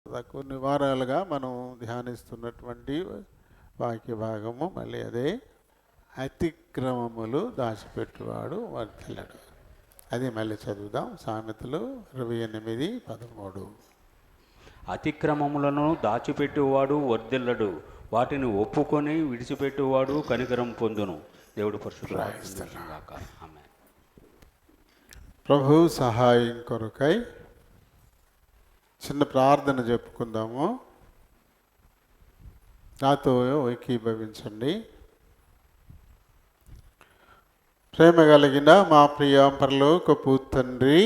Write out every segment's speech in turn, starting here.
కొన్ని వారాలుగా మనం ధ్యానిస్తున్నటువంటి వాక్య భాగము మళ్ళీ అదే, అతిక్రమములు దాచిపెట్టువాడు వర్ధిల్లడు. అది మళ్ళీ చదువుదాం. సామెతలు 28:13. అతిక్రమములను దాచిపెట్టువాడు వర్ధిల్లడు, వాటిని ఒప్పుకొని విడిచిపెట్టువాడు కనికరం పొందును. దేవుడు పరిశుద్ధ. ప్రభు సహాయం కొరకై చిన్న ప్రార్థన చెప్పుకుందాము. నాతో ఏకీభవించండి. ప్రేమ కలిగిన మా ప్రియ పరలోకపు తండ్రి,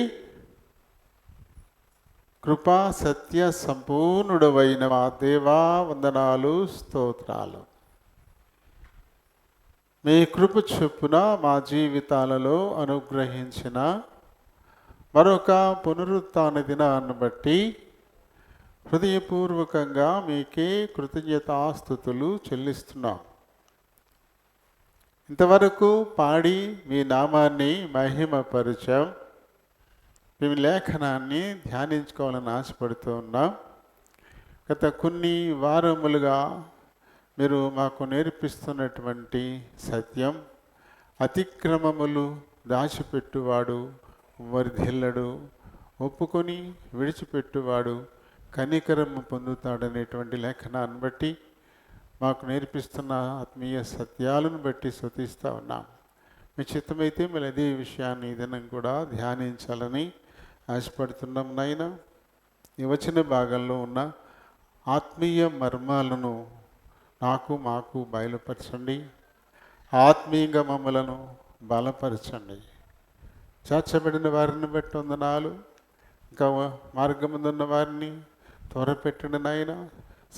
కృపా సత్య సంపూర్ణుడవైన మా దేవా, వందనాలు, స్తోత్రాలు. మీ కృప చొప్పున మా జీవితాలలో అనుగ్రహించిన మరొక పునరుత్థాన దినాన్ని బట్టి హృదయపూర్వకంగా మీకే కృతజ్ఞతాస్తుతులు చెల్లిస్తున్నాం. ఇంతవరకు పాడి మీ నామాన్ని మహిమపరిచాం. మీ లేఖనాన్ని ధ్యానించుకోవాలని ఆశపడుతూ ఉన్నాం. గత కొన్ని వారములుగా మీరు మాకు నేర్పిస్తున్నటువంటి సత్యం, అతిక్రమములు దాచిపెట్టువాడు వర్ధిల్లడు, ఒప్పుకొని విడిచిపెట్టువాడు కనికరము పొందుతాడనేటువంటి లేఖనాన్ని బట్టి మాకు నేర్పిస్తున్న ఆత్మీయ సత్యాలను బట్టి స్తుతిస్తూ ఉన్నాం. మీ చిత్తమైతే మళ్ళీ అదే విషయాన్ని ఈ దినం కూడా ధ్యానించాలని ఆశపడుతున్నాం. నాయన, ఈ వచన భాగంలో ఉన్న ఆత్మీయ మర్మాలను మాకు బయలుపరచండి. ఆత్మీయంగా మమ్మలను బలపరచండి. చేర్చబడిన వారిని బట్టి వందనాలు. ఇంకా మార్గముందున్న వారిని త్వరపెట్టండి నాయన.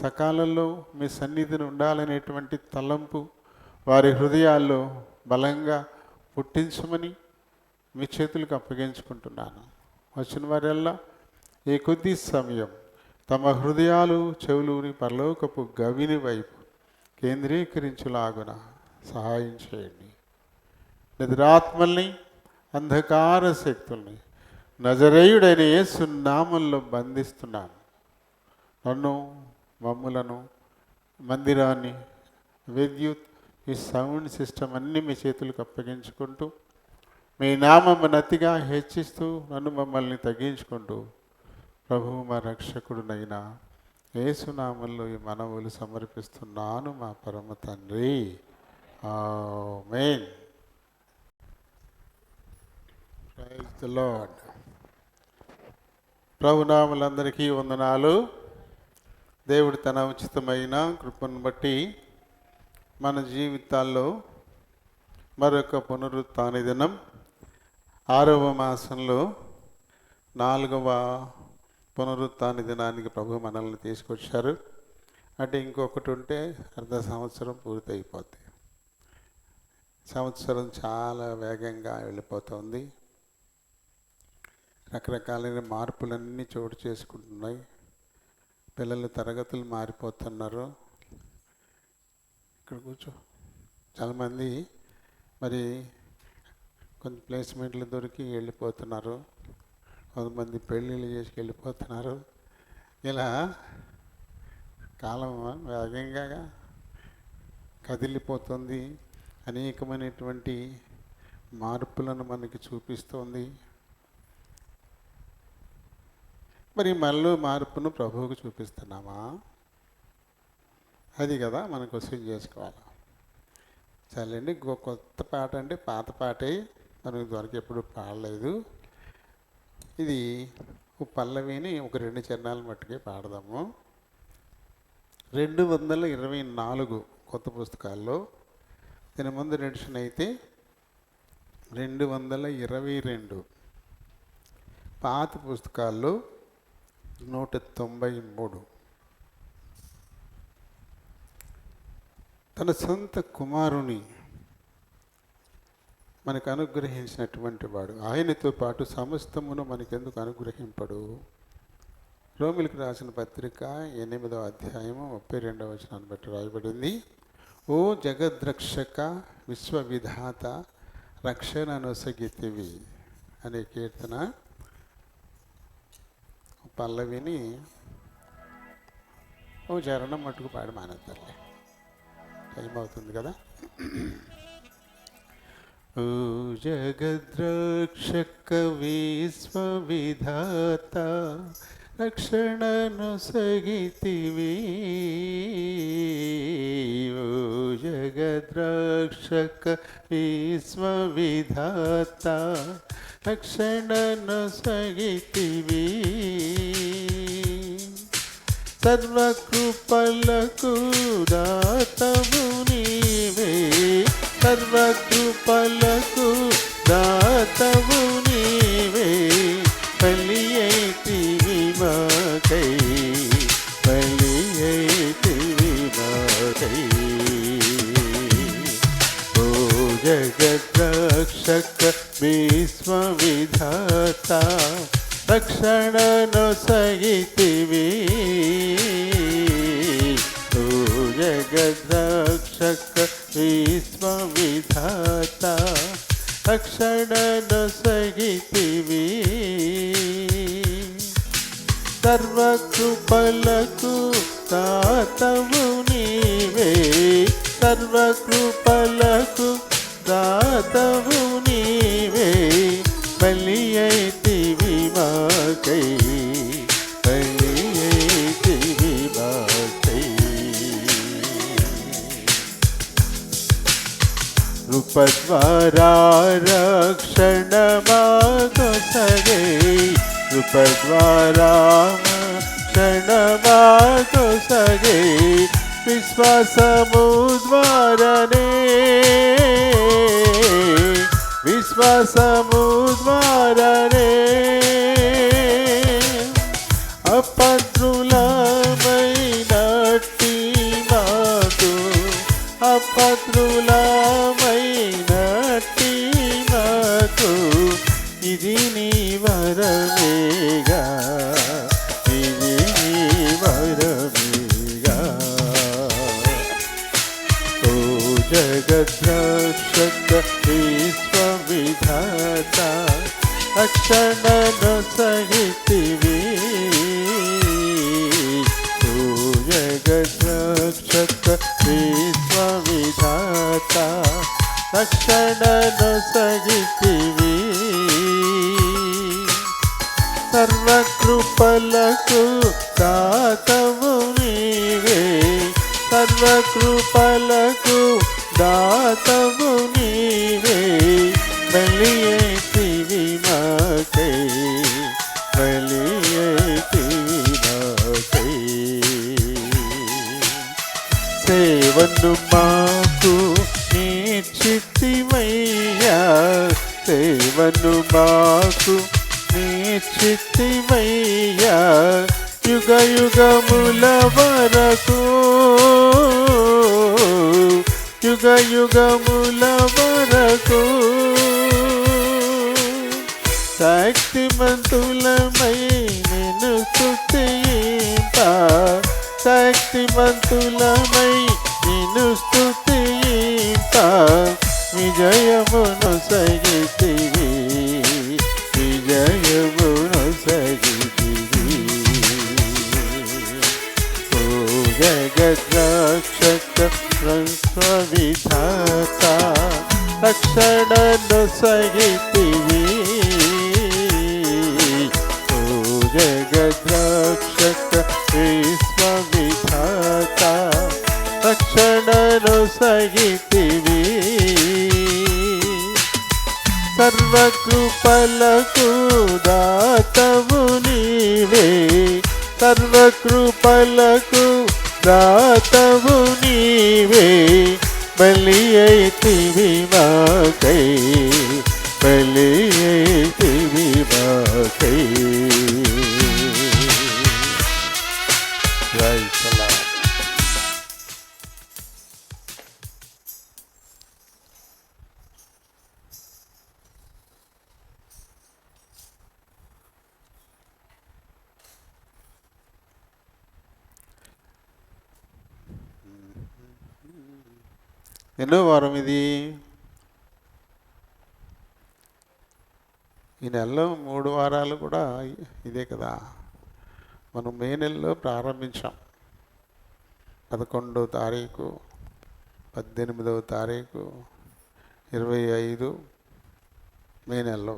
సకాలంలో మీ సన్నిధిని ఉండాలనేటువంటి తలంపు వారి హృదయాల్లో బలంగా పుట్టించమని మీ చేతులకు అప్పగించుకుంటున్నాను. వచ్చిన వారెల్లా ఈ కొద్ది సమయం తమ హృదయాలు, చెవులుని పరలోకపు గవిని వైపు కేంద్రీకరించులాగున సహాయం చేయండి. నిద్రాత్మల్ని, అంధకార శక్తుల్ని నజరేయుడైన యేసు నామంలో బంధిస్తున్నాను. నన్ను, మమ్ములను, మందిరాన్ని, విద్యుత్, ఈ సౌండ్ సిస్టమ్ అన్నీ మీ చేతులకు అప్పగించుకుంటూ మీ నామమును అతిగా హెచ్చిస్తూ నన్ను మమ్మల్ని తగ్గించుకుంటూ ప్రభువు మా రక్షకుడునైనా యేసునామంలో ఈ మనవులు సమర్పిస్తున్నాను మా పరమ తండ్రి. ఆమేన్. Praise the lord. ప్రభునాములందరికీ వందనాలు. దేవుడు తన ఉచితమైన కృపను బట్టి మన జీవితాల్లో మరొక పునరుత్థాన దినం, 6వ మాసంలో 4వ పునరుత్థాన దినానికి ప్రభు మనల్ని తీసుకొచ్చారు. అంటే ఇంకొకటి ఉంటే అర్ధ సంవత్సరం పూర్తి అయిపోద్ది. సంవత్సరం చాలా వేగంగా వెళ్ళిపోతుంది. రకరకాలైన మార్పులన్నీ చోటు చేసుకుంటున్నాయి. పిల్లలు తరగతులు మారిపోతున్నారు. ఇక్కడ కూర్చో. చాలామంది మరి కొంత ప్లేస్మెంట్లు దొరికి వెళ్ళిపోతున్నారు. కొంతమంది పెళ్ళిళ్ళు చేసి వెళ్ళిపోతున్నారు. ఇలా కాలం వేగంగా కదిలిపోతుంది. అనేకమైనటువంటి మార్పులను మనకి చూపిస్తోంది. మరి మనలో మార్పును ప్రభువుకు చూపిస్తున్నామా? అది కదా మనం క్వశ్చన్ చేసుకోవాలి. చాలండి. కొత్త పాట అంటే పాత పాటే మనకు దొరికి ఎప్పుడు పాడలేదు. ఇది పల్లవిని ఒక 2 చరణాల మట్టుకే పాడదాము. 224 కొత్త పుస్తకాల్లో, దీని ముందు ఎడిషన్ అయితే 222, పాత పుస్తకాల్లో 193. తన సొంత కుమారుని మనకు అనుగ్రహించినటువంటి వాడు, ఆయనతో పాటు సమస్తమును మనకెందుకు అనుగ్రహింపడు? రోమిలకు రాసిన పత్రిక 8వ అధ్యాయము 32వ వచనాన్ని బట్టి రాయబడింది. ఓ జగద్రక్షక, విశ్వవిధాత, రక్షణనొసగితివి అనే కీర్తన పల్లవిని ఓ చరణం మట్టుకు పాడి మానేద్దాంలే, టైం అవుతుంది కదా. ఓ జగద్రక్షక విశ్వవిధాత రక్షణను సగితివి, ఓ జగద్రక్షక విశ్వవిధాత రక్షణను సగితివి, సర్వకృపలకు దాతవు నీవే, సర్వకృపలకు దాతవు నీవే, బలి అయితివి మాకై, బలి అయితివి మాకై, ఓ జగద్రక్షక విశ్వవిధాత రక్షణను సగితివి, ఓ జగద్రక్షక విశ్వవిధాత రక్షణను సగితివి, సర్వకృపలకు దాతవు నీవే, సర్వకృపలకు దాతవు నీవే, బలి అయితివి మాకై, బలి అయితివి మాకై, కృపద్వారా రక్షణ మాకొసగే, కృపద్వారా రక్షణ మాకొసగే, విశ్వాసము ద్వారానే, విశ్వాసము ద్వారానే, అపద్రులమైనట్టి మాకు, అపద్రులమైనట్టి మాకు, ఇది నీ వరమేగా, ఇది నీ వరమేగా, ఓ జగద్రక్షక విశ్వవిధాత రక్షణను సగితివి, ఓ జగద్రక్షక విశ్వవిధాత రక్షణను సగితివి, సర్వకృపలకు దాతవు నీవే, సర్వకృపలకు దాతవు నీవే, బలి అయితివి మాకై, బలి అయితివి మాకై, సేవను మాకు నేర్చితివయ్యా, సేవను మాకు నేర్చితివయ్యా, యుగ యుగముల వరకు, యుగ యుగముల వరకు, శక్తిమంతులమై నిన్ను స్తుతింప, శక్తిమంతులమై నిన్ను స్తుతింప, విజయమును సగితివి, విజయమును సగితివి, ఓ జగద్రక్షక విశ్వవిధాత రక్షణను సగితివి, ఓ జగద్రక్షక విశ్వవిధాత రక్షణను సగితివి, సర్వకృపలకు దాతవు నీవే, సర్వకృపలకు దాతవు నీవే, బలి అయితివి మాకై, బలి అయితివి మాకై. Praise the Lord. ఎన్నో వారం ఇది? ఈ నెలలో 3 వారాలు కూడా ఇదే కదా. మనం మే నెలలో ప్రారంభించాం. 11వ తారీఖు, 18వ తారీఖు, 25 మే నెలలో,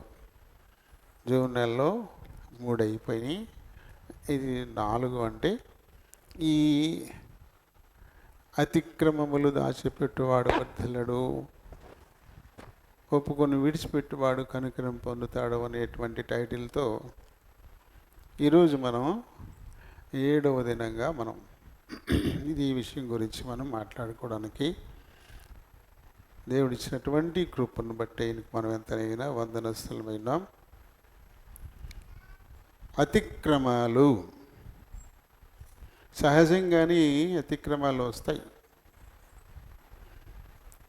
జూన్ నెలలో 3 అయిపోయినాయి. ఇది 4 అంటే ఈ అతిక్రమములు దాచిపెట్టువాడు వర్ధిల్లడు, ఒప్పుకొని విడిచిపెట్టువాడు కనికరం పొందుతాడు అనేటువంటి టైటిల్తో ఈరోజు మనం 7వ దినంగా మనం ఇది ఈ విషయం గురించి మనం మాట్లాడుకోవడానికి దేవుడిచ్చినటువంటి కృపను బట్టి మనం ఎంతనైనా వందనస్తులమైనాం. అతిక్రమాలు సహజంగానే అతిక్రమాలు వస్తాయి.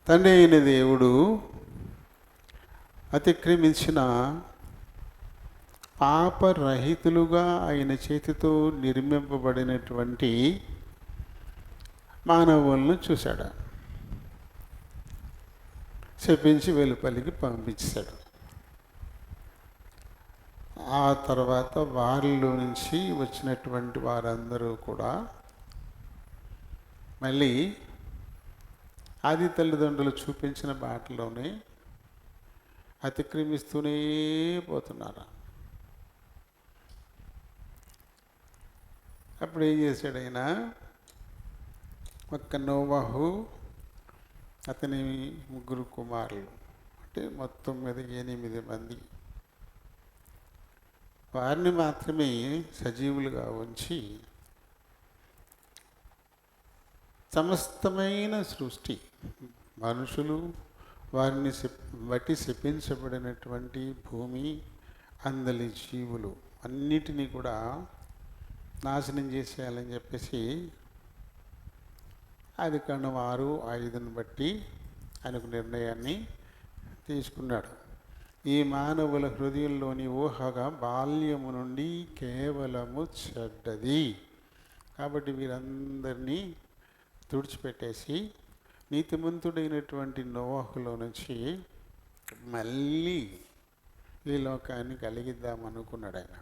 తండ్రి అయిన దేవుడు అతిక్రమించిన పాపరహితులుగా ఆయన చేతితో నిర్మింపబడినటువంటి మానవులను చూశాడు. శపించి వెలుపలికి పంపించాడు. ఆ తర్వాత వారిలో నుంచి వచ్చినటువంటి వారందరూ కూడా మళ్ళీ ఆది తల్లిదండ్రులు చూపించిన బాటలోనే అతిక్రమిస్తూనే పోతున్నారు. అప్పుడు ఏం చేశాడు ఆయన? ఒక్క నోవహు, అతని 3 కుమారులు, అంటే మొత్తం మీద 8 మంది, వారిని మాత్రమే సజీవులుగా ఉంచి సమస్తమైన సృష్టి, మనుషులు, వారిని బట్టి శపించబడినటువంటి భూమి, అందలి జీవులు అన్నిటినీ కూడా నాశనం చేసేయాలని చెప్పేసి ఆదికాండం 6:5 బట్టి ఆయనకు నిర్ణయాన్ని తీసుకున్నాడు. ఈ మానవుల హృదయంలోని ఊహగా బాల్యము నుండి కేవలము చెడ్డది, కాబట్టి వీరందరినీ తుడిచిపెట్టేసి నీతిమంతుడైనటువంటి నోవహులో నుంచి మళ్ళీ ఈ లోకాన్ని కలిగిద్దామనుకున్నాడు ఆయన.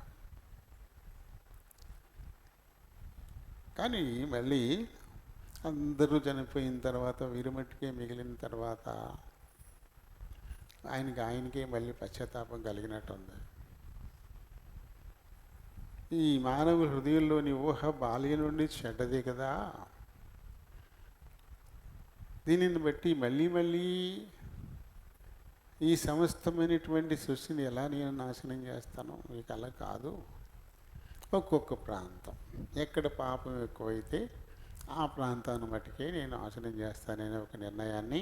కానీ మళ్ళీ అందరూ చనిపోయిన తర్వాత వీరుమట్టికే మిగిలిన తర్వాత ఆయనకే మళ్ళీ పశ్చాత్తాపం కలిగినట్టుంది. ఈ మానవ హృదయంలోని ఊహ బాల్యం నుండి చెడ్డదే కదా, దీనిని బట్టి మళ్ళీ ఈ సమస్తమైనటువంటి సృష్టిని ఎలా నేను నాశనం చేస్తాను? మీకు అలా కాదు. ఒక్కొక్క ప్రాంతం ఎక్కడ పాపం ఎక్కువైతే ఆ ప్రాంతాన్ని మట్టుకే నేను నాశనం చేస్తాననే ఒక నిర్ణయాన్ని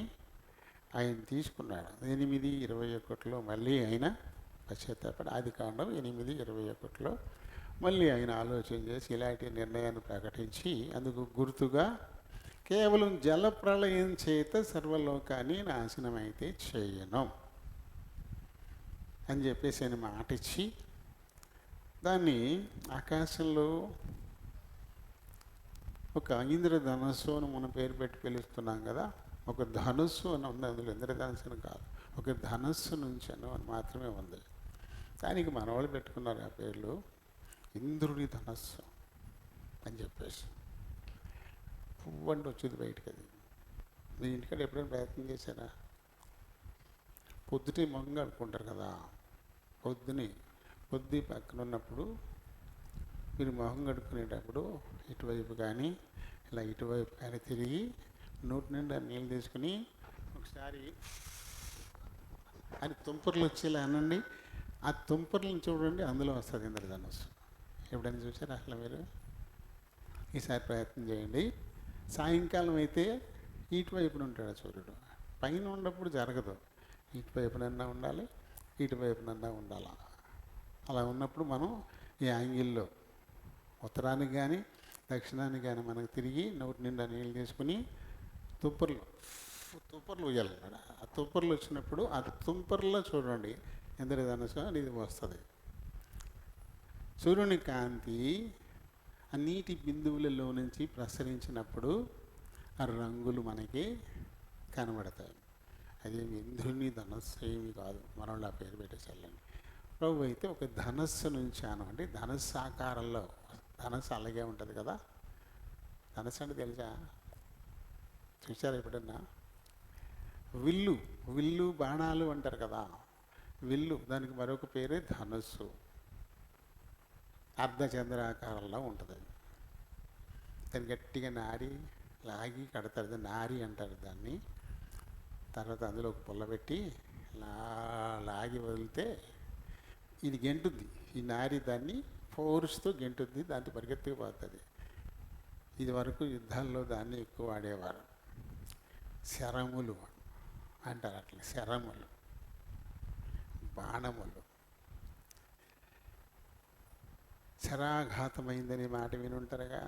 ఆయన తీసుకున్నాడు. 8:21 మళ్ళీ ఆయన పశ్చాత్తాపడి, ఆదికాండం 8:21 మళ్ళీ ఆయన ఆలోచన చేసి ఇలాంటి నిర్ణయాన్ని ప్రకటించి, అందుకు గుర్తుగా కేవలం జలప్రళయం చేత సర్వలోకాన్ని నాశనం అయితే చేయను అని చెప్పేసి ఆయన మాట ఇచ్చి, దాన్ని ఆకాశంలో ఒక ఇంద్రధనస్సు అని మనం పేరు పెట్టి పిలుస్తున్నాం కదా, ఒక ధనుస్సు అని ఉంది. అందులో ఇంద్రధనుస్సు అని కాదు, ఒక ధనస్సు నుంచి అని మాత్రమే ఉంది. దానికి మనవాళ్ళు పెట్టుకున్నారు ఆ పేర్లు, ఇంద్రుడి ధనస్సు అని చెప్పేసి. పువ్వంటే వచ్చింది బయటకు. అది మీ ఇంటికాడ ఎప్పుడైనా ప్రయత్నం చేశారా? పొద్దుటే మొహంగా అనుకుంటారు కదా, పొద్దు పక్కన ఉన్నప్పుడు మీరు మొహం కడుక్కునేటప్పుడు ఇటువైపు కానీ ఇలా ఇటువైపు కానీ తిరిగి నోటి నిండా నీళ్ళు తీసుకుని ఒకసారి అది తుంపర్లు వచ్చేలా అనండి. ఆ తుంపర్లను చూడండి, అందులో వస్తుంది ఇంద్రధనుస్సు. ఎప్పుడైనా చూసారా అసలు మీరు? ఈసారి ప్రయత్నం చేయండి. సాయంకాలం అయితే ఇటువైపున ఉంటాడు సూర్యుడు. పైన ఉన్నప్పుడు జరగదు, ఇటువైపునన్నా ఉండాలి, ఇటువైపునన్నా ఉండాలి. అలా ఉన్నప్పుడు మనం ఈ యాంగిల్లో ఉత్తరానికి కానీ దక్షిణానికి కానీ మనకు తిరిగి నోటి నిండా నీళ్ళు తీసుకుని తుంపర్లు ఉయ్యాలి. ఆ తుంపర్లు వచ్చినప్పుడు ఆ తుంపర్లో చూడండి ఇంద్రధనుస్సు అనేది వస్తుంది. సూర్యుని కాంతి ఆ నీటి బిందువులలో నుంచి ప్రసరించినప్పుడు ఆ రంగులు మనకి కనబడతాయి. అదేమి ఇంద్రుని ధనస్సు ఏమి కాదు, మనలో ఆ పేరు పెట్టేసేళ్ళండి. ప్రభు అయితే ఒక ధనస్సు నుంచి అంటే ధనస్సు ఆకారంలో, ధనస్సు అలాగే ఉంటుంది కదా, ధనస్సు అంటే తెలుసా? చూసారా ఎప్పుడన్నా? విల్లు, విల్లు బాణాలు అంటారు కదా, విల్లు దానికి మరొక పేరే ధనుస్సు. అర్ధచంద్రాకారంలో ఉంటుంది. దాన్ని గట్టిగా నారి లాగి కడతారు, నారి అంటారు దాన్ని. తర్వాత అందులో ఒక పుల్ల పెట్టి లాగి వదిలితే ఇది గెంటుద్ది. ఈ నారి దాన్ని ఫోర్స్తో గెంటుద్ది, దాంతో పరిగెత్తుకుపోతుంది. ఇది వరకు యుద్ధాల్లో దాన్ని ఎక్కువ వాడేవారు. శరములు అంటారు, అట్లా శరములు, బాణములు. శరాఘాతమైందని మాట వినుంటారుగా,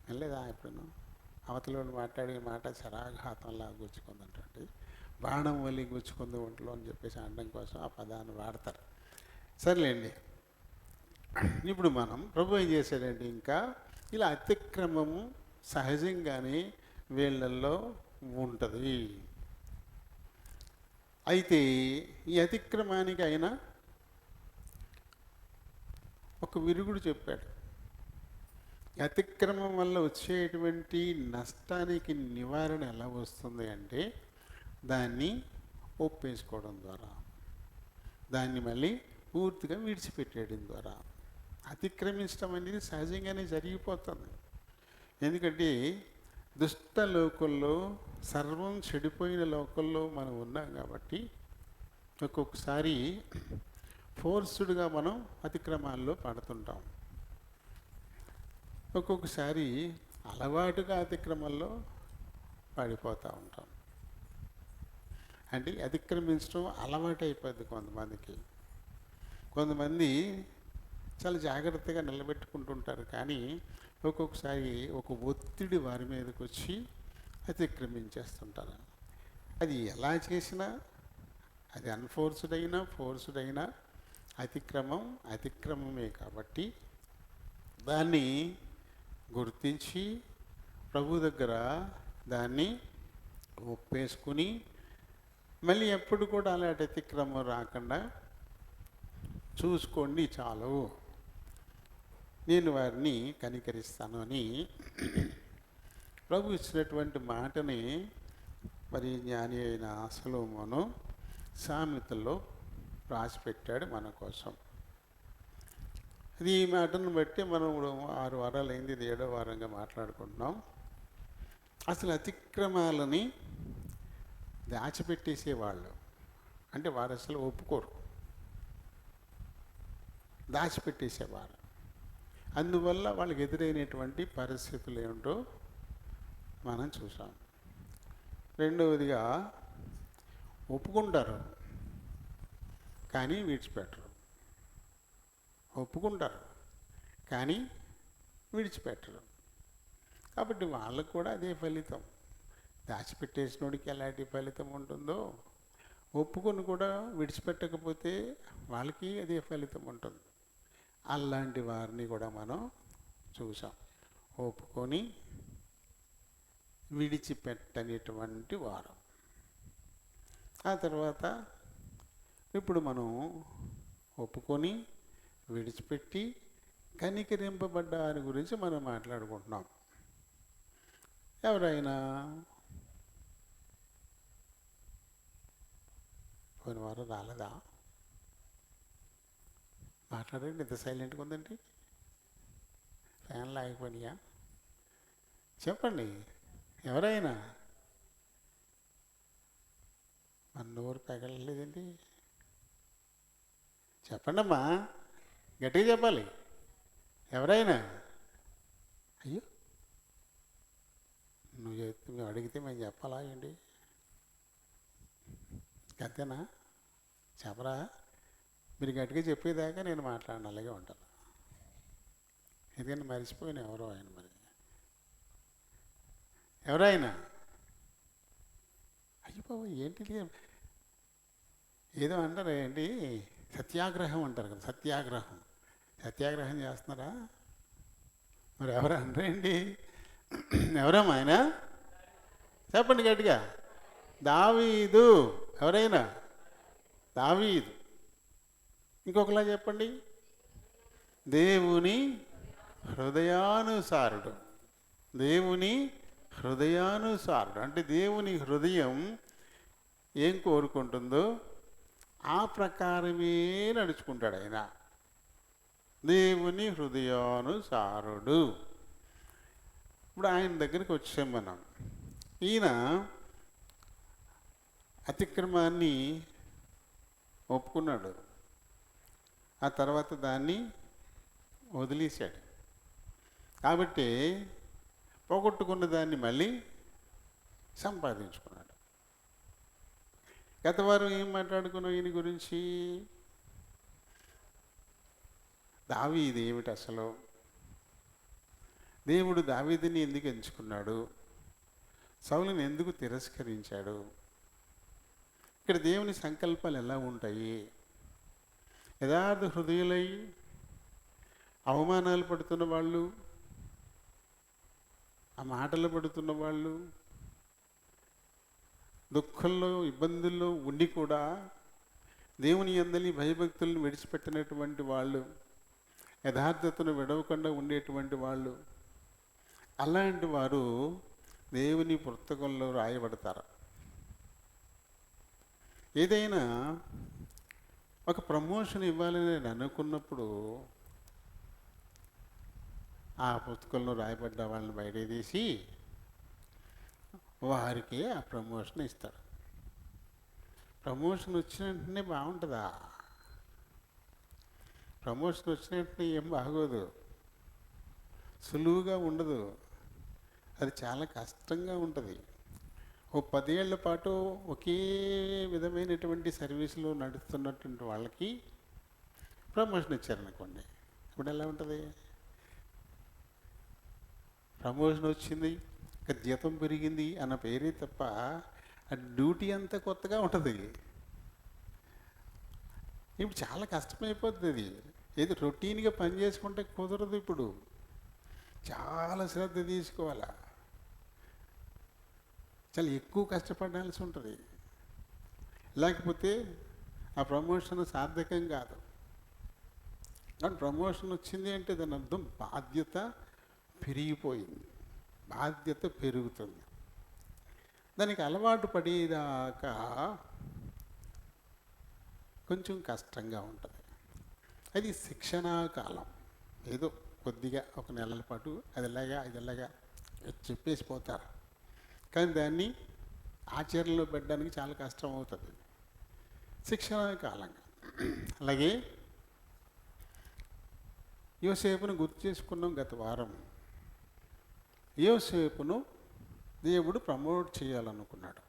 వెళ్ళలేదా ఎప్పుడూ? అవతల మాట్లాడే మాట శరాఘాతంలా గుచ్చుకుందంటే బాణం వల్లి గుచ్చుకుంది ఒంట్లో అని చెప్పేసి అనడం కోసం ఆ పదాన్ని వాడతారు. సర్లేండి. ఇప్పుడు మనం ప్రభు ఏం చేశాడంటే, ఇంకా ఇలా అతిక్రమము సహజంగానే వీళ్ళల్లో ఉంటుంది. అయితే ఈ అతిక్రమానికి ఆయన ఒక విరుగుడు చెప్పాడు. అతిక్రమం వల్ల వచ్చేటువంటి నష్టానికి నివారణ ఎలా వస్తుంది అంటే, దాన్ని ఒప్పేసుకోవడం ద్వారా, దాన్ని మళ్ళీ పూర్తిగా విడిచిపెట్టేయడం ద్వారా. అతిక్రమించడం అనేది సహజంగానే జరిగిపోతుంది. ఎందుకంటే దుష్ట లోకంలో, సర్వం చెడిపోయిన లోకంలో మనం ఉన్నాం కాబట్టి ఒక్కొక్కసారి ఫోర్స్డ్గా మనం అతిక్రమాల్లో పడుతుంటాం. ఒక్కొక్కసారి అలవాటుగా అతిక్రమంలో పడిపోతూ ఉంటాం. అంటే అతిక్రమించడం అలవాటు అయిపోద్ది కొంతమందికి. కొంతమంది చాలా జాగ్రత్తగా నిలబెట్టుకుంటుంటారు, కానీ ఒక్కొక్కసారి ఒక ఒత్తిడి వారి మీదకి వచ్చి అతిక్రమించేస్తుంటారు. అది ఎలా చేసినా, అది అన్ఫోర్స్డ్ అయినా ఫోర్స్డ్ అయినా అతిక్రమమే కాబట్టి దాన్ని గుర్తించి ప్రభు దగ్గర దాన్ని ఒప్పేసుకుని మళ్ళీ ఎప్పుడు కూడా అలాంటి అతిక్రమం రాకుండా చూసుకోండి, చాలు, నేను వారిని కనికరిస్తాను అని ప్రభు ఇచ్చినటువంటి మాటని మరి జ్ఞాని అయిన సొలొమోను సామెతల్లో రాసిపెట్టాడు మన కోసం. ఇది ఈ మాటను బట్టి మనం 6 వారాలు అయింది, ఇది 7వ వారంగా మాట్లాడుకుంటున్నాం. అసలు అతిక్రమాలని దాచిపెట్టేసేవాళ్ళు, అంటే వారు అసలు ఒప్పుకోరు, దాచిపెట్టేసేవారు. అందువల్ల వాళ్ళకి ఎదురైనటువంటి పరిస్థితులు ఏమిటో మనం చూసాం. రెండవదిగా, ఒప్పుకుంటారు కానీ విడిచిపెట్టరు. ఒప్పుకుంటారు కానీ విడిచిపెట్టరు. కాబట్టి వాళ్ళకు కూడా అదే ఫలితం. దాచిపెట్టేసినోడికి ఎలాంటి ఫలితం ఉంటుందో, ఒప్పుకొని కూడా విడిచిపెట్టకపోతే వాళ్ళకి అదే ఫలితం ఉంటుంది. అలాంటి వారిని కూడా మనం చూసాం. ఒప్పుకొని విడిచిపెట్టనిటువంటి వారు. ఆ తర్వాత ఇప్పుడు మనం ఒప్పుకొని విడిచిపెట్టి కనికరింపబడ్డ వారి గురించి మనం మాట్లాడుకుంటున్నాం. ఎవరైనా పోయిన వారం రాలేదా? మాట్లాడండి, ఇంత సైలెంట్గా ఉందండి. ఫ్యాన్లు ఆగిపోయినాయా? చెప్పండి. ఎవరైనా మన నోరు పెగలలేదండి. చెప్పండి అమ్మా, గట్టిగా చెప్పాలి. ఎవరైనా? అయ్యో, నువ్వు అడిగితే మేము చెప్పాలా ఏంటి? అంతేనా? చెప్పరా? మీరు గట్టిగా చెప్పేదాకా నేను మాట్లాడిన అలాగే ఉంటాను. ఎందుకంటే మర్చిపోయిన ఎవరో ఆయన. మరి ఎవరైనా? అయ్యో బాబు, ఏంటి ఏదో అంటారు ఏంటి, సత్యాగ్రహం అంటారు కదా, సత్యాగ్రహం చేస్తున్నారా? మరి ఎవరు అనరేంటి? ఎవరమ్మా ఆయన? చెప్పండి గట్టిగా. దావీదు. ఎవరైనా? దావీదు. ఇంకొకలా చెప్పండి. దేవుని హృదయానుసారుడు. దేవుని హృదయానుసారుడు. అంటే దేవుని హృదయం ఏం కోరుకుంటుందో ఆ ప్రకారమే నడుచుకుంటాడు ఆయన. దేవుని హృదయానుసారుడు. ఇప్పుడు ఆయన దగ్గరికి వచ్చాం మనం. ఈయన అతిక్రమాన్ని ఒప్పుకున్నాడు, ఆ తర్వాత దాన్ని వదిలేశాడు. కాబట్టి పోగొట్టుకున్న దాన్ని మళ్ళీ సంపాదించుకున్నాడు. గత వారం ఏం మాట్లాడుకున్నాం ఈయన గురించి? దావీదు ఏమిటి అసలు? దేవుడు దావీదుని ఎందుకు ఎంచుకున్నాడు? సౌలుని ఎందుకు తిరస్కరించాడు? ఇక్కడ దేవుని సంకల్పాలు ఎలా ఉంటాయి? యథార్థ హృదయులై అవమానాలు పడుతున్న వాళ్ళు, ఆ మాటలు పడుతున్న వాళ్ళు, దుఃఖంలో ఇబ్బందుల్లో ఉండి కూడా దేవుని యందలి భయభక్తులను విడిచిపెట్టినటువంటి వాళ్ళు, యథార్థతను విడవకుండా ఉండేటువంటి వాళ్ళు, అలాంటి వారు దేవుని పుస్తకంలో రాయబడతారు. ఏదైనా ఒక ప్రమోషన్ ఇవ్వాలని నేను అనుకున్నప్పుడు ఆ పుస్తకంలో రాయబడ్డ వాళ్ళని బయట తీసి వారికి ఆ ప్రమోషన్ ఇస్తారు. ప్రమోషన్ వచ్చిన వెంటనే బాగుంటుందా? ప్రమోషన్ వచ్చిన వెంటనే ఏం బాగోదు, సులువుగా ఉండదు, అది చాలా కష్టంగా ఉంటుంది. ఓ 10 ఏళ్ల పాటు ఒకే విధమైనటువంటి సర్వీసులో నడుస్తున్నటువంటి వాళ్ళకి ప్రమోషన్ ఇచ్చారనుకోండి, ఇప్పుడు ఎలా ఉంటుంది? ప్రమోషన్ వచ్చింది, ఇక జీతం పెరిగింది అన్న పేరే తప్ప ఆ డ్యూటీ అంతా కొత్తగా ఉంటుంది. ఇప్పుడు చాలా కష్టమైపోతుంది. ఏది రొటీన్గా పని చేసుకుంటే కుదరదు. ఇప్పుడు చాలా శ్రద్ధ తీసుకోవాలా, చాలా ఎక్కువ కష్టపడాల్సి ఉంటుంది. లేకపోతే ఆ ప్రమోషన్ సార్థకం కాదు. కానీ ప్రమోషన్ వచ్చింది అంటే దాని అర్థం బాధ్యత పెరిగిపోయింది, బాధ్యత పెరుగుతుంది. దానికి అలవాటు పడేదాకా కొంచెం కష్టంగా ఉంటుంది. అది శిక్షణా కాలం. ఏదో కొద్దిగా ఒక నెలల పాటు అదిలాగా చెప్పేసి పోతారు, కానీ దాన్ని ఆచరణలో పెట్టడానికి చాలా కష్టం అవుతుంది, శిక్షణా కాలంగా. అలాగే యోసేపును గుర్తు చేసుకున్నాం గత వారం. యోసేపును దేవుడు ప్రమోట్ చేయాలనుకున్నాడు.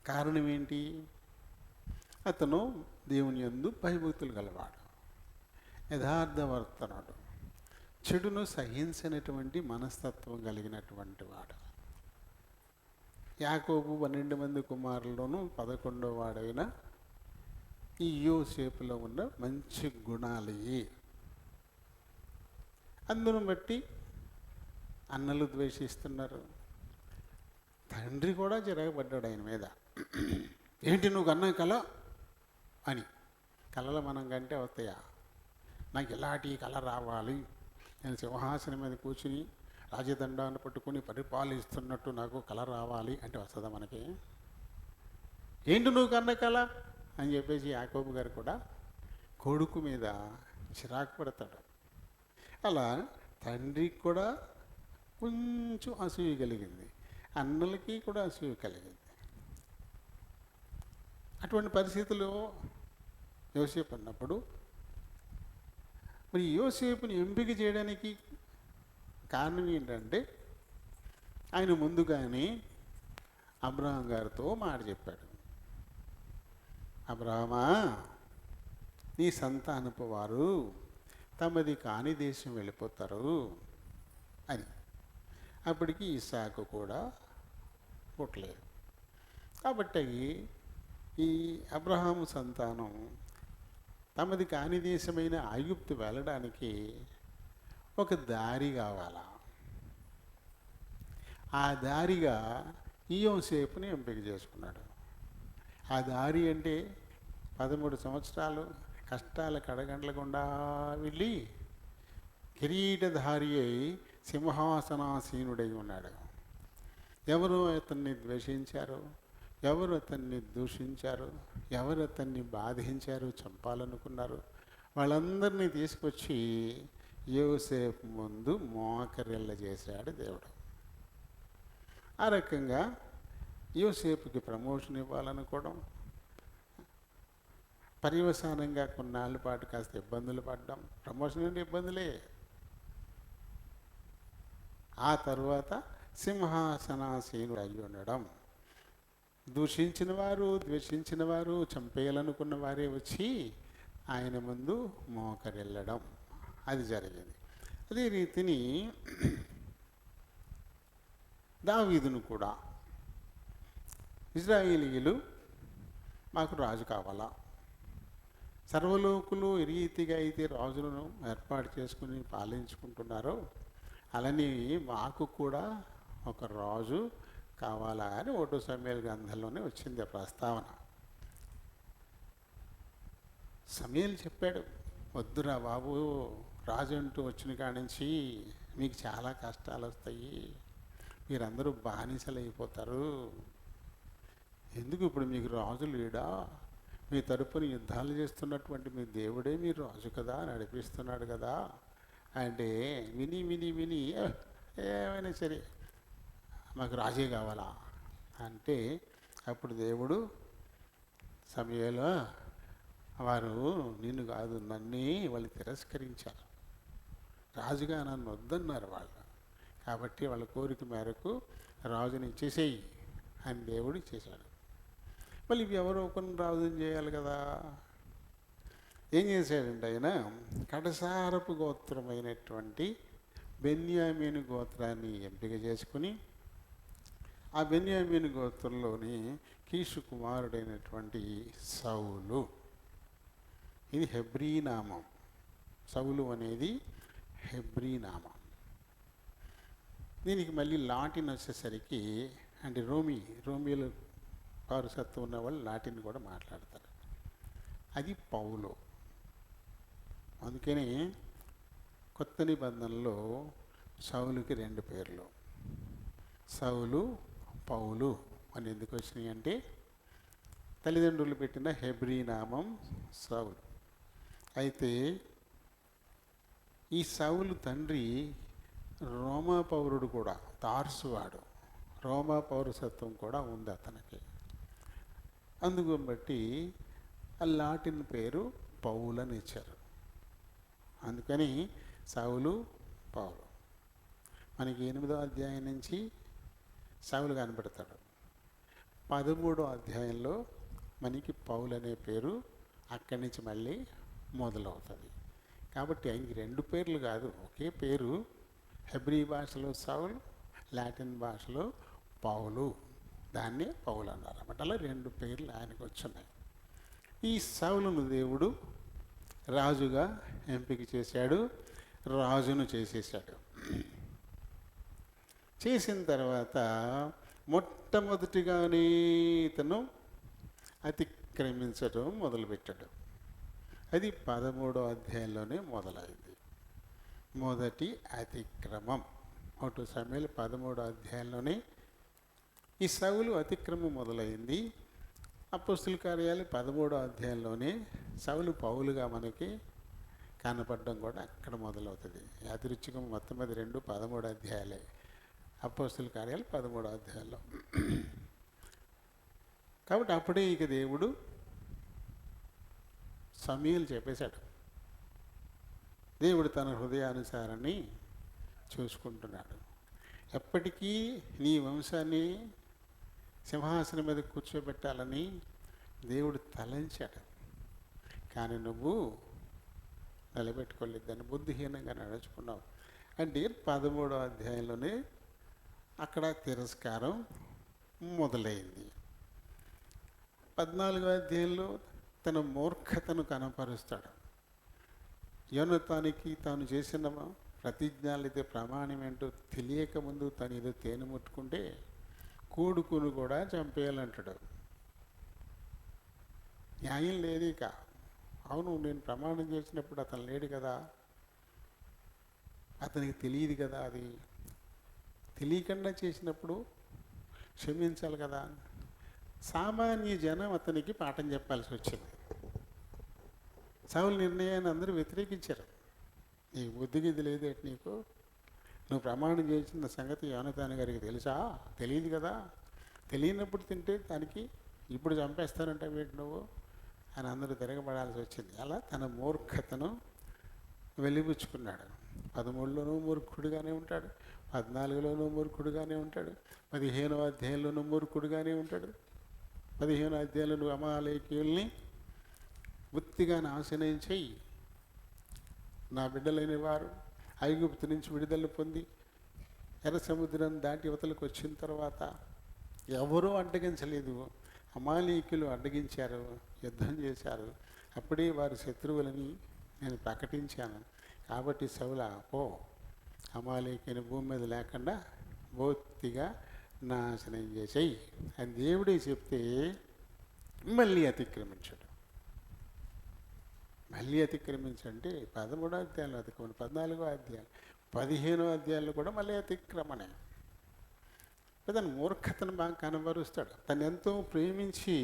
కారణం ఏంటి? అతను దేవుని యందు భయభక్తులు గలవాడు, యథార్థవర్తనుడు, చెడును సహించినటువంటి మనస్తత్వం కలిగినటువంటి వాడు. యాకోబు 12 మంది కుమారుల్లోనూ 11వ వాడైన ఈ యోసేపులో ఉన్న మంచి గుణాలు. అందును బట్టి అన్నలు ద్వేషిస్తున్నారు, తండ్రి కూడా చిరగబడ్డాడు ఆయన మీద. ఏంటి నువ్వు కన్నా కళ అని. కళలు మనం కంటే వస్తాయా? నాకు ఎలాంటి కళ రావాలి, నేను సింహాసనం మీద కూర్చుని రాజదండాన్ని పట్టుకుని పరిపాలిస్తున్నట్టు నాకు కళ రావాలి అంటే వస్తుందా మనకి? ఏంటి నువ్వు కన్న కళ అని చెప్పేసి యాకోబు గారు కూడా కొడుకు మీద చిరాకు పడతాడు. అలా తండ్రికి కూడా కొంచెం అసూయ కలిగింది, అన్నలకి కూడా అసూయ కలిగింది. అటువంటి పరిస్థితుల్లో యోసేపు అన్నప్పుడు మరి యోసేపుని ఎంపిక చేయడానికి కారణం ఏంటంటే ఆయన ముందుగానే అబ్రహాం గారితో మాట చెప్పాడు. అబ్రహామా, నీ సంతానపు వారు తమది కాని దేశం వెళ్ళిపోతారు అని. అప్పటికి ఇస్సాకు కూడా పుట్టలేదు. కాబట్టి ఈ అబ్రహాము సంతానం తమది కాని దేశమైన ఐగుప్తు వెళ్ళడానికి ఒక దారి కావాలా. ఆ దారిగా ఈ యోసేపుని ఎంపిక చేసుకున్నాడు. ఆ దారి అంటే 13 సంవత్సరాలు కష్టాల కడగండ్ల గుండా వెళ్ళి కిరీటధారి అయి సింహాసనాసీనుడై ఉన్నాడు. ఎవరు అతన్ని ద్వేషించారు, ఎవరు అతన్ని దూషించారు, ఎవరు అతన్ని బాధించారు, చంపాలనుకున్నారు, వాళ్ళందరినీ తీసుకొచ్చి యోసేపు ముందు మోకరిల్ల చేశాడు దేవుడు. ఆ రకంగా యోసేపుకి ప్రమోషన్ ఇవ్వాలనుకోవడం, పర్యవసానంగా కొన్నాళ్ళ పాటు కాస్త ఇబ్బందులు పడ్డం. ప్రమోషన్ అంటే ఇబ్బందులే. ఆ తర్వాత సింహాసనాసీనుడు అయి ఉండడం, దూషించిన వారు, ద్వేషించిన వారు, చంపేయాలనుకున్న వారే వచ్చి ఆయన ముందు మోకరిల్లడం, అది జరిగింది. అదే రీతిని దావీదును కూడా ఇశ్రాయేలీయులు మాకు రాజు కావాలా, సర్వలోకులు ఏ రీతిగా అయితే రాజులను ఏర్పాటు చేసుకుని పాలించుకుంటున్నారో అలానే మాకు కూడా ఒక రాజు కావాలా అని 1 సమూయేలు గ్రంథంలోనే వచ్చింది ఆ ప్రస్తావన. సమూయేలు చెప్పాడు, వద్దురా బాబు, రాజు అంటూ వచ్చిన కాడి నుంచి మీకు చాలా కష్టాలు వస్తాయి, మీరందరూ బానిసలు అయిపోతారు, ఎందుకు ఇప్పుడు మీకు రాజు లేడా, మీ తరపున యుద్ధాలు చేస్తున్నటువంటి మీ దేవుడే మీరు రాజు కదా, నడిపిస్తున్నాడు కదా అంటే విని విని విని ఏమైనా సరే మాకు రాజే కావాలా అంటే అప్పుడు దేవుడు సమూయేలు, వారు నిన్ను కాదు నన్నే వాళ్ళు తిరస్కరించారు, రాజుగా నన్ను వద్దన్నారు వాళ్ళు, కాబట్టి వాళ్ళ కోరిక మేరకు రాజుని ఇచ్చేసేయి అని దేవుడు ఇచ్చేశాడు. మళ్ళీ ఇవి ఎవరో ఒకరిని రాజుని చేయాలి కదా. ఏం చేశాడంటే ఆయన కడసారపు గోత్రమైనటువంటి బెన్యామీను గోత్రాన్ని ఎంపిక చేసుకుని ఆ బెన్యామీను గోత్రంలోని కీషు కుమారుడైనటువంటి సౌలు, ఇది హెబ్రీ నామం. సౌలు అనేది హెబ్రీ నామం. దీనికి మళ్ళీ లాటిన్ వచ్చేసరికి అంటే రోమియోలు పౌరసత్వం ఉన్న వాళ్ళు లాటిన్ కూడా మాట్లాడతారు, అది పౌలు. అందుకని కొత్త నిబంధనలో సౌలుకి 2 పేర్లు, సౌలు, పౌలు అని ఎందుకు వచ్చినాయి అంటే తల్లిదండ్రులు పెట్టిన హెబ్రీ నామం సౌలు. అయితే ఈ సౌలు తండ్రి రోమా పౌరుడు కూడా, తార్సువాడు, రోమా పౌరసత్వం కూడా ఉంది అతనికి. అందుకు బట్టి ఆ లాటిన్ పేరు పౌలు అని ఇచ్చారు. అందుకని సౌలు, పౌలు. మనకి 8వ అధ్యాయం నుంచి సౌలు కనబడతాడు, 13వ అధ్యాయంలో మనకి పౌలు అనే పేరు అక్కడి నుంచి మళ్ళీ మొదలవుతుంది. కాబట్టి ఆయనకి 2 పేర్లు కాదు, ఒకే పేరు. హెబ్రీ భాషలో సౌలు, లాటిన్ భాషలో పౌలు, దాన్నే పౌలు అన్నారు అన్నమాట. అలా 2 పేర్లు ఆయనకు వచ్చున్నాయి. ఈ సౌలును దేవుడు రాజుగా ఎంపిక చేశాడు, రాజును చేసేసాడు. చేసిన తర్వాత మొట్టమొదటిగానే ఇతను అతిక్రమించడం మొదలుపెట్టాడు. అది 13వ అధ్యాయంలోనే మొదలైంది. మొదటి అతిక్రమం 1 సమూయేలు 13వ అధ్యాయంలోనే ఈ సౌలు అతిక్రమం మొదలైంది. అపోస్తుల కార్యాలు 13వ అధ్యాయంలోనే సౌలు పౌలుగా మనకి కనపడడం కూడా అక్కడ మొదలవుతుంది. యాదృచ్ఛికం మొత్తం మీద 13 అధ్యాయాలే. అపోస్తుల కార్యాలు 13వ అధ్యాయంలో. కాబట్టి అప్పుడే ఇక దేవుడు సమూయేలు చెప్పేశాడు, దేవుడు తన హృదయానుసారాన్ని చూసుకుంటున్నాడు. ఎప్పటికీ నీ వంశాన్ని సింహాసనం మీద కూర్చోబెట్టాలని దేవుడు తలంచాడు, కానీ నువ్వు నిలబెట్టుకోలేదు, దాన్ని బుద్ధిహీనంగా నడుచుకున్నావు అంటే 13వ అధ్యాయంలోనే అక్కడ తిరస్కారం మొదలైంది. 14వ అధ్యాయంలో తన మూర్ఖతను కనపరుస్తాడు. యోనతానికి తాను చేసిన ప్రతిజ్ఞలైతే ప్రమాణం ఏంటో తెలియక ముందు తను ఏదో తేనె ముట్టుకుంటే కొడుకును కూడా చంపేయాలంటాడు. న్యాయం లేదు ఇక. అవును, నేను ప్రమాణం చేసినప్పుడు అతను లేడు కదా, అతనికి తెలియదు కదా, అది తెలియకుండా చేసినప్పుడు క్షమించాలి కదా. సామాన్య జనం అతనికి పాఠం చెప్పాల్సి వచ్చింది. సౌలు నిర్ణయాన్ని అందరూ వ్యతిరేకించారు. నీ బుద్ధికి ఇది లేదేటి నీకు, నువ్వు ప్రమాణం చేసిన సంగతి యోనతాను గారికి తెలుసా? తెలియదు కదా, తెలియనప్పుడు తింటే దానికి ఇప్పుడు చంపేస్తానంటే వీటి నువ్వు అని అందరూ తిరగబడాల్సి వచ్చింది. అలా తన మూర్ఖతను వెలిబుచ్చుకున్నాడు. 13లోనూ మూర్ఖుడుగానే ఉంటాడు, 14లోనూ మూర్ఖుడుగానే ఉంటాడు, 15వ అధ్యాయంలోనూ మూర్ఖుడుగానే ఉంటాడు. 15వ అధ్యాయంలో నువ్వు అమాలేకీయుల్ని బుద్ధిగా నాశనం చెయ్యి, నా బిడ్డలైన వారు ఐగుప్తు నుంచి విడుదల పొంది ఎర్ర సముద్రం దాటి యువతలకు వచ్చిన తర్వాత ఎవరూ అడ్డగించలేదు, అమాలేకీయులు అడ్డగించారు, యుద్ధం చేశారు. అప్పుడే వారి శత్రువులని నేను ప్రకటించాను. కాబట్టి సౌల పో, అమాలేకీయుని భూమి మీద లేకుండా బొత్తిగా నాశనం చేసేయి అని దేవుడే చెప్తే మళ్ళీ అతిక్రమించాడు. మళ్ళీ అతిక్రమించంటే 13వ అధ్యాయంలో అతిక్రమణ, 14వ అధ్యాయం, 15వ అధ్యాయంలో కూడా మళ్ళీ అతిక్రమణే. తన మూర్ఖతను బాగా కనబరుస్తాడు. తను ఎంతో ప్రేమించి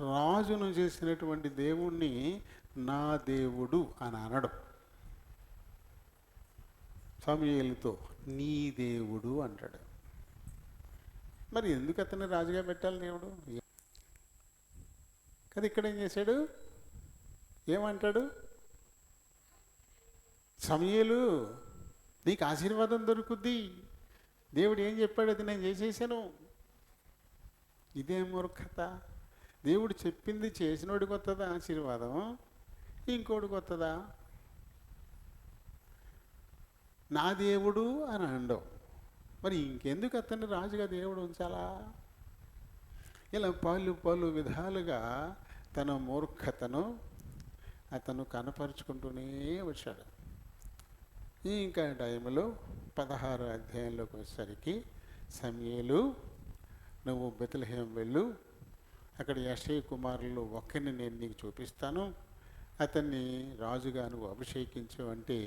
రాజును చేసినటువంటి దేవుణ్ణి నా దేవుడు అని అనడం. సమూయేలుతో నీ దేవుడు అంటాడు. మరి ఎందుకు అతన్ని రాజుగా పెట్టాలి దేవుడు? కదా ఇక్కడ ఏం చేశాడు, ఏమంటాడు, సమూయేలు నీకు ఆశీర్వాదం దొరుకుద్ది, దేవుడు ఏం చెప్పాడు అది నేను చేసేసాను. ఇదే మూర్ఖత. దేవుడు చెప్పింది చేసినోడికి వస్తుందా ఆశీర్వాదం, ఇంకోడికి వస్తుందా? నా దేవుడు అని అనడం. మరి ఇంకెందుకు అతన్ని రాజుగా దేవుడు ఉంచాలా? ఇలా పలు విధాలుగా తన మూర్ఖతను అతను కనపరుచుకుంటూనే వచ్చాడు. ఇంకా టైంలో 16వ అధ్యాయంలోకి వచ్చేసరికి సమూయేలు నువ్వు బెత్లెహేము వెళ్ళు, అక్కడ యెష్షయి కుమారులు ఒక్కరిని నేను నీకు చూపిస్తాను, అతన్ని రాజుగా నువ్వు అభిషేకించు అంటే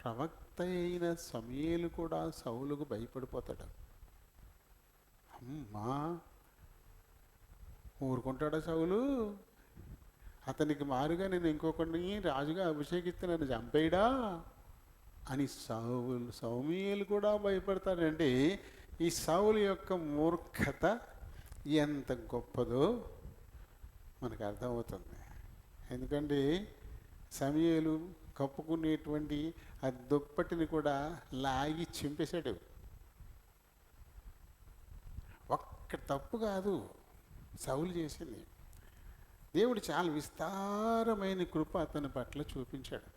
ప్రవక్త అయిన సమూయేలు కూడా సౌలుకు భయపడిపోతాడు. అమ్మా ఊరుకుంటాడా సౌలు? అతనికి మారుగా నేను ఇంకొకరిని రాజుగా అభిషేకిస్తే నన్ను చంపేయడా అని సమూయేలు కూడా భయపడతాడంటే ఈ సౌలు యొక్క మూర్ఖత ఎంత గొప్పదో మనకు అర్థమవుతుంది. ఎందుకంటే సమూయేలు కప్పుకునేటువంటి ఆ దుప్పటిని కూడా లాగి చింపేశాడు. ఒక్క తప్పు కాదు సౌలు చేసింది. దేవుడు చాలా విస్తారమైన కృప అతని పట్ల చూపించాడు.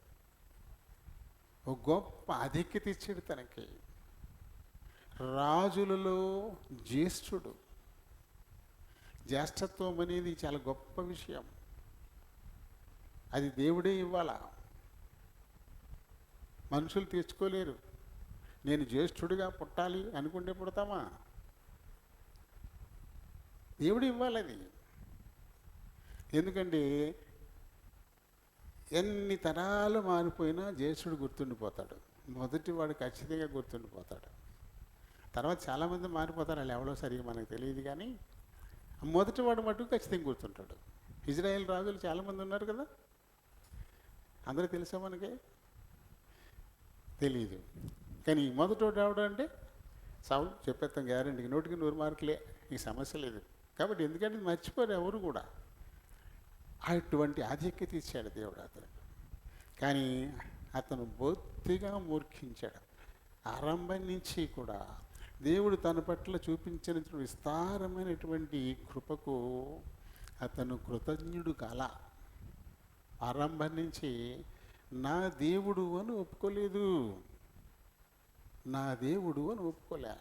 ఒక గొప్ప ఆధిక్యత ఇచ్చాడు తనకి. రాజులలో జ్యేష్ఠుడు. జ్యేష్ఠత్వం అనేది చాలా గొప్ప విషయం. అది దేవుడే ఇవ్వాలా, మనుషులు తెచ్చుకోలేరు. నేను జ్యేష్ఠుడిగా పుట్టాలి అనుకుంటే పుడతామా? దేవుడు ఇవ్వాలి అది. ఎందుకంటే ఎన్ని తరాలు మారిపోయినా జ్యేష్ఠుడు గుర్తుండిపోతాడు. మొదటివాడు ఖచ్చితంగా గుర్తుండిపోతాడు. తర్వాత చాలామంది మారిపోతారు, వాళ్ళు ఎవరో సరిగా మనకు తెలియదు, కానీ మొదటివాడు మటుకు ఖచ్చితంగా గుర్తుంటాడు. ఇజ్రాయేల్ రాజులు చాలామంది ఉన్నారు కదా, అందరూ తెలుసా మనకి? తెలియదు. కానీ మొదటోడు ఎవడు అంటే సౌలు. చెప్పేస్తాం గ్యారెంటీకి, 100కి 100 మార్కులే, ఈ సమస్య లేదు. కాబట్టి ఎందుకంటే మర్చిపోరు ఎవరు కూడా. అటువంటి ఆధిక్యత ఇచ్చాడు దేవుడు అతను. కానీ అతను బొత్తిగా మూర్ఖించాడు. ఆరంభం నుంచి కూడా దేవుడు తన పట్ల చూపించిన విస్తారమైనటువంటి కృపకు అతను కృతజ్ఞుడు కాల. ఆరంభం నుంచి నా దేవుడు అని ఒప్పుకోలేదు, నా దేవుడు అని ఒప్పుకోలే.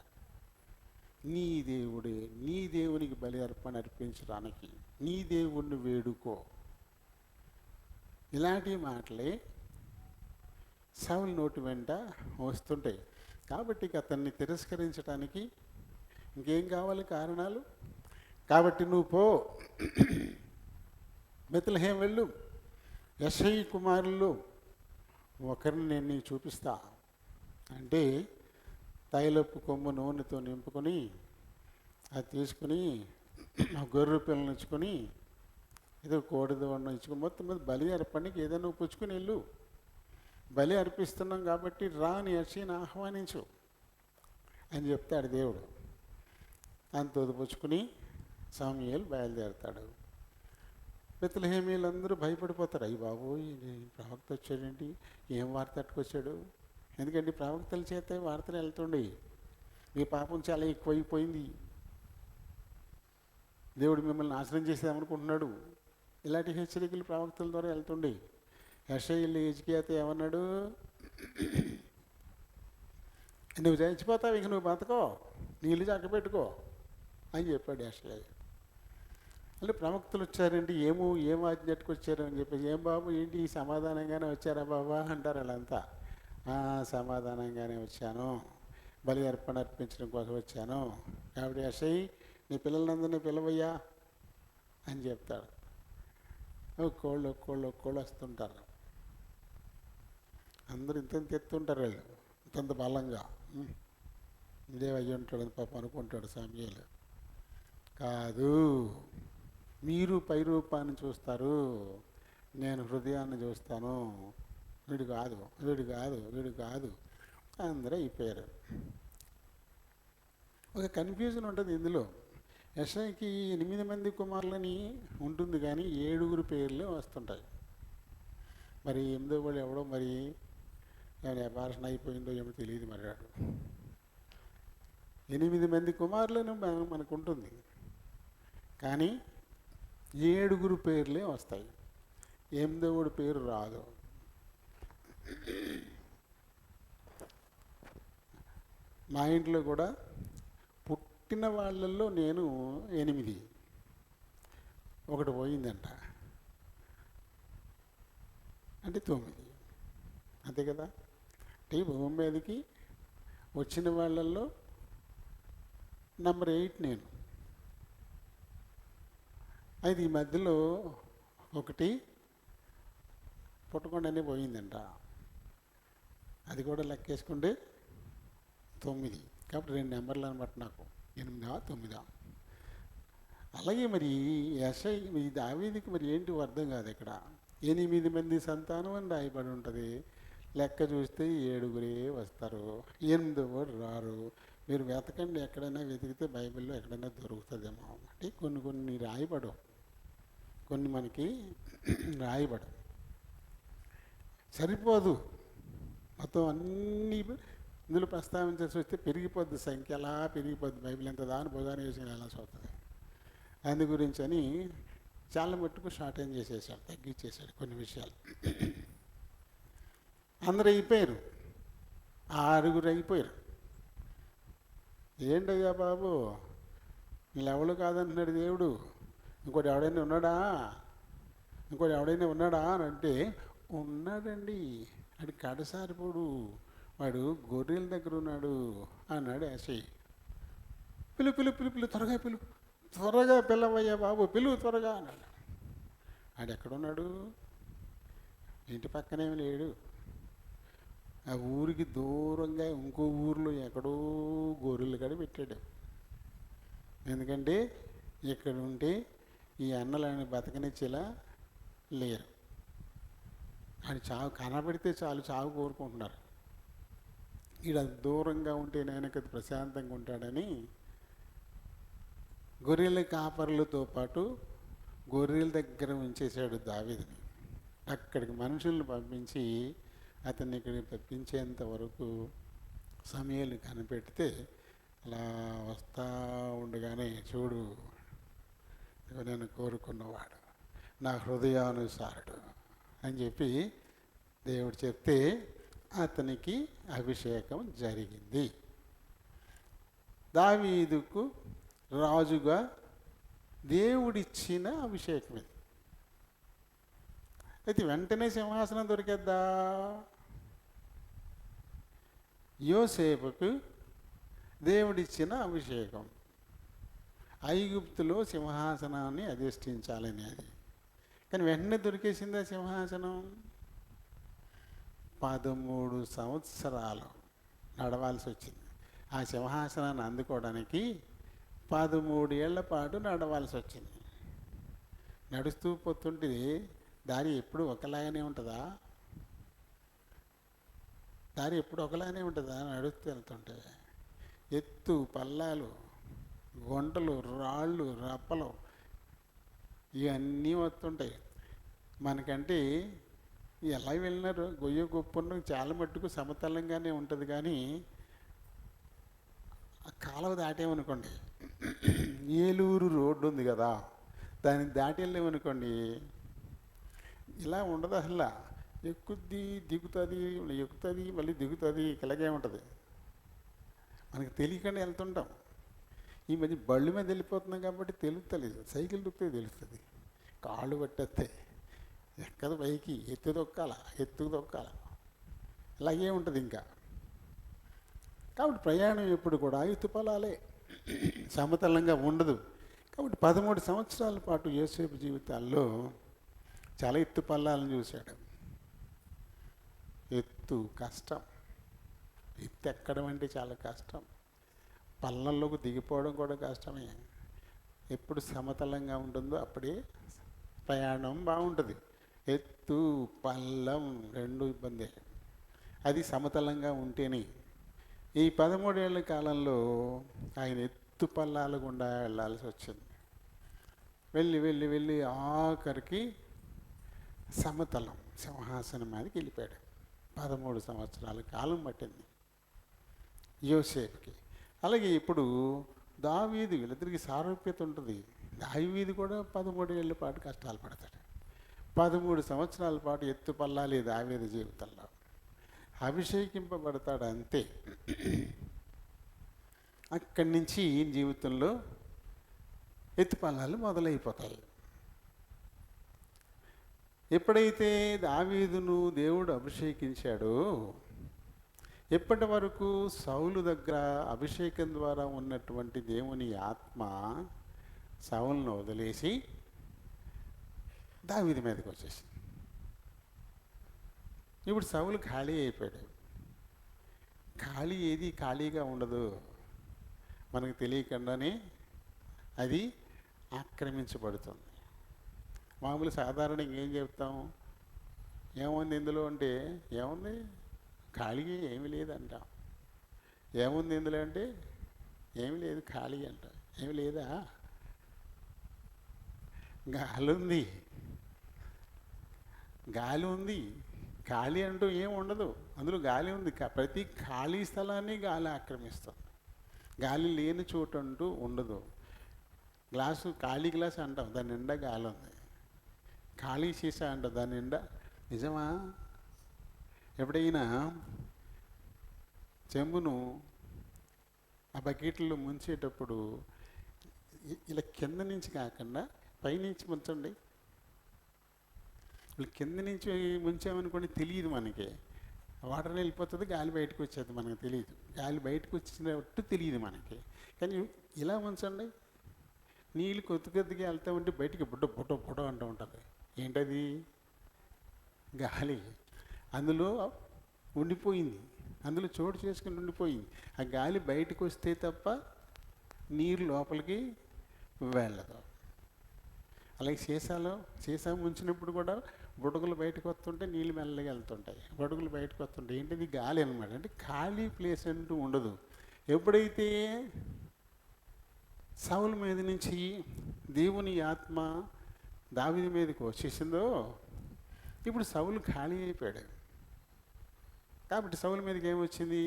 నీ దేవుడే, నీ దేవునికి బలి అర్పణ అర్పించడానికి నీ దేవుణ్ణి వేడుకో. ఇలాంటి మాటలే సౌలు నోటి వెంట వస్తుంటాయి. కాబట్టి అతన్ని తిరస్కరించడానికి ఇంకేం కావాలి కారణాలు? కాబట్టి నువ్వు పో, బెత్లెహేము వెళ్ళు, యెష్షయి కుమారులు ఒకరిని నేను నీకు చూపిస్తా అంటే తైలపు కొమ్ము నూనెతో నింపుకొని అది తీసుకుని ఆ గొర్రె పిల్లలు ఇచ్చుకొని ఏదో కోడిదోడిని ఇచ్చుకొని మొత్తం మీద బలి అర్పణకి ఏదైనా నువ్వు పుచ్చుకుని వెళ్ళు, బలి అర్పిస్తున్నాం కాబట్టి రా అని యెషయిని ఆహ్వానించు అని చెప్తాడు దేవుడు. అంత పుచ్చుకుని సమూయేలు బయలుదేరుతాడు. బెత్లెహేమీయులందరూ భయపడిపోతారు. అయ్యి బాబు ఈ ప్రవక్త వచ్చాడేంటి, ఏం వార్త తట్టుకొచ్చాడు? ఎందుకంటే ప్రవక్తల చేత వార్తలు వెళ్తుండే, మీ పాపం చాలా ఎక్కువైపోయింది, దేవుడు మిమ్మల్ని నాశనం చేసేదామనుకుంటున్నాడు, ఇలాంటి హెచ్చరికలు ప్రవక్తల ద్వారా వెళ్తుండే. యెషయా హిజ్కియాతో ఏమన్నాడు? నువ్వు చచ్చిపోతావు, ఇంక నువ్వు బతకో, నీళ్ళు చక్కబెట్టుకో అని చెప్పాడు యెషయా. అంటే ప్రవక్తలు వచ్చారంటే ఏం ఆజ్ఞట్టుకు వచ్చారు అని చెప్పేసి, ఏం బాబు ఏంటి సమాధానంగానే వచ్చారా బాబా అంటారు వాళ్ళంతా. సమాధానంగానే వచ్చాను, బలి అర్పణ అర్పించడం కోసం వచ్చాను, కాబట్టి యెషయా నీ పిల్లలందరినీ పిలవయ్యా అని చెప్తాడు. ఒక్కోళ్ళు వస్తుంటారు, అందరూ ఇంత ఎత్తుంటారు, వాళ్ళు ఇంతంత బలంగా. ఇదే అయ్యి ఉంటాడు పాప అనుకుంటాడు సమూయేలు. కాదు, మీరు పై రూపాన్ని చూస్తారు, నేను హృదయాన్ని చూస్తాను, వీడు కాదు అందరూ అయిపోయారు. ఒక కన్ఫ్యూజన్ ఉంటుంది ఇందులో. యెషయాకి 8 మంది కుమారులని ఉంటుంది కానీ 7 పేర్లే వస్తుంటాయి. మరి 8వ వాడు ఎవడో మరి ఏమైనా అపార్షన్ అయిపోయిందో ఏమో తెలియదు. మరి వాడు 8 మంది కుమారులను మనకు ఉంటుంది కానీ 7 పేర్లే వస్తాయి, 8వ వాడి పేరు రాదు. మా ఇంట్లో కూడా పుట్టిన వాళ్ళల్లో నేను 8, ఒకటి పోయిందంట అంటే 9, అంతే కదా. అంటే భూమి మీదకి వచ్చిన వాళ్ళల్లో నెంబర్ 8 నేను. అయితే ఈ మధ్యలో ఒకటి పుట్టకుండానే పోయిందంట, అది కూడా లెక్కేసుకుంటే 9. కాబట్టి 2 నెంబర్లు అనమాట నాకు, 8, 9. అలాగే మరి యెషయా దావీదుకి మరి ఏంటి అర్థం కాదు. ఇక్కడ 8 మంది సంతానం అని రాయబడి ఉంటుంది, లెక్క చూస్తే 7 వస్తారు, 8వ వాడు రారు. మీరు వెతకండి, ఎక్కడైనా వెతికితే బైబిల్లో ఎక్కడైనా దొరుకుతుందేమో. అంటే కొన్ని రాయబడవు, కొన్ని మనకి రాయబడవు. సరిపోదు, మొత్తం అన్నీ ఇందులో ప్రస్తావించాల్సి వస్తే పెరిగిపోద్ది, సంఖ్య అలా పెరిగిపోద్ది, బైబిల్ ఎంత దాని భుజాన వేసుకుని వెళ్ళాల్సి వస్తుంది. అందు గురించి అని చాలా మట్టుకు షార్టేజ్ చేసేసాడు, తగ్గించేశాడు కొన్ని విషయాలు. అందరూ అయిపోయారు, 6 అయిపోయారు. ఏంటయ్యా బాబు వీళ్ళెవడు కాదంటున్నాడు దేవుడు, ఇంకోటి ఎవడైనా ఉన్నాడా అని అంటే, ఉన్నాడండి, అది కడసారిపోడు, వాడు గొర్రెల దగ్గర ఉన్నాడు అన్నాడు యెషయా. పిలు త్వరగా పిల్లవయ్యా బాబు, త్వరగా అన్నాడు. ఆడు ఎక్కడున్నాడు? ఇంటి పక్కనేమి లేడు, ఆ ఊరికి దూరంగా ఇంకో ఊరిలో ఎక్కడో గొర్రెలు కాడ పెట్టాడు. ఎందుకంటే ఇక్కడ ఉంటే ఈ అన్నలని బతకనిచ్చేలా లేరు, అని చావు కనబడితే చావు కోరుకుంటున్నారు. ఈడ దూరంగా ఉంటే నాయనకి ప్రశాంతంగా ఉంటాడని గొర్రెల కాపర్లతో పాటు గొర్రెల దగ్గర ఉంచేశాడు దావీదుని. అక్కడికి మనుషులను పంపించి అతన్ని ఇక్కడికి తప్పించేంత వరకు సమూయేలుని కనిపెడితే, అలా వస్తూ ఉండగానే, చూడు నేను కోరుకున్నవాడు, నా హృదయానుసారుడు అని చెప్పి దేవుడు చెప్తే అతనికి అభిషేకం జరిగింది. దావీదుకు రాజుగా దేవుడిచ్చిన అభిషేకం ఇది. అయితే వెంటనే సింహాసనం దొరికేద్దా? యోసేపుకు దేవుడిచ్చిన అభిషేకం ఐగుప్తులో సింహాసనాన్ని అధిష్ఠించాలని అది. కానీ వెంటనే దొరికేసిందా సింహాసనం? 13 సంవత్సరాలు నడవాల్సి వచ్చింది. ఆ సింహాసనాన్ని అందుకోవడానికి 13 ఏళ్ల పాటు నడవాల్సి వచ్చింది. నడుస్తూ పోతుంటే దారి ఎప్పుడు ఒకలాగానే ఉంటుందా? దారి ఎప్పుడు ఒకలాగానే ఉంటుందా? నడుస్తూ వెళ్తుంటే ఎత్తు పల్లాలు, గుంటలు, రాళ్ళు, రప్పలు ఇవన్నీ వస్తుంటాయి. మనకంటే ఎలా వెళ్ళినారు గొయ్య గొప్పను చాలా మట్టుకు సమతలంగానే ఉంటుంది, కానీ ఆ కాలువ దాటేమనుకోండి, ఏలూరు రోడ్డు ఉంది కదా, దాన్ని దాటి వెళ్ళామనుకోండి ఇలా ఉండదు. అసలు ఎక్కుద్ది దిగుతుంది, ఎక్కుతుంది మళ్ళీ దిగుతుంది, ఇలాగే ఉంటుంది. మనకి తెలియకుండా వెళ్తుంటాం. ఈ మధ్య బళ్ళు మీద వెళ్ళిపోతున్నాం కాబట్టి తెలుస్తలేదు. సైకిల్ దొక్కితే తెలుస్తుంది. కాళ్ళు పట్టేస్తే ఎక్కదు పైకి, ఎత్తు దొక్కాల ఇలాగే ఉంటుంది ఇంకా. కాబట్టి ప్రయాణం ఎప్పుడు కూడా ఎత్తుపల్లాలే, సమతలంగా ఉండదు. కాబట్టి 13 సంవత్సరాల పాటు యోసేపు జీవితాల్లో చాలా ఎత్తుపల్లాలను చూశాడు. ఎత్తు కష్టం, ఎత్తు ఎక్కడం అంటే చాలా కష్టం. పల్లంలోకి దిగిపోవడం కూడా కష్టమే. ఎప్పుడు సమతలంగా ఉంటుందో అప్పుడే ప్రయాణం బాగుంటుంది. ఎత్తు పల్లం రెండు ఇబ్బందే. అది సమతలంగా ఉంటేనే. ఈ 13 ఏళ్ల కాలంలో ఆయన ఎత్తు పల్లాల గుండా వెళ్ళాల్సి వచ్చింది. వెళ్ళి వెళ్ళి వెళ్ళి ఆఖరికి సమతలం సింహాసనం మీదకి వెళ్ళిపోయాడు. 13 సంవత్సరాల కాలం పట్టింది యోసేపుకి. అలాగే ఇప్పుడు దావీదు, వీళ్ళిద్దరికి సారూప్యత ఉంటుంది. దావీదు కూడా 13 ఏళ్ల పాటు కష్టాలు పడతాడు. 13 సంవత్సరాల పాటు ఎత్తు పల్లాలి దావీదు జీవితంలో. అభిషేకింపబడతాడు అంతే. అక్కడి నుంచి జీవితంలో ఎత్తుపల్లాలు మొదలైపోతాయి. ఎప్పుడైతే దావీదును దేవుడు అభిషేకించాడో, ఎప్పటి వరకు సౌలు దగ్గర అభిషేకం ద్వారా ఉన్నటువంటి దేవుని ఆత్మ సౌలును వదిలేసి దావీదు మీదకి వచ్చేసింది. ఇప్పుడు సౌలు ఖాళీ అయిపోయాడు. ఖాళీ ఏది ఖాళీగా ఉండదు. మనకు తెలియకుండానే అది ఆక్రమించబడుతుంది. మామూలు సాధారణంగా ఏం చెప్తాం, ఏముంది ఇందులో అంటే, ఏముంది ఖాళీ ఏమీ లేదంటాం. ఏముంది ఇందులో అంటే, ఏమీ లేదు ఖాళీ అంట. ఏమి లేదా, గాలి ఉంది, ఖాళీ అంటూ ఏం ఉండదు. అందులో గాలి ఉంది. ప్రతి ఖాళీ స్థలాన్ని గాలి ఆక్రమిస్తుంది. గాలి లేని చోటు అంటూ ఉండదు. ఖాళీ గ్లాసు అంటాం, దాని నిండా గాలి ఉంది. ఖాళీ సీసా అంటాం, దాని నిండా. నిజమా? ఎప్పుడైనా చెంబును ఆ బకెట్లో ముంచేటప్పుడు ఇలా కింద నుంచి కాకుండా పైనుంచి ముంచండి. ఇలా కింద నుంచి ముంచామనుకోండి, తెలియదు మనకి. వాటర్ వెళ్ళిపోతుంది, గాలి బయటకు వచ్చేది, మనకు తెలియదు. గాలి బయటకు వచ్చినట్టు తెలియదు మనకి. కానీ ఇలా ఉంచండి, నీళ్ళు కొద్దిగా వెళ్తూ ఉంటే బయటికి బుట్ట అంటూ ఉంటుంది. ఏంటది? గాలి. అందులో ఉండిపోయింది, అందులో చోటు చేసుకుని ఉండిపోయింది. ఆ గాలి బయటకు వస్తే తప్ప నీరు లోపలికి వెళ్ళదు. అలాగే సీసా ముంచినప్పుడు కూడా బుడగలు బయటకు వస్తుంటే నీళ్ళు మెల్లగా వెళ్తుంటాయి. బుడగలు బయటకు వస్తుంటాయి. ఏంటిది? గాలి అనమాట. అంటే ఖాళీ ప్లేస్ అంటూ ఉండదు. ఎప్పుడైతే సౌలు మీద నుంచి దేవుని ఆత్మ దావీదు మీదకి వచ్చేసిందో, ఇప్పుడు సౌలు ఖాళీ అయిపోయాడు. కాబట్టి సౌలు మీదకి ఏమొచ్చింది?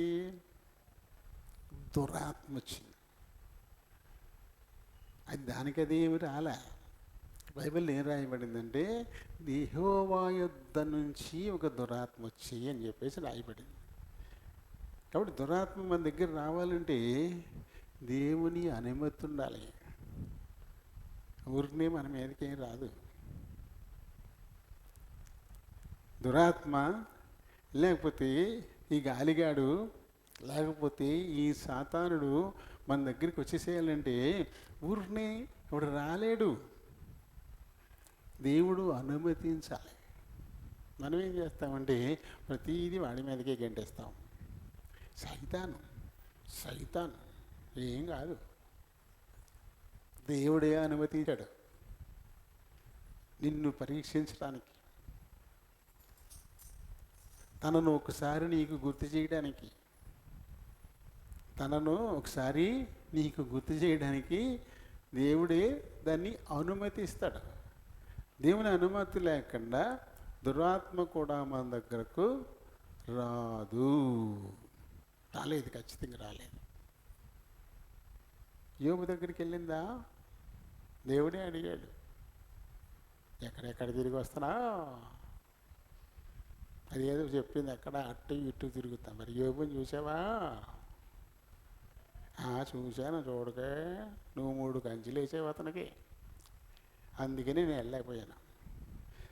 దురాత్మ వచ్చింది. అది దానికది ఏమి రాలే. బైబిల్లో ఏం రాయబడిందంటే, యెహోవా యొద్ద నుంచి ఒక దురాత్మ వచ్చి అని చెప్పేసి రాయబడింది. కాబట్టి దురాత్మ మన దగ్గర రావాలంటే దేవుని అనుమతి ఉండాలి. ఊరినే మన మీదకేం రాదు. దురాత్మ లేకపోతే ఈ గాలిగాడు, లేకపోతే ఈ సాతానుడు మన దగ్గరికి వచ్చేసేయాలంటే ఊరినే ఇప్పుడు రాలేడు. దేవుడు అనుమతించాలి. మనం ఏం చేస్తామంటే ప్రతిదీ వాడి మీదకే గంటేస్తాం. సైతాను సైతాను ఏం కాదు, దేవుడే అనుమతించాడు నిన్ను పరీక్షించడానికి, తనను ఒకసారి నీకు గుర్తు చేయడానికి, తనను ఒకసారి నీకు గుర్తు చేయడానికి దేవుడే దాన్ని అనుమతిస్తాడు. దేవుని అనుమతి లేకుండా దురాత్మ కూడా మన దగ్గరకు రాదు. రాలేదు, ఖచ్చితంగా రాలేదు. యోబు దగ్గరికి వెళ్ళిందా? దేవుడే అడిగాడు, ఎక్కడెక్కడ తిరిగి వస్తున్నా? అది ఏదో చెప్పింది, అక్కడ అటు ఇటు తిరుగుతా. మరి యోబుని చూసావా? చూశాను, చూడకే నువ్వు 3 కంచెలు వేసావు అతనికి, అందుకని నేను వెళ్ళలేకపోయాను.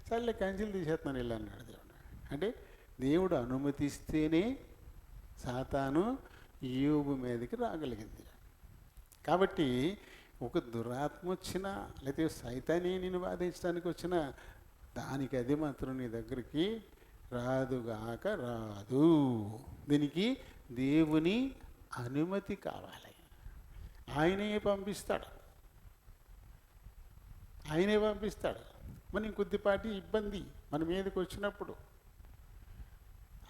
సర్లే కంచెలు తీసేస్తున్నాను వెళ్ళి అన్నాడు దేవుడు. అంటే దేవుడు అనుమతిస్తేనే సాతాను యోబు మీదకి రాగలిగింది. కాబట్టి ఒక దురాత్మ వచ్చినా లేకపోతే సైతాన్ని నిన్ను బాధించడానికి వచ్చినా దానికి అది మాత్రం నీ దగ్గరికి రాదుగాక రాదు. దీనికి దేవుని అనుమతి కావాలి. ఆయనే పంపిస్తాడు, ఆయనే పంపిస్తాడు. మనం కొద్దిపాటి ఇబ్బంది మన మీదకి వచ్చినప్పుడు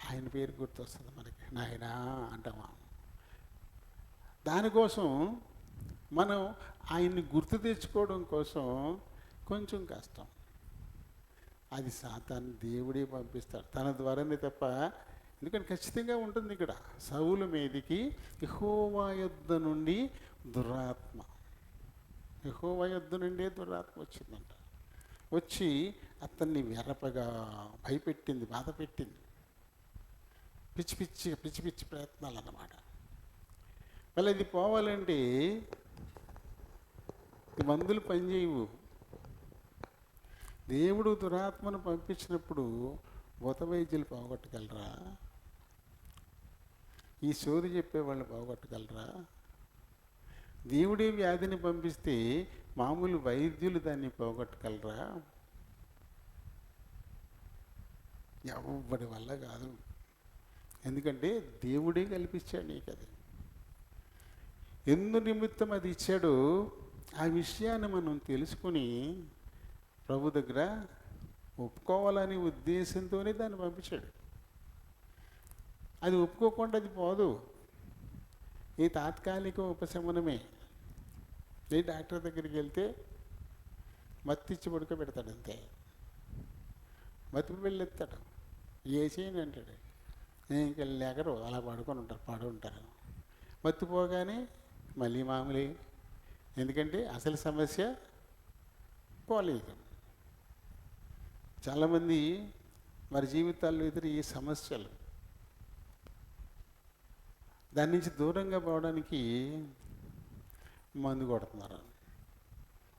ఆయన పేరు గుర్తొస్తుంది మనకి, నాయనా అంటామా. దానికోసం మనం ఆయన్ని గుర్తు తెచ్చుకోవడం కోసం కొంచెం కష్టం. అది సాతాను దేవుడే పంపిస్తాడు తన ద్వారానే తప్ప. ఎందుకంటే ఖచ్చితంగా ఉంటుంది ఇక్కడ, సౌలు మీదికి యెహోవా యొద్ద నుండి దురాత్మ, యెహోవా యొద్ద నుండే దురాత్మ వచ్చిందంట. వచ్చి అతన్ని వెరపగా భయపెట్టింది, బాధ పెట్టింది. పిచ్చి పిచ్చి ప్రయత్నాలు అన్నమాట. మళ్ళీ అది పోవాలంటే మందులు పనిచేయవు. దేవుడు దురాత్మను పంపించినప్పుడు భూత వైద్యులు పోగొట్టగలరా? ఈ సోది చెప్పేవాళ్ళు పోగొట్టగలరా? దేవుడే వ్యాధిని పంపిస్తే మామూలు వైద్యులు దాన్ని పోగొట్టగలరా? ఎవరి వల్ల కాదు. ఎందుకంటే దేవుడే కల్పించాడు నీకు అది. ఎందు నిమిత్తం అది ఇచ్చాడో ఆ విషయాన్ని మనం తెలుసుకుని ప్రభు దగ్గర ఒప్పుకోవాలనే ఉద్దేశంతోనే దాన్ని పంపించాడు. అది ఒప్పుకోకుండా అది పోదు. ఈ తాత్కాలిక ఉపశమనమే. ఏ డాక్టర్ దగ్గరికి వెళ్తే మత్తిచ్చి పడుకోబెడతాడు అంతే, మత్తి వెళ్ళెత్తాడు, ఏసేయని అంటాడు. ఇంకా లేకరు అలా పడుకొని ఉంటారు. మత్తిపోగానే మళ్ళీ మామూలే. ఎందుకంటే అసలు సమస్య పోలేదు. చాలామంది వారి జీవితాల్లో ఎదురు ఈ సమస్యలు, దాని నుంచి దూరంగా పోవడానికి మందు కొడుతున్నారు.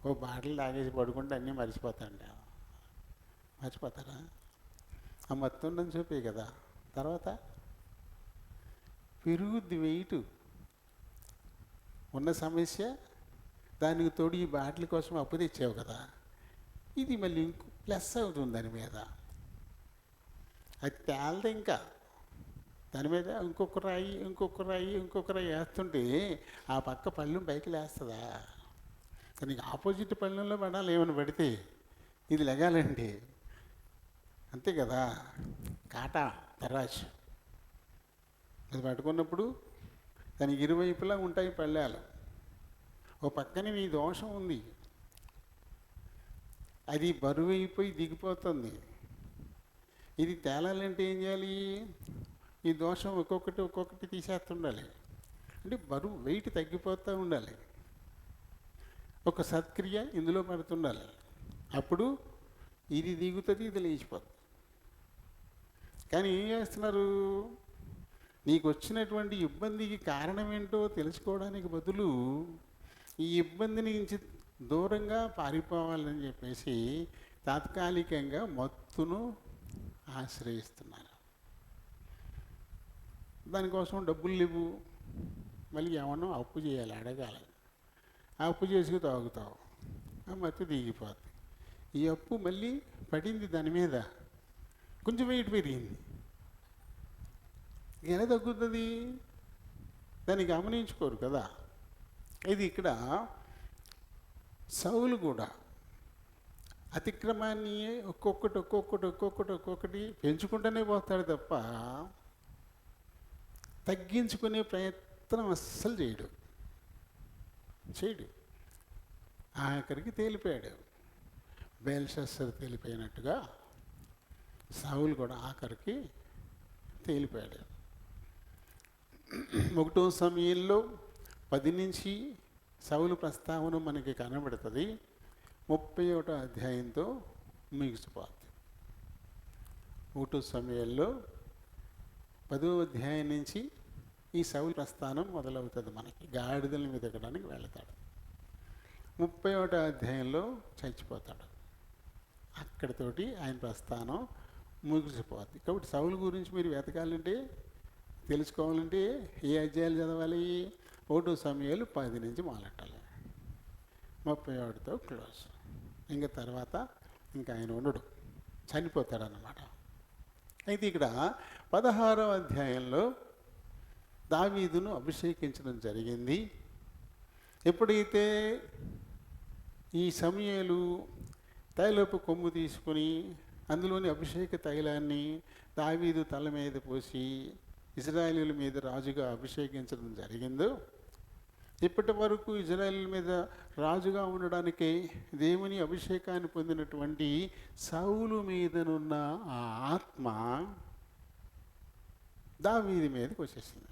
ఓ బాటలు తాగేసి పడుకుంటే అన్నీ మర్చిపోతాండి. మర్చిపోతారా? ఆ మొత్తం ఉందని చూపే కదా. తర్వాత పెరుగుద్ది వెయిట్, ఉన్న సమస్య, దానికి తోడు ఈ బాటిల్ కోసం అప్పు తెచ్చావు కదా, ఇది మళ్ళీ ఇంకో ప్లస్ అవుతుంది దాని మీద. అది తేలదు ఇంకా. దాని మీద ఇంకొక రాయి వేస్తుంటే ఆ పక్క పళ్ళెం పైకి లేస్తుందా? దానికి ఆపోజిట్ పళ్ళెంలో పడాలి. ఏమైనా పడితే ఇది లెగాలండి, అంతే కదా. కాటా తరాజు అది పట్టుకున్నప్పుడు దానికి ఇరువైపులా ఉంటాయి పళ్ళాలు. ఓ పక్కన నీ దోషం ఉంది, అది బరువు అయిపోయి దిగిపోతుంది. ఇది తేలాలంటే ఏం చేయాలి? ఈ దోషం ఒక్కొక్కటి తీసేస్తుండాలి. అంటే బరువు వెయిట్ తగ్గిపోతూ ఉండాలి. ఒక సత్క్రియ ఇందులో పడుతుండాలి. అప్పుడు ఇది దిగుతుంది, ఇది లేచిపోతుంది. కానీ ఏం చేస్తున్నారు? నీకు వచ్చినటువంటి ఇబ్బందికి కారణం ఏంటో తెలుసుకోవడానికి బదులు ఈ ఇబ్బంది నుంచి దూరంగా పారిపోవాలని చెప్పేసి తాత్కాలికంగా మత్తును ఆశ్రయిస్తున్నారు. దానికోసం డబ్బులు లేవు, మళ్ళీ ఏమన్నా అప్పు చేయాలి, అడగాలి. ఆ అప్పు చేసుకు తాగుతావు, ఆ మత్తు దిగిపోతుంది. ఈ అప్పు మళ్ళీ పడింది దాని మీద, కొంచెం వెయిట్ పెరిగింది. ఎలా తగ్గుతుంది? దాన్ని గమనించుకోరు కదా. ఇది ఇక్కడ సౌలు కూడా అతిక్రమాన్ని ఒక్కొక్కటి పెంచుకుంటూనే పోతాడు తప్ప తగ్గించుకునే ప్రయత్నం అస్సలు చేయడు. ఆఖరికి తేలిపోయాడు. బెల్షస్సర్ తేలిపోయినట్టుగా సౌలు కూడా ఆఖరికి తేలిపోయాడు. 1 సమయంలో 10 నుంచి సౌలు ప్రస్తావన మనకి కనబడుతుంది. 31వ అధ్యాయంతో ముగిసిపోతుంది. 1 సమయంలో 10వ అధ్యాయం నుంచి ఈ సౌలు ప్రస్థానం మొదలవుతుంది. మనకి గాడిదల మీద ఎక్కడానికి వెళతాడు. 31వ అధ్యాయంలో చచ్చిపోతాడు. అక్కడితోటి ఆయన ప్రస్థానం ముగిసిపోతుంది. కాబట్టి సౌలు గురించి మీరు వెతకాలంటే, తెలుసుకోవాలంటే ఏ అధ్యాయాలు చదవాలి? 1 సమయాలు 10 నుంచి మొదలెట్టాలి. 31తో క్లోజ్. ఇంకా తర్వాత ఇంకా ఆయన ఉండడు, చనిపోతాడన్నమాట. అయితే ఇక్కడ 16వ అధ్యాయంలో దావీదును అభిషేకించడం జరిగింది. ఎప్పుడైతే ఈ సమూయేలు తైలపు కొమ్ము తీసుకుని అందులోని అభిషేక తైలాన్ని దావీదు తల మీద పోసి ఇజ్రాయేలీల మీద రాజుగా అభిషేకించడం జరిగిందో, ఇప్పటి వరకు ఇజ్రాయేలీల మీద రాజుగా ఉండడానికి దేవుని అభిషేకాన్ని పొందినటువంటి సౌలు మీదనున్న ఆ ఆత్మ దావీదు మీదకి వచ్చేసింది.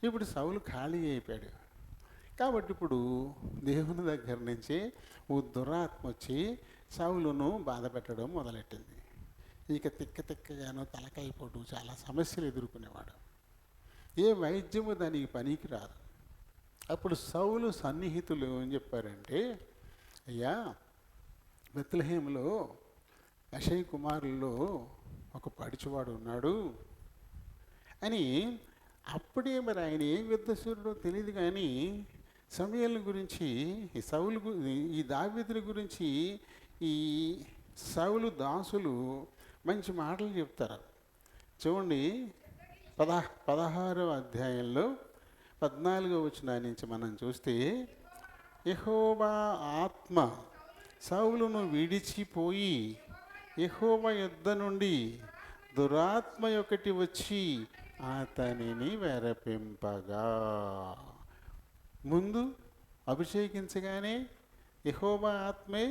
ఇప్పుడు సౌలు ఖాళీ అయిపోయాడు. కాబట్టి ఇప్పుడు దేవుని దగ్గర నుంచి ఓ దురాత్మ వచ్చి సౌలును బాధ పెట్టడం మొదలెట్టింది. ఇక తిక్కగానో తలకైపోటు చాలా సమస్యలు ఎదుర్కొనేవాడు. ఏ వైద్యము దానికి పనికి రాదు. అప్పుడు సౌలు సన్నిహితులు ఏం చెప్పారంటే, అయ్యా, బెత్లెహేములో యెషై కుమారుల్లో ఒక పడిచివాడు ఉన్నాడు అని. అప్పుడే మరి ఆయన ఏం యుద్ధశూరుడో తెలియదు, కానీ సమూయేలు గురించి, ఈ దావీదుల గురించి ఈ సౌలు దాసులు మంచి మాటలు చెప్తారు. చూడండి, 16వ అధ్యాయంలో 14వ వచనం నుంచి మనం చూస్తే, యెహోవా ఆత్మ సౌలును విడిచిపోయి యెహోవా యొద్ద నుండి దురాత్మ ఒకటి వచ్చి అతనిని వెరపింపగా. ముందు అభిషేకించగానే యెహోవా ఆత్మే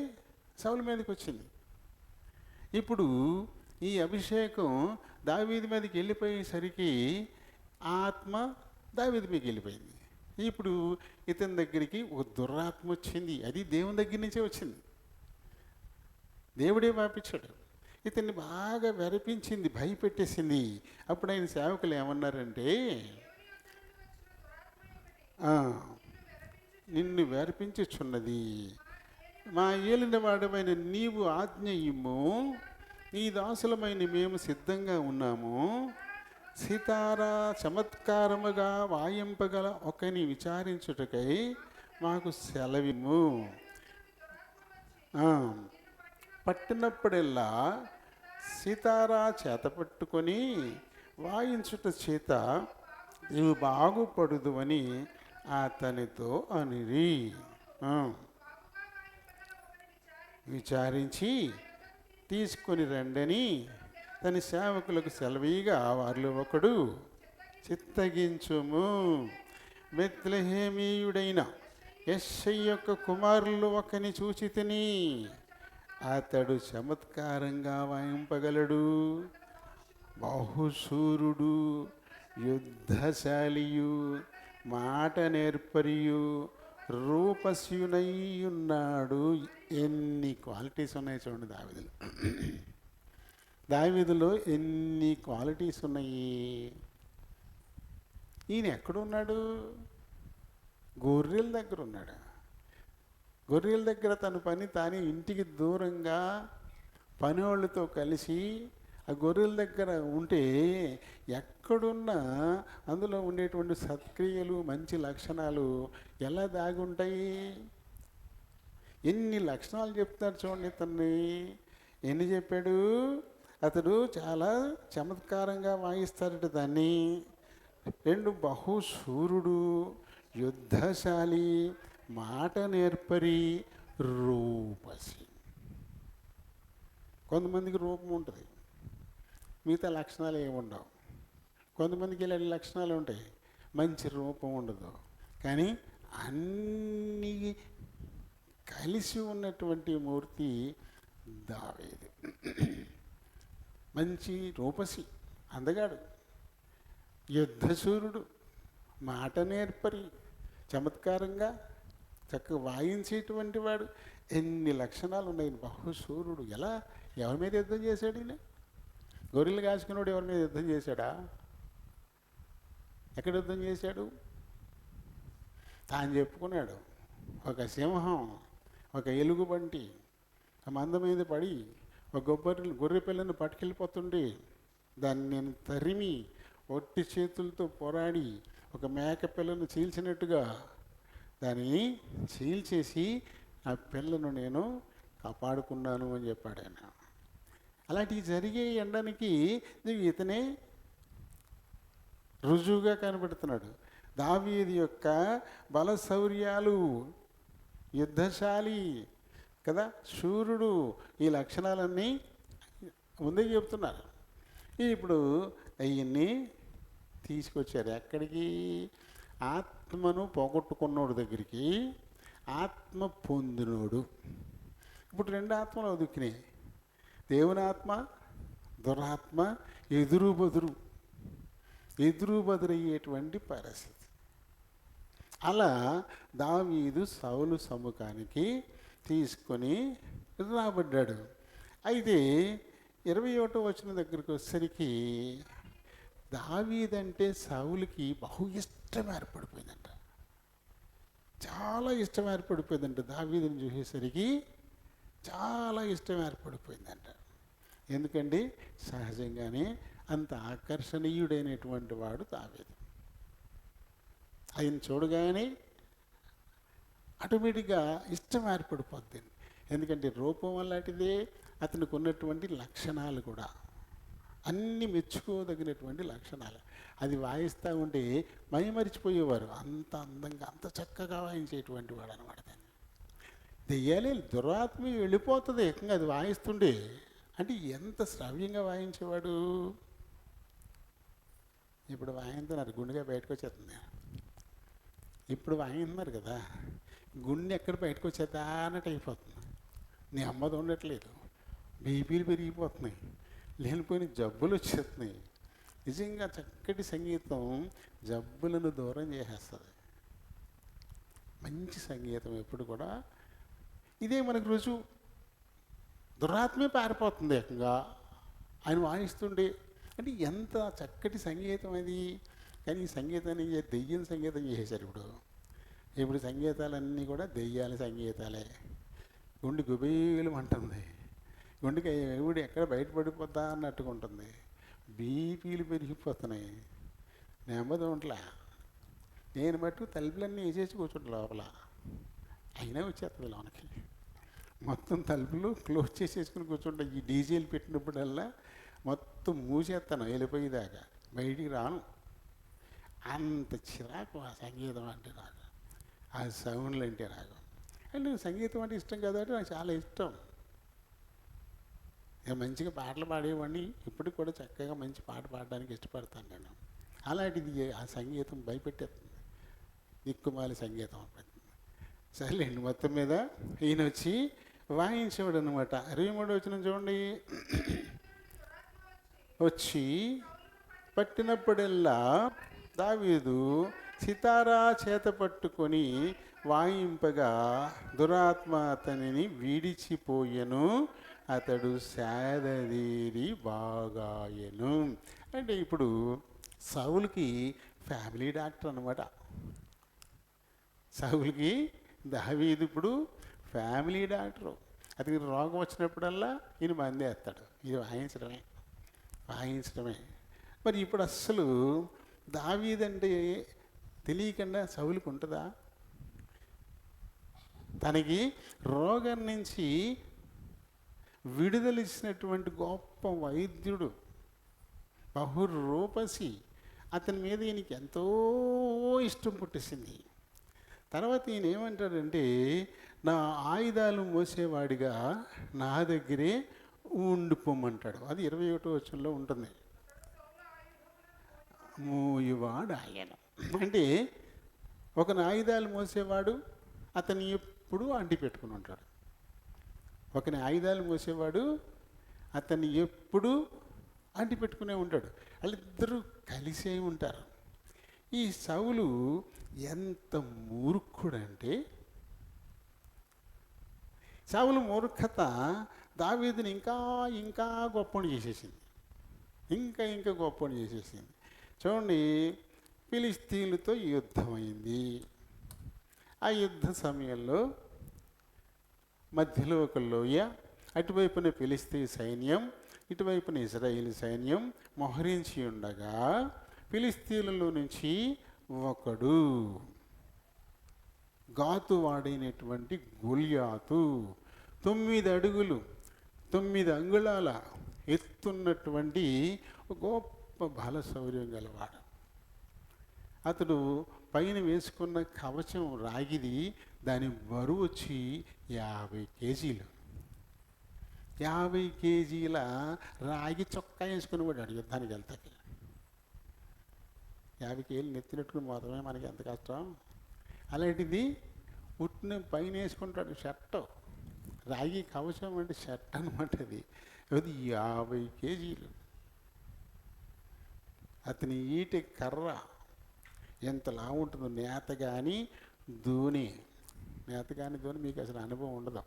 సౌలు మీదకి వచ్చింది. ఇప్పుడు ఈ అభిషేకం దావీదు మీదకి వెళ్ళిపోయేసరికి ఆత్మ దావీదు మీదకి వెళ్ళిపోయింది. ఇప్పుడు ఇతని దగ్గరికి ఒక దురాత్మ వచ్చింది. అది దేవుని దగ్గర నుంచే వచ్చింది, దేవుడే పంపించాడు. ఇతన్ని బాగా వెరపించింది, భయపెట్టేసింది. అప్పుడు ఆయన సేవకులు ఏమన్నారంటే, నిన్ను వెరపించుచున్నది, మా ఏలిన వాడమైన నీవు ఆజ్ఞ ఇమ్ము, నీ దాసులమైన మేము సిద్ధంగా ఉన్నాము, సితారా చమత్కారముగా వాయింపగల ఒకని విచారించుటకై మాకు సెలవిమ్ము. పట్టినప్పుడెల్లా సితారా చేత పట్టుకొని వాయించుట చేత నీవు బాగుపడుదు అని అతనితో అనిరి. విచారించి తీసుకొని రండని తన సేవకులకు సెలవీగా వారిలో ఒకడు, చిత్తగించుము, బెత్లెహేమీయుడైన యెషై యొక్క కుమారులు ఒకని చూచి తిని, అతడు చమత్కారంగా వాయింపగలడు, బహుశూరుడు, యుద్ధశాలియు, మాట నేర్పరియు, రూపస్యునై ఉన్నాడు. ఎన్ని క్వాలిటీస్ ఉన్నాయి చూడండి దావీదులో ఎన్ని క్వాలిటీస్ ఉన్నాయి. ఈయన ఎక్కడున్నాడు? గొర్రెల దగ్గర ఉన్నాడు. గొర్రెల దగ్గర తన పని తానే ఇంటికి దూరంగా పనివాళ్ళతో కలిసి ఆ గొర్రెల దగ్గర ఉంటే ఎక్కడున్నా అందులో ఉండేటువంటి సత్క్రియలు, మంచి లక్షణాలు ఎలా దాగుంటాయి? ఎన్ని లక్షణాలు చెప్తారు చూడండి. తన్ని ఎన్ని చెప్పాడు? అతడు చాలా చమత్కారంగా వాయిస్తాడట దాన్ని. 2 బహుశూరుడు, యుద్ధశాలి, మాట నేర్పరి, రూపసి. కొంతమందికి రూపం ఉంటుంది, మిగతా లక్షణాలు ఏమి ఉండవు. కొంతమందికి ఇలాంటి లక్షణాలు ఉంటాయి, మంచి రూపం ఉండదు, కానీ అన్నీ కలిసి ఉన్నటువంటి మూర్తి దావీదు. మంచి రూపసి, అందగాడు, యుద్ధశూరుడు, మాట నేర్పరి, చమత్కారంగా చక్కగా వాయించేటువంటి వాడు. ఎన్ని లక్షణాలు ఉన్నాయి. బహుశూరుడు. ఎవరి మీద యుద్ధం చేశాడు ఈయన? గొర్రెలు కాసుకున్నాడు ఎవరి మీద యుద్ధం చేశాడా? ఎక్కడ యుద్ధం చేశాడు? తాను చెప్పుకున్నాడు, ఒక సింహం, ఒక ఎలుగుబంటి మంద మీద పడి ఒక గొర్రె పిల్లను పట్టుకెళ్ళిపోతుండే దాన్ని నేను తరిమి ఒట్టి చేతులతో పోరాడి ఒక మేక పిల్లను చీల్చినట్టుగా దాన్ని చీల్చేసి ఆ పిల్లను నేను కాపాడుకున్నాను అని చెప్పాడు ఆయన. అలాంటివి జరిగే ఎండనికి ఇతనే రుజువుగా కనబడుతున్నాడు. దావీదు యొక్క బల శౌర్యాలు, యుద్ధశాలి కదా, శూరుడు, ఈ లక్షణాలన్నీ ముందే చెప్తున్నారు. ఇప్పుడు అవన్నీ తీసుకొచ్చారు ఎక్కడికి? ఆత్మను పోగొట్టుకున్నోడు దగ్గరికి, ఆత్మ పొందినోడు. ఇప్పుడు 2 ఆత్మలు దిక్కినాయి, దేవుని ఆత్మ, దురాత్మ, ఎదురు బదురయ్యేటువంటి పరిస్థితి. అలా దావీదు సౌలు సముఖానికి తీసుకొని రాబడ్డాడు. అయితే 21వ వచనం దగ్గరికి వచ్చేసరికి దావీదంటే సౌలుకి బహు ఇష్టం ఏర్పడిపోయిందంట. చాలా ఇష్టం ఏర్పడిపోయిందంట. దావీదుని చూసేసరికి చాలా ఇష్టం ఏర్పడిపోయిందంట. ఎందుకంటే సహజంగానే అంత ఆకర్షణీయుడైనటువంటి వాడు దావీదు. ఆయన చూడగానే ఆటోమేటిక్గా ఇష్టం ఏర్పడిపోద్ది. ఎందుకంటే రూపం అలాంటిదే, అతనికి ఉన్నటువంటి లక్షణాలు కూడా అన్నీ మెచ్చుకోదగినటువంటి లక్షణాలు. అది వాయిస్తూ ఉంటే మైమరిచిపోయేవారు, అంత అందంగా అంత చక్కగా వాయించేటువంటి వాడు అనమాట. దాన్ని దెయ్యాలే, దురాత్మ వెళ్ళిపోతుంది ఏకంగా అది వాయిస్తుండే. అంటే ఎంత శ్రవ్యంగా వాయించేవాడు. ఇప్పుడు వాయిస్తున్నారు, గుండెగా బయటకు వచ్చేస్తుంది. ఇప్పుడు వాయిస్తున్నారు కదా, గుండె ఎక్కడ బయటకు వచ్చేద్దా అన్నట్టు అయిపోతుంది. నీ అమ్మది ఉండట్లేదు, బీపీలు పెరిగిపోతున్నాయి, లేనిపోయిన జబ్బులు వచ్చేస్తున్నాయి. నిజంగా చక్కటి సంగీతం జబ్బులను దూరం చేసేస్తుంది. మంచి సంగీతం ఎప్పుడు కూడా ఇదే మనకు రుజువు. దురాత్మే పారిపోతుంది ఏకంగా ఆయన వాయిస్తుండే. అంటే ఎంత చక్కటి సంగీతం అది. కానీ ఈ సంగీతాన్ని దెయ్యం సంగీతం చేసేశారు. ఇప్పుడు సంగీతాలన్నీ కూడా దెయ్యాల సంగీతాలే. గుండె గుబేలు అంటుంది, గుండెకి ఎవడు ఎక్కడ బయటపడిపోద్దా అన్నట్టుగా ఉంటుంది, బీపీలు పెరిగిపోతున్నాయి, నెమ్మది ఉంటలా. నేను మట్టు తలుపులన్నీ వేసేసి కూర్చుంటా లోపల, అయినా వచ్చేస్తుంది లోనకి. మొత్తం తలుపులు క్లోజ్ చేసేసుకుని కూర్చుంటా. ఈ డీజేలు పెట్టినప్పుడల్లా మొత్తం మూసేస్తాను వెళ్ళిపోయేదాకా, బయటికి రాను. అంత చిరాకు ఆ సంగీతం అంటే నాకు, ఆ సౌండ్లు అంటే నాకు. అండ్ సంగీతం అంటే ఇష్టం కాబట్టి నాకు చాలా ఇష్టం. నేను మంచిగా పాటలు పాడేవాడిని, ఇప్పటికి కూడా చక్కగా మంచి పాట పాడడానికి ఇష్టపడతాను నేను. అలాంటిది ఆ సంగీతం భయపెట్టేస్తుంది, దిక్కుమాలి సంగీతం పెడుతుంది. సరేలేండి, మొత్తం మీద ఈయన వచ్చి వాయించేవాడు అనమాట. 23వ వచనం చూడండి. వచ్చి పట్టినప్పుడల్లా దావీదు సితారా చేత పట్టుకొని వాయింపగా దురాత్మ అతనిని విడిచిపోయెను, అతడు సేదదీరి బాగాయెను. అంటే ఇప్పుడు సౌలుకి ఫ్యామిలీ డాక్టర్ అనమాట. సౌలుకి దావీదు ఇప్పుడు ఫ్యామిలీ డాక్టరు. అతనికి రోగం వచ్చినప్పుడల్లా ఈయన మంది వేస్తాడు. ఇది వాయించడమే. మరి ఇప్పుడు అస్సలు దావీదంటే తెలియకుండా సౌలుకు ఉంటుందా? తనకి రోగం నుంచి విడుదలిచ్చినటువంటి గొప్ప వైద్యుడు, బహురూపసి. అతని మీద ఈయనకి ఎంతో ఇష్టం పుట్టేసింది. తర్వాత ఈయన ఏమంటాడంటే, నా ఆయుధాలు మోసేవాడిగా నా దగ్గరే ఉండిపోమంటాడు. అది 21వ వచనంలో ఉంటుంది. మోయువాడు ఆయన అంటే ఒకని ఆయుధాలు మోసేవాడు అతన్ని ఎప్పుడు అంటి పెట్టుకుని ఉంటాడు. ఒకని ఆయుధాలు మోసేవాడు అతన్ని ఎప్పుడు అంటి పెట్టుకునే ఉంటాడు. వాళ్ళిద్దరూ కలిసే ఉంటారు. ఈ సౌలు ఎంత మూర్ఖుడంటే, సౌలు మూర్ఖత దావీదుని ఇంకా ఇంకా గొప్పని చేసేసింది. ఇంకా గొప్పని చేసేసింది. చూడండి, ఫిలిస్తీన్లతో యుద్ధమైంది. ఆ యుద్ధ సమయంలో మధ్యలో ఒక లోయ, అటువైపున ఫిలిస్తీ సైన్యం, ఇటువైపున ఇజ్రాయేల్ సైన్యం మోహరించి ఉండగా ఫిలిస్తీన్లలో నుంచి ఒకడు గాతు వాడైనటువంటి గొల్యాతు 9 అడుగులు 9 అంగుళాల ఎత్తున్నటువంటి గొప్ప బల శౌర్యం గలవాడు. అతడు పైన వేసుకున్న కవచం రాగిది, దాని బరువు వచ్చి 50 కేజీలు. 50 కేజీల రాగి చొక్కా వేసుకుని పడ్డాడు యుద్ధానికి వెళ్తాకి. 50 కేజీలు నెత్తినట్టుకుని మాత్రమే మనకి ఎంత కష్టం. అలాంటిది పుట్టిన పైన వేసుకుంటాడు షర్ట్, రాగి కవచం అంటే షర్ట్ అనమాట. అది 50 కేజీలు. అతని ఈటి కర్ర ఎంతలా ఉంటుందో, నేత కానీ ధోని మీకు అసలు అనుభవం ఉండదు.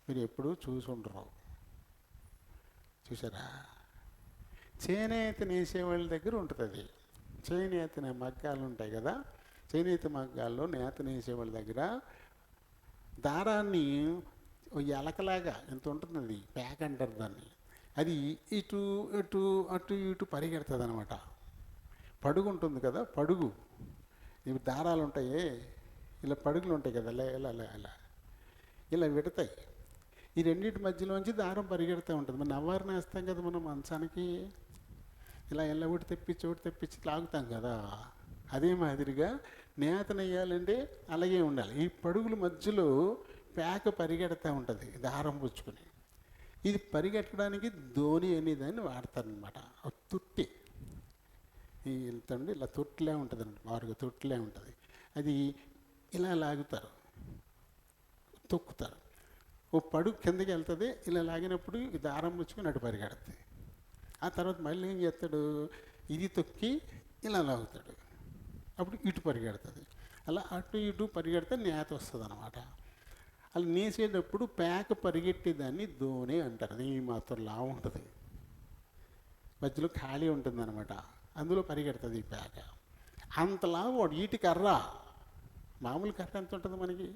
మీరు ఎప్పుడూ చూసి ఉండరు. చూసారా? చేనేత నేసేవాళ్ళ దగ్గర ఉంటుంది అది. చేనేత మగ్గాలు ఉంటాయి కదా, చేనేత మగ్గాల్లో నేత నేసేవాళ్ళ దగ్గర దారాన్ని ఎలకలాగా ఎంత ఉంటుంది, అది ప్యాక్ అంటారు దాన్ని. అది ఇటు ఇటు అటు ఇటు పరిగెడుతుంది అనమాట. పడుగు ఉంటుంది కదా, పడుగు, ఇవి దారాలు ఉంటాయి, ఇలా పడుగులు ఉంటాయి కదా, ఇలా ఇలా ఇలా ఇలా విడతాయి. ఈ రెండింటి మధ్యలోంచి దారం పరిగెడుతూ ఉంటుంది. మనం నవ్వారిని వేస్తాం కదా మనం మంచానికి, ఇలా ఒకటి తెప్పించి లాగుతాం కదా. అదే మాదిరిగా నేత నెయ్యాలంటే అలాగే ఉండాలి. ఈ పడుగుల మధ్యలో ప్యాక పరిగెడతా ఉంటుంది దారం పుచ్చుకొని. ఇది పరిగెట్టడానికి ధోని అనేదాన్ని వాడతారనమాట. తుట్టి వెళ్తుండే ఇలా తొట్లే ఉంటుంది, మారుగా తొట్లే ఉంటుంది. అది ఇలా లాగుతారు, తొక్కుతారు. ఓ పడుగు కిందకి వెళ్తుంది, ఇలా లాగినప్పుడు ఈ దారం పుచ్చుకొని అటు పరిగెడుతుంది. ఆ తర్వాత మళ్ళీ ఏం చేస్తాడు, ఇది తొక్కి ఇలా లాగుతాడు, అప్పుడు ఇటు పరిగెడుతుంది. అలా అటు ఇటు పరిగెడితే నేత వస్తుంది అనమాట. అలా నేసేటప్పుడు ప్యాక పరిగెట్టేదాన్ని ధోని అంటారు. అది మాత్రం లా ఉంటుంది, మధ్యలో ఖాళీ ఉంటుంది అనమాట, అందులో పరిగెడుతుంది ఈ ప్యాక. అంతలా వాడు ఈటి కర్ర, మామూలు కర్ర ఎంత ఉంటుంది మనకి,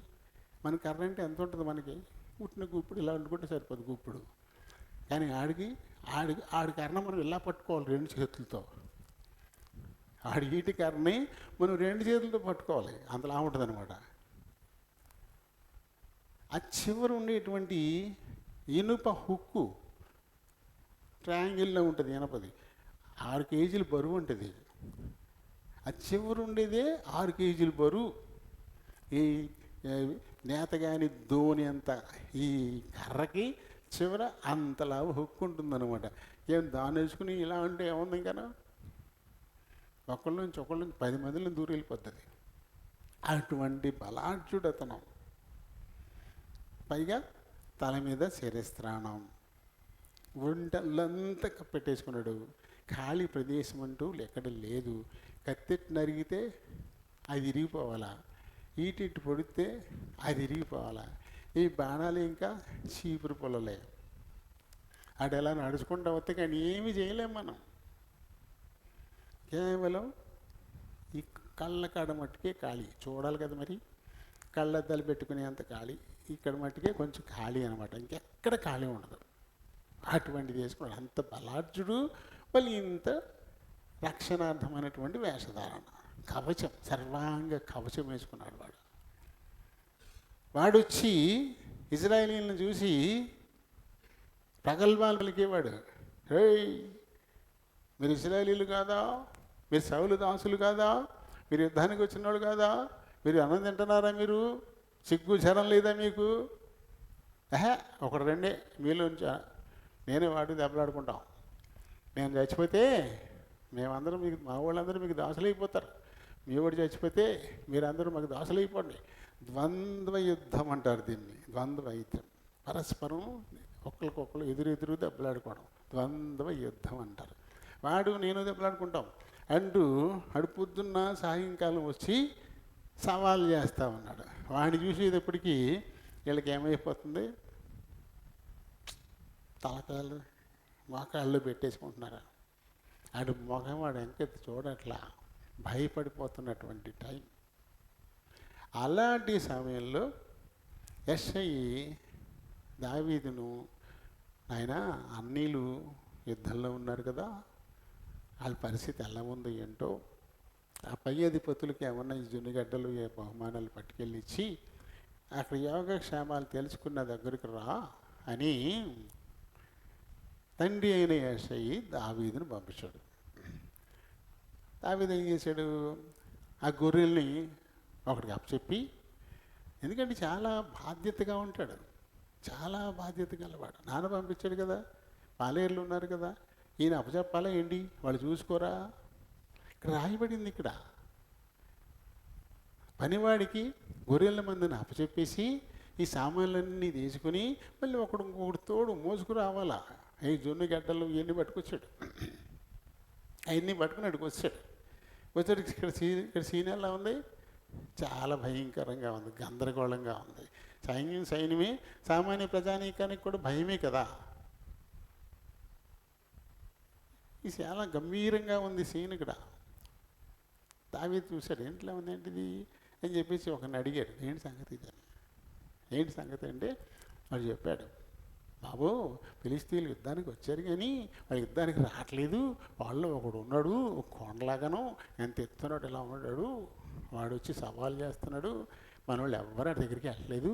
మన కర్ర అంటే ఎంత ఉంటుంది మనకి, పుట్టిన గుప్పుడు ఇలా వండుకుంటే సరిపోదు గుప్పుడు. కానీ ఆడి కర్ర మనం ఇలా పట్టుకోవాలి 2 చేతులతో. ఆడి ఈటి కర్రని మనం 2 చేతులతో పట్టుకోవాలి, అంతలా ఉంటుంది అనమాట. ఆ చివరి ఉండేటువంటి ఇనుప హుక్కు ట్రయాంగిల్లో ఉంటుంది, ఇనపది 6 కేజీలు బరువు ఉంటుంది. ఆ చివరి ఉండేదే 6 కేజీలు బరువు. ఈ నేత కానీ ధోని అంత ఈ కర్రకి చివర అంతలా హుక్కు ఉంటుందన్నమాట. ఏం దాన్ని వేసుకుని ఇలా అంటే ఏముంది, ఇంకా ఒకళ్ళ నుంచి 10 మందిని దూరం వెళ్ళిపోతుంది. అటువంటి బలాఢ్యుడు అతను. పైగా తల మీద శిరస్త్రాణం, ఒంటలంతా పెట్టేసుకున్నాడు. ఖాళీ ప్రదేశం అంటూ ఎక్కడ లేదు. కత్తెట్టు నరిగితే అది ఇరిగిపోవాలా, ఈటిట్టు పొడితే అది ఇరిగిపోవాలా. ఈ బాణాలు ఇంకా చీపురు పొలలే. అటు ఎలా నడుచుకుంటూ వస్తే కానీ ఏమీ చేయలేం మనం. కేవలం ఈ కళ్ళ కాడ మట్టుకే ఖాళీ చూడాలి కదా, మరి కళ్ళద్దాలు పెట్టుకునేంత ఖాళీ. ఇక్కడ మట్టుకే కొంచెం ఖాళీ అనమాట, ఇంకెక్కడ ఖాళీ ఉండదు. అటువంటిది వేసుకున్నాడు. అంత బలాఢ్యుడు, మళ్ళీ ఇంత రక్షణార్థమైనటువంటి వేషధారణ, కవచం, సర్వాంగ కవచం వేసుకున్నాడు వాడు. వాడు వచ్చి ఇజ్రాయేలీలను చూసి ప్రగల్భాలు పలికేవాడు. ఏయ్, మీరు ఇశ్రాయేలీలు కాదా? మీరు సౌలు దాసులు కాదా? మీరు యుద్ధానికి వచ్చిన వాళ్ళు కాదా? మీరు అన్నం తింటున్నారా? మీరు సిగ్గు శరం లేదా మీకు? ఒకడు రెండే మీలో నేనే వాడు దెబ్బలాడుకుంటాం. నేను చచ్చిపోతే మేమందరం మీకు, మా వాళ్ళందరూ మీకు దాసులైపోతారు. మీ వాడు చచ్చిపోతే మీరందరూ మాకు దాసులైపోండి. ద్వంద్వ యుద్ధం అంటారు దీన్ని. ద్వంద్వ యుద్ధం, పరస్పరం ఒకరికొకరు ఎదురెదురు దెబ్బలాడుకోవడం ద్వంద్వ యుద్ధం అంటారు. వాడు నేను దెబ్బలాడుకుంటాం అంటూ అడుపొద్దున్న సాయంకాలం వచ్చి సవాల్ చేస్తూ ఉన్నాడు. వాడిని చూసేటప్పటికీ వీళ్ళకి ఏమైపోతుంది, తలకాయలు మోకాళ్ళు పెట్టేసుకుంటున్నారు. ఆడు మొగవాడు ఎంకెత్తి చూడట్లా, భయపడిపోతున్నటువంటి టైం. అలాంటి సమయంలో యెషయి దావీదును, ఆయన అన్నీలు యుద్ధంలో ఉన్నారు కదా, వాళ్ళ పరిస్థితి ఎలా ఉందో ఏంటో, ఆ పై అధిపతులకి ఏమన్నా ఈ జున్నుగడ్డలు ఏ బహుమానాలు పట్టుకెళ్ళి ఇచ్చి అక్కడ యోగక్షేమాలు తెలుసుకున్న దగ్గరికి రా అని తండ్రి అయిన యెషయి దావీదును పంపించాడు. దావీదు ఏం చేశాడు, ఆ గొర్రెల్ని ఒకటికి అప్పచెప్పి, ఎందుకంటే చాలా బాధ్యతగా ఉంటాడు, చాలా బాధ్యత గలవాడు. నాన్న పంపించాడు కదా, పాలేర్లు ఉన్నారు కదా, ఈయన అప్పచెప్పాలా ఏంటి, వాళ్ళు చూసుకోరా? ఇక్కడ రాయబడింది, ఇక్కడ పనివాడికి గొర్రెల మందిని అప్పచెప్పేసి ఈ సామాన్లన్నీ తీసుకుని మళ్ళీ ఇంకొకటి తోడు మోసుకురావాలా. అవి జొన్ను గడ్డలు ఇవన్నీ పట్టుకొచ్చాడు. అవన్నీ పట్టుకుని అక్కడికి వచ్చాడు. ఇక్కడ సీన్ ఎలా ఉంది, చాలా భయంకరంగా ఉంది, గందరగోళంగా ఉంది. సైన్యమే సామాన్య ప్రజానీకానికి కూడా భయమే కదా. ఇది చాలా గంభీరంగా ఉంది సీన్. ఇక్కడ దావీదు చూశాడు, ఏంట్లో ఉంది ఏంటిది అని చెప్పేసి ఒకరిని అడిగాడు, ఏంటి సంగతి ఇది, ఏంటి సంగతి అంటే వాడు చెప్పాడు, బాబు ఫిలిష్తీయులు యుద్ధానికి వచ్చారు కానీ వాడు యుద్ధానికి రావట్లేదు, వాళ్ళు ఒకడు ఉన్నాడు కొండలాగాను, ఎంత ఎత్తున్నాడు ఇలా ఉన్నాడు, వాడు వచ్చి సవాల్ చేస్తున్నాడు, మన వాళ్ళు ఎవ్వరు దగ్గరికి వెళ్ళలేదు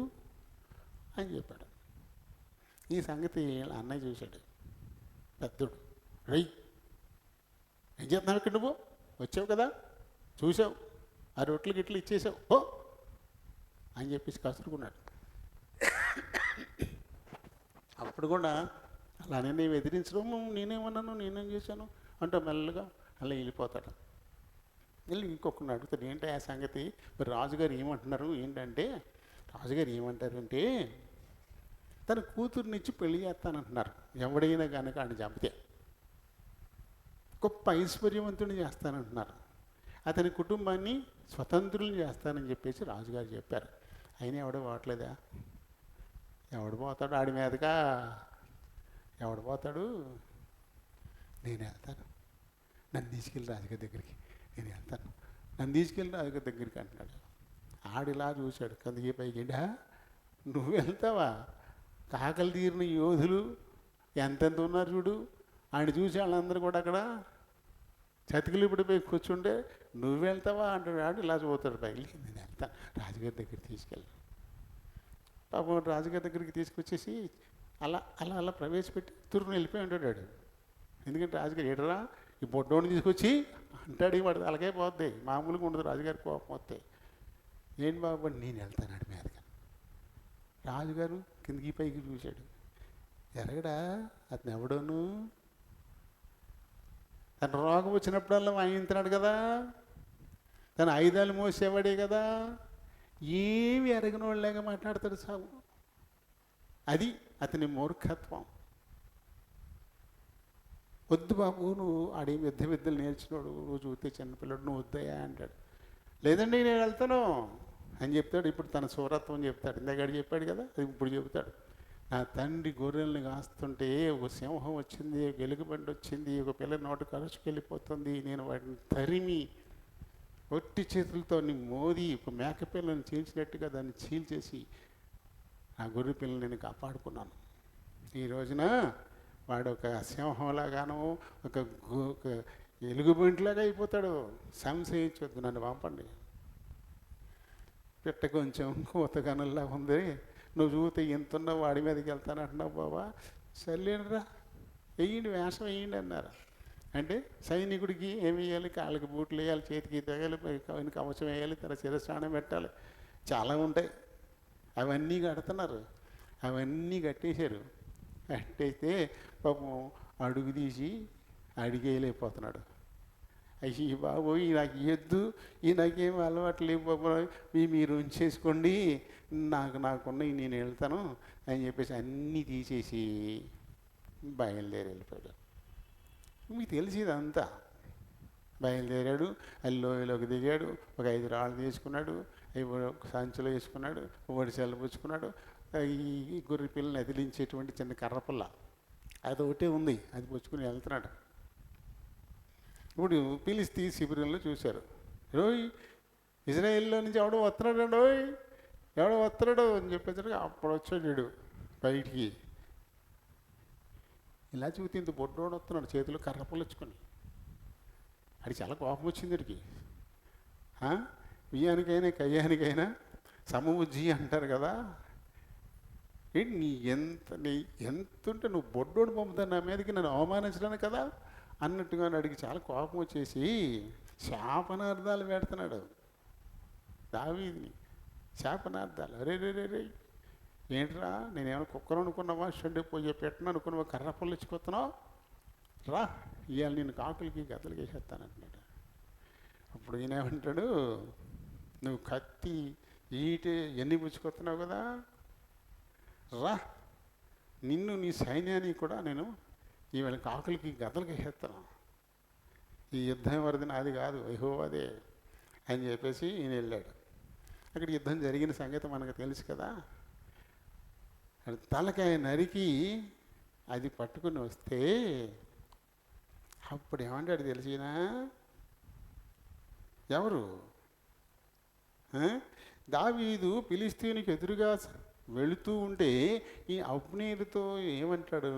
అని చెప్పాడు. ఈ సంగతి అన్నయ్య చూశాడు, పెద్దడు, రై ఏం చేస్తున్నావు ఇక్కడ, నువ్వు వచ్చావు కదా, చూసావు, ఆ రొట్లు గిట్లు ఇచ్చేసావు ఓ అని చెప్పేసి కసురుకున్నాడు. అప్పుడు కూడా అలానే నేను ఎదిరించడం, నేనేమన్నాను, నేనేం చేశాను అంటే మెల్లగా అలా వెళ్ళిపోతాడు. వెళ్ళి ఇంకొకరిని అడుగుతాడు, ఏంటి ఆ సంగతి, మరి రాజుగారు ఏమంటున్నారు ఏంటంటే, రాజుగారు ఏమంటారంటే తన కూతుర్నిచ్చి పెళ్లి చేస్తానంటున్నారు, ఎవడైనా కనుక ఆయన చంపితే గొప్ప ఐశ్వర్యవంతుని చేస్తానంటున్నారు, అతని కుటుంబాన్ని స్వతంత్రులు చేస్తానని చెప్పేసి రాజుగారు చెప్పారు. అయినా ఎవడో పోవట్లేదా, ఎవడు పోతాడు ఆడి మీదగా, ఎవడు పోతాడు, నేను వెళ్తాను, నన్ను తీసుకెళ్ళి రాజుగారి దగ్గరికి, నేను వెళ్తాను, నన్ను తీసుకెళ్ళి రాజుగారి దగ్గరికి అంటున్నాడు. ఆడిలా చూశాడు, కందికి పైకిడా నువ్వు వెళ్తావా, కాకలు తీరిన యోధులు ఎంతెంత ఉన్నారు చూడు, ఆయన చూసి వాళ్ళందరూ కూడా అక్కడ చతికిలు పడిపోయి కూర్చుంటే నువ్వు వెళ్తావా అంటాడు. ఆడు ఇలా చూస్తాడు పైకి, నేను వెళ్తాను, రాజుగారి దగ్గరికి తీసుకెళ్ళి. పాపం రాజుగారి దగ్గరికి తీసుకొచ్చేసి అలా అలా అలా ప్రవేశపెట్టి తురుని వెళ్ళిపోయి ఉంటాడు వాడు. ఎందుకంటే రాజుగారు ఏడరా ఈ బొడ్డోని తీసుకొచ్చి అంటాడు, వాడు అలాగే పోద్ది, మామూలుగా ఉండదు రాజుగారి కోపం వస్తే. ఏంటి బాబు, నేను వెళ్తాను ఆడి మీదగా. రాజుగారు కిందికి పైకి చూశాడు, ఎరగడా అతను ఎవడోను, తన రోగం వచ్చినప్పుడల్లా వాయించుతున్నాడు కదా, తన ఆయుధాలు మోసేవాడే కదా, ఏమి ఎరగిన వాళ్ళగా మాట్లాడతాడు సాగు. అది అతని మూర్ఖత్వం. వద్దు బాబు, నువ్వు ఆడే విద్యలు నేర్చినోడు, నువ్వు చూస్తే చిన్నపిల్లడు, నువ్వు వద్దయా అంటాడు. లేదండి నేను వెళ్తాను అని చెప్తాడు. ఇప్పుడు తన సూరత్వం చెప్తాడు, ఇందాక చెప్పాడు కదా, అది ఇప్పుడు చెబుతాడు. నా తండ్రి గొర్రెల్ని కాస్తుంటే ఒక సింహం వచ్చింది, ఒక ఎలుగుబండి వచ్చింది, ఒక పిల్ల నోటు కరుచుకెళ్ళిపోతుంది, నేను వాటిని తరిమి ఒట్టి చేతులతో మోది ఒక మేకపిల్లని చీల్చినట్టుగా దాన్ని చీల్చేసి ఆ గొర్రె పిల్లని నేను కాపాడుకున్నాను. ఈ రోజున వాడు ఒక సింహంలాగానో ఒక ఎలుగుబంటిలాగా అయిపోతాడు. సంశయించవద్దు, నన్ను పంపండి. పిట్ట కొంచెం కోతగనల్లా ఉంది, నువ్వు చూస్తే ఎంతున్నా వాడి మీదకి వెళ్తానంటున్నావు బాబా, సర్లేనరా వేయండి, వేషం వేయండి అన్నారు. అంటే సైనికుడికి ఏమి వేయాలి? కాళ్ళకి బూట్లు వేయాలి, చేతికి తెగాలి, కవచం వేయాలి, తన శిరస్నానం పెట్టాలి, చాలా ఉంటాయి. అవన్నీ కడుతున్నారు. అవన్నీ కట్టేశారు. కట్టేస్తే పాపం అడుగు తీసి అడిగేయలేకపోతున్నాడు. అయ్యి బాబోయ్, నాకు ఇవ్వద్దు, నాకేం అలవాటు లేవు బాబు, మీరు ఉంచేసుకోండి, నాకున్నవి నేను వెళ్తాను అని చెప్పేసి అన్నీ తీసేసి బయలుదేరి వెళ్ళిపోయాడు. మీకు తెలిసి ఇదంతా. బయలుదేరాడు, అది లోయలోకి దిగాడు, ఒక 5 రాళ్ళు తీసుకున్నాడు, అవి ఒక సంచిలో వేసుకున్నాడు, ఒకటి సెలపుచ్చుకున్నాడు. ఈ గొర్రె పిల్లని అదిలించేటువంటి చిన్న కర్రపుల్ల అది ఒకటే ఉంది, అది పుచ్చుకుని వెళ్తున్నాడు. ఇప్పుడు ఫిలిస్తీ శిబిరంలో చూశారు. రోయ్, ఇజ్రాయేల్లో నుంచి ఎవడో వస్తున్నాడు, ఎవడో వస్తున్నాడు అని చెప్పేసరికి అప్పుడు వచ్చాడు బయటికి. ఇలా చూస్తే ఇంత బొడ్డోడు వస్తున్నాడు, చేతిలో కర్రపుల్లుచ్చుకొని. అది చాలా కోపం వచ్చింది వీడికి. బియ్యానికైనా కయ్యానికైనా సమబుజ్జి అంటారు కదా, ఏంటి నీ ఎంత ఉంటే నువ్వు బొడ్డోడు పంపుతా నా మీదకి, నన్ను అవమానించడానికి కదా అన్నట్టుగా అడిగి చాలా కోపం వచ్చేసి శాపనార్థాలు పెడుతున్నాడు దావీదుని. శాపనార్థాలు. రే రే రే రే ఏంట్రా, నేనేమైనా కుక్కను అనుకున్నావా, షెడ్ పోయి పెట్టను అనుకున్నావా, కర్ర పొల్లించుకొస్తున్నావు, రా ఇవాళ నేను కాకులకి గతలకి వేసేస్తానంటున్నాడు. అప్పుడు ఈయనేమంటాడు, నువ్వు కత్తి ఈటే ఎన్ని పుచ్చుకొస్తున్నావు కదా, రా నిన్ను నీ సైన్యాన్ని కూడా నేను ఈవేళ కాకులకి గతలకి వేసేస్తాను, ఈ యుద్ధం ఎవరిది, నాది కాదు, యెహోవాదే అని చెప్పేసి ఈయన వెళ్ళాడు. అక్కడ యుద్ధం జరిగిన సంగతి మనకు తెలుసు కదా. తలకాయ నరికి అది పట్టుకుని వస్తే అప్పుడు ఏమంటాడు తెలిసినా, ఎవరు దావీదు ఫిలిష్తీయునికి ఎదురుగా వెళుతూ ఉంటే ఈ అబ్నేరుతో ఏమంటాడు,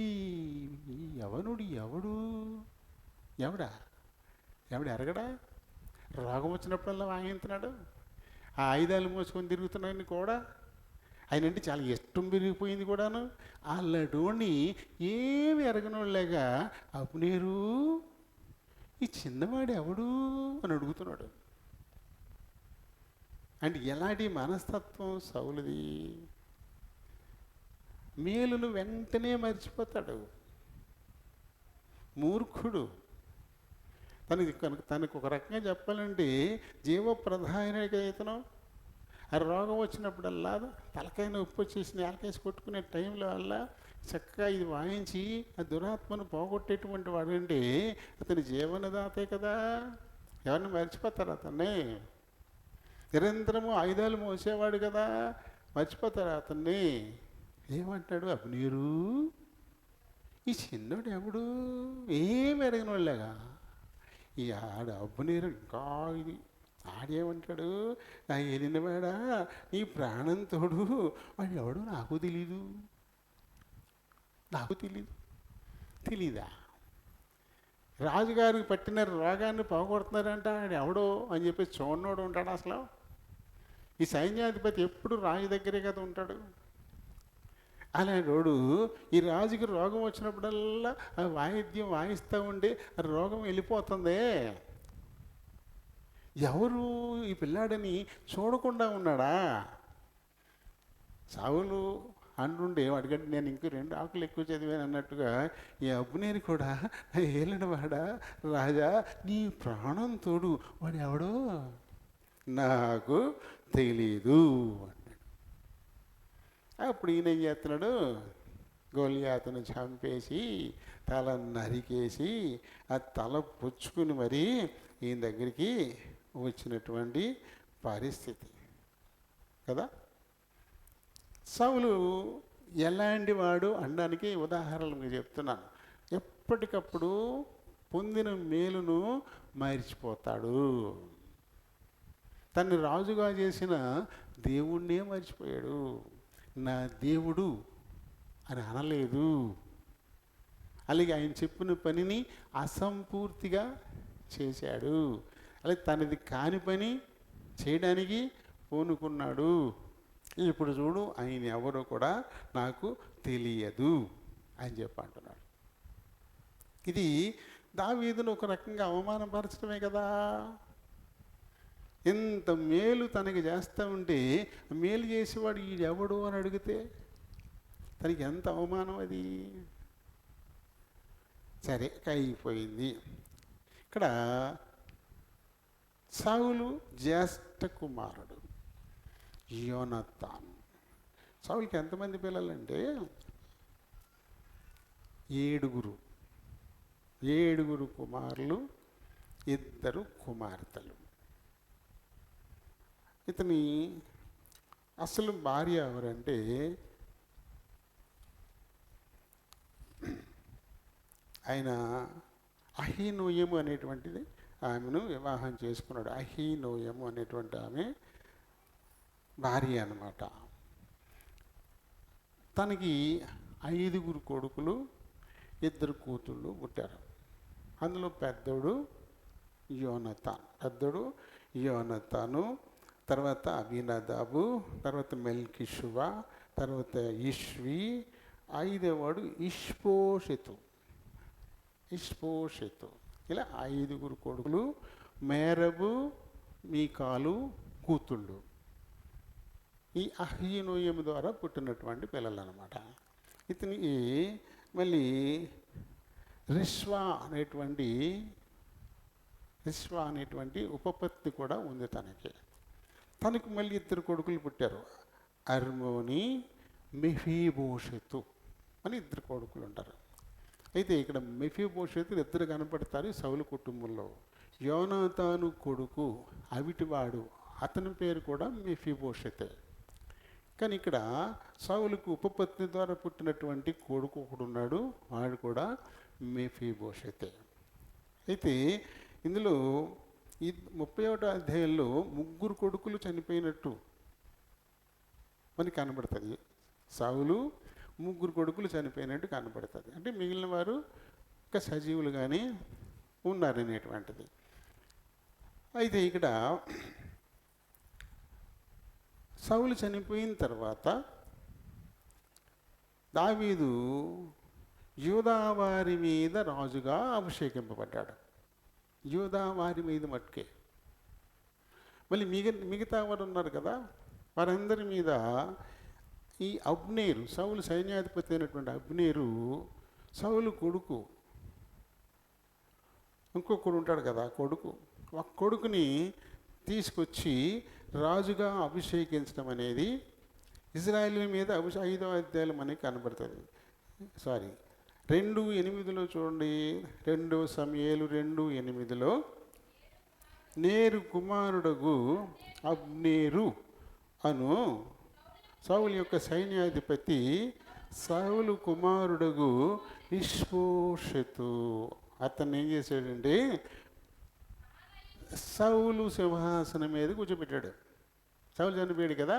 ఈ యవనుడు ఎవడు ఎరగడా, రోగం వచ్చినప్పుడల్లా వాయించున్నాడు, ఆ ఆయుధాలు మోసుకొని తిరుగుతున్నాయని కూడా, ఆయన అంటే చాలా ఇష్టం పెరిగిపోయింది కూడాను. అల్లడోని ఏమి ఎరగనోళ్ళగా అబ్నేరు ఈ చిన్నవాడు ఎవడు అని అడుగుతున్నాడు. అంటే ఎలాంటి మనస్తత్వం సౌలుది, మేలును వెంటనే మర్చిపోతాడు, మూర్ఖుడు. తనకు ఒక రకంగా చెప్పాలంటే జీవప్రధానిగా ఇతను. ఆ రోగం వచ్చినప్పుడల్లా తలకాయ నొప్పి వచ్చేసి నేలకేసి కొట్టుకునే టైంలో వల్ల చక్కగా ఇది వాయించి ఆ దురాత్మను పోగొట్టేటువంటి వాడంటే అతని జీవనదాతే కదా. ఎవరిని మర్చిపోతారు అతన్ని? నిరంతరము ఆయుధాలు మోసేవాడు కదా, మర్చిపోతారు అతన్ని. ఏమంటాడు అబ్నేరు, ఈ చిన్నోడు ఎవడు, ఏమి ఎరగిన వాళ్ళగా ఈ ఆడు అబ్నేరు. ఇంకా ఇది ఆడేమంటాడు, నా వెళ్ళినవాడా నీ ప్రాణం తోడు, వాడు ఎవడు నాకు తెలీదా, రాజుగారికి పట్టిన రోగాన్ని పోగొడుతున్నారంట, ఆడు ఎవడో అని చెప్పి చూడనోడు ఉంటాడు అసలు. ఈ సైన్యాధిపతి ఎప్పుడు రాజు దగ్గరే కదా ఉంటాడు. అలాంటి ఈ రాజుకి రోగం వచ్చినప్పుడల్లా ఆ వాయిద్యం వాయిస్తూ ఉండి ఆ రోగం వెళ్ళిపోతుంది. ఎవరు ఈ పిల్లాడని చూడకుండా ఉన్నాడా? సౌలు అంటుండే వాడికంటే నేను ఇంకో 2 ఆకులు ఎక్కువ చదివాను అన్నట్టుగా ఈ అబ్నేరు కూడా ఏలినవాడా రాజా నీ ప్రాణం తోడు, వాడు ఎవడో నాకు తెలీదు అన్నాడు. అప్పుడు ఈయన ఏం చేస్తున్నాడు, గొలియాతును చంపేసి తల నరికేసి ఆ తల పుచ్చుకుని మరీ ఈయన దగ్గరికి వచ్చినటువంటి పరిస్థితి కదా. సౌలు ఎలాంటి వాడు అనడానికి ఉదాహరణలు మీకు చెప్తున్నాను. ఎప్పటికప్పుడు పొందిన మేలును మర్చిపోతాడు. తను రాజుగా చేసిన దేవుణ్ణే మర్చిపోయాడు. నా దేవుడు అని అనలేదు. అలాగే ఆయన చెప్పిన పనిని అసంపూర్తిగా చేశాడు. అలాగే తనది కాని పని చేయడానికి పూనుకున్నాడు. ఇప్పుడు చూడు, ఆయన ఎవరో కూడా నాకు తెలియదు అని చెప్పి అంటున్నాడు. ఇది దావీదును ఒక రకంగా అవమానపరచడమే కదా. ఎంత మేలు తనకి చేస్తూ ఉంటే మేలు చేసేవాడు ఈ ఎవడు అని అడిగితే తనకి ఎంత అవమానం అది. సరే అయిపోయింది. ఇక్కడ సౌలు జ్యేష్ఠ కుమారుడు యోనతాను. సౌలుకి ఎంతమంది పిల్లలంటే ఏడుగురు కుమారులు, 2 కుమార్తెలు. ఇతని అసలు భార్య ఎవరంటే ఆయన అహీనోయము అనేటువంటిది ఆమెను వివాహం చేసుకున్నాడు. అహీనోయము అనేటువంటి ఆమె భార్య అన్నమాట. తనకి 5 కొడుకులు, 2 కూతుళ్ళు పుట్టారు. అందులో పెద్దోడు యోనతాను, తర్వాత అబీనదాబు, తర్వాత మెల్కిషువ, తర్వాత ఇష్వి, 5వవాడు ఇష్పోషెతు. ఇలా 5 కొడుకులు, మేరబు, మీకాలు కూతుళ్ళు. ఈ అహీనోయము ద్వారా పుట్టినటువంటి పిల్లలు అన్నమాట. ఇతనికి మళ్ళీ రిష్వా అనేటువంటి ఉపపత్తి కూడా ఉంది తనకు మళ్ళీ 2 కొడుకులు పుట్టారు. అర్మోని, మెఫీబోషెతు అని 2 కొడుకులు ఉంటారు. అయితే ఇక్కడ మెఫీబోషెతు 2 కనపడతారు సౌలు కుటుంబంలో. యోనాతాను కొడుకు అవిటివాడు, అతని పేరు కూడా మెఫీబోషెతే. కానీ ఇక్కడ సౌలుకు ఉపపత్ని ద్వారా పుట్టినటువంటి కొడుకు ఒకడున్నాడు, వాడు కూడా మెఫీబోషెతే. అయితే ఇందులో ఈ 31వ అధ్యాయంలో 3 కొడుకులు చనిపోయినట్టు మనకి కనబడుతుంది. సౌలు 3 కొడుకులు చనిపోయినట్టు కనబడుతుంది. అంటే మిగిలిన వారు ఇంకా సజీవులుగానే ఉన్నారనేటువంటిది. అయితే ఇక్కడ సౌలు చనిపోయిన తర్వాత దావీదు యూదావారి మీద రాజుగా అభిషేకింపబడ్డాడు. యూదావారి మీద మట్టుకే. మళ్ళీ మిగతా వారు ఉన్నారు కదా, వారందరి మీద ఈ అబ్నేరు, సౌలు సైన్యాధిపతి అయినటువంటి అబ్నేరు, సౌలు కొడుకు, ఇంకొకడు ఉంటాడు కదా కొడుకు, ఆ కొడుకుని తీసుకొచ్చి రాజుగా అభిషేకించడం అనేది ఇజ్రాయేల్ మీద 5వ అధ్యాయం మనకి కనబడుతుంది. 2:8 చూడండి. 2 సమూయేలు 2:8 నేరు కుమారుడగు అబ్నేరు అను సౌలు యొక్క సైన్యాధిపతి సౌలు కుమారుడగు ఇష్బోషెతు అతన్ని ఏం చేశాడంటే సౌలు సింహాసనం మీద కూర్చోబెట్టాడు. సౌలు చనిపోయాడు కదా,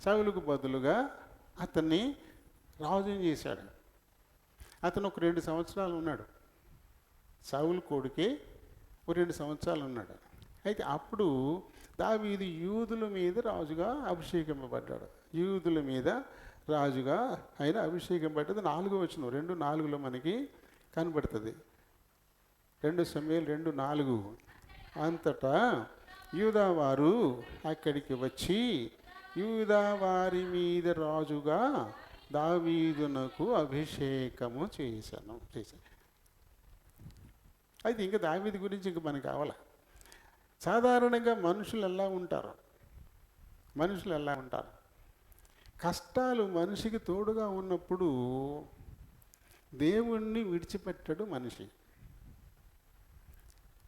సౌలుకు బదులుగా అతన్ని రాజుని చేశాడు. అతను ఒక 2 సంవత్సరాలు ఉన్నాడు. సౌలు కొడుకే ఒక 2 సంవత్సరాలు ఉన్నాడు. అయితే అప్పుడు దావీదు యూదుల మీద రాజుగా అభిషేకింపబడ్డాడు. యూదుల మీద రాజుగా ఆయన అభిషేకింపబడ్డది 4వ వచనం 2:4 మనకి కనబడుతుంది. 2 సమూయేలు 2:4 అంతటా యూదావారు అక్కడికి వచ్చి యూదావారి మీద రాజుగా దావీదునకు అభిషేకము చేశాను. అయితే ఇంకా దావీదు గురించి ఇంక మనకు కావాలా. సాధారణంగా మనుషులు ఎలా ఉంటారు, కష్టాలు మనిషికి తోడుగా ఉన్నప్పుడు దేవుణ్ణి విడిచిపెట్టడు మనిషి.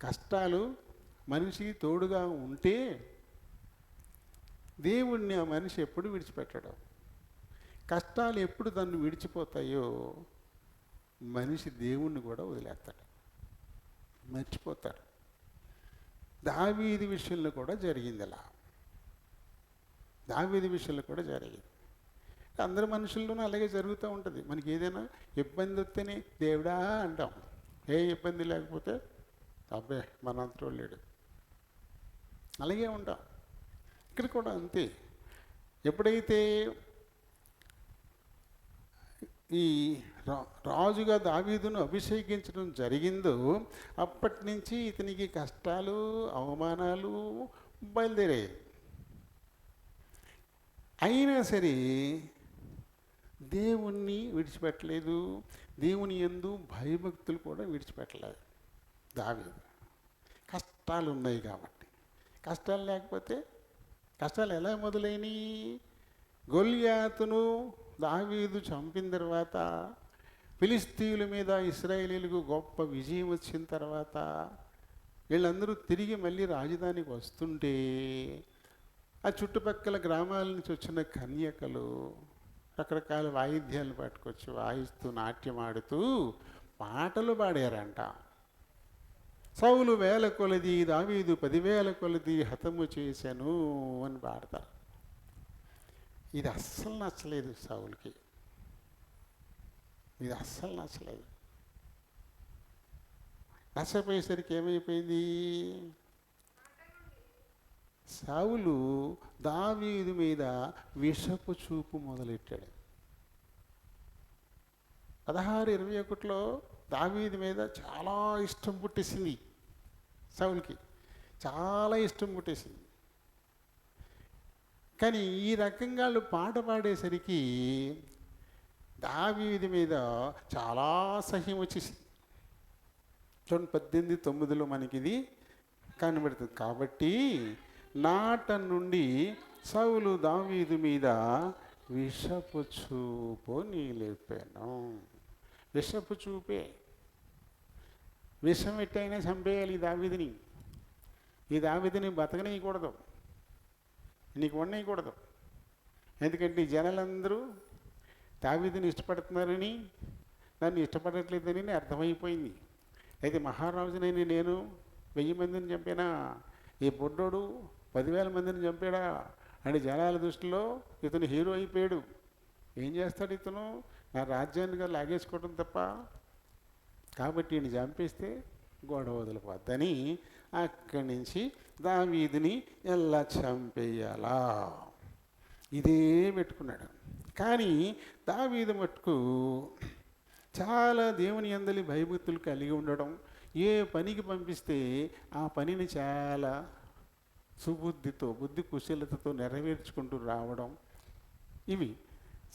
కష్టాలు మనిషికి తోడుగా ఉంటే దేవుణ్ణి ఆ మనిషి ఎప్పుడు విడిచిపెట్టడు. కష్టాలు ఎప్పుడు దాన్ని విడిచిపోతాయో మనిషి దేవుణ్ణి కూడా వదిలేస్తాడు, మర్చిపోతాడు. దావీదు విషయంలో కూడా జరిగింది అలా. అందరి మనుషుల్లోనూ అలాగే జరుగుతూ ఉంటుంది. మనకి ఏదైనా ఇబ్బంది వస్తేనే దేవుడా అంటాం, ఏ ఇబ్బంది లేకపోతే అబ్బే మనంతటో లేడు, అలాగే ఉంటాం. ఇక్కడ కూడా అంతే. ఎప్పుడైతే ఈ రాజుగా దావీదును అభిషేకించడం జరిగిందో అప్పటి నుంచి ఇతనికి కష్టాలు అవమానాలు బయలుదేరాయి. అయినా సరే దేవుణ్ణి విడిచిపెట్టలేదు, దేవుని యందు భయభక్తులు కూడా విడిచిపెట్టలేదు దావీదు. కష్టాలు ఉన్నాయి కాబట్టి. కష్టాలు లేకపోతే కష్టాలు ఎలా మొదలైనవి? గొల్యాతును దావీదు చంపిన తర్వాత, ఫిలిస్తీయుల మీద ఇశ్రాయేలీలకు గొప్ప విజయం వచ్చిన తర్వాత, వీళ్ళందరూ తిరిగి మళ్ళీ రాజధానికి వస్తుంటే ఆ చుట్టుపక్కల గ్రామాల నుంచి వచ్చిన కన్యకలు రకరకాల వాయిద్యాలు పట్టుకొచ్చి వాయిస్తూ నాట్యం ఆడుతూ పాటలు పాడారంట. సౌలు 1000 కొలది, దావీదు 10,000 కొలది హతము చేశాను అని పాడతారు. ఇది అస్సలు నచ్చలేదు సౌలుకి, ఇది అస్సలు నచ్చలేదు. నచ్చపోయేసరికి ఏమైపోయింది? సౌలు దావీదు మీద విషపు చూపు మొదలెట్టాడు. 16:21 దావీదు మీద చాలా ఇష్టం పుట్టేసింది. సౌలుకి చాలా ఇష్టం పుట్టేసింది. కానీ ఈ రకంగా వాళ్ళు పాట పాడేసరికి దావీదు మీద చాలా అసహ్యం వచ్చేసింది. చూడండి 18:9 మనకి ఇది కనబడుతుంది. కాబట్టి నాట నుండి సౌలు దావీదు మీద విషపు చూపు నీలేపాను. విషపు చూపే, విషం ఎట్టయినా చంపేయాలి ఈ దావీదుని బతకనేయకూడదు, నీకు ఉండకూడదు. ఎందుకంటే ఈ జనాలందరూ దావీదుని ఇష్టపడుతున్నారని, నన్ను ఇష్టపడట్లేదని అర్థమైపోయింది. అయితే మహారాజునైనా నేను 1000 మందిని చంపానా, ఈ బొడ్డోడు 10,000 మందిని చంపాడా అని జనాల దృష్టిలో ఇతను హీరో అయిపోయాడు. ఏం చేస్తాడు ఇతను? నా రాజ్యాన్ని లాగేసుకోవడం తప్ప. కాబట్టి ఈయన చంపేస్తే గొడవ వదిలిపోద్దని అక్కడి నుంచి దావీదుని ఎలా చంపేయాలా ఇదే పెట్టుకున్నాడు. కానీ దావీదు మట్టుకు చాలా దేవుని యందలి భయభక్తులు కలిగి ఉండడం, ఏ పనికి పంపిస్తే ఆ పనిని చాలా సుబుద్ధితో, బుద్ధి కుశలతతో నెరవేర్చుకుంటూ రావడం. ఇవి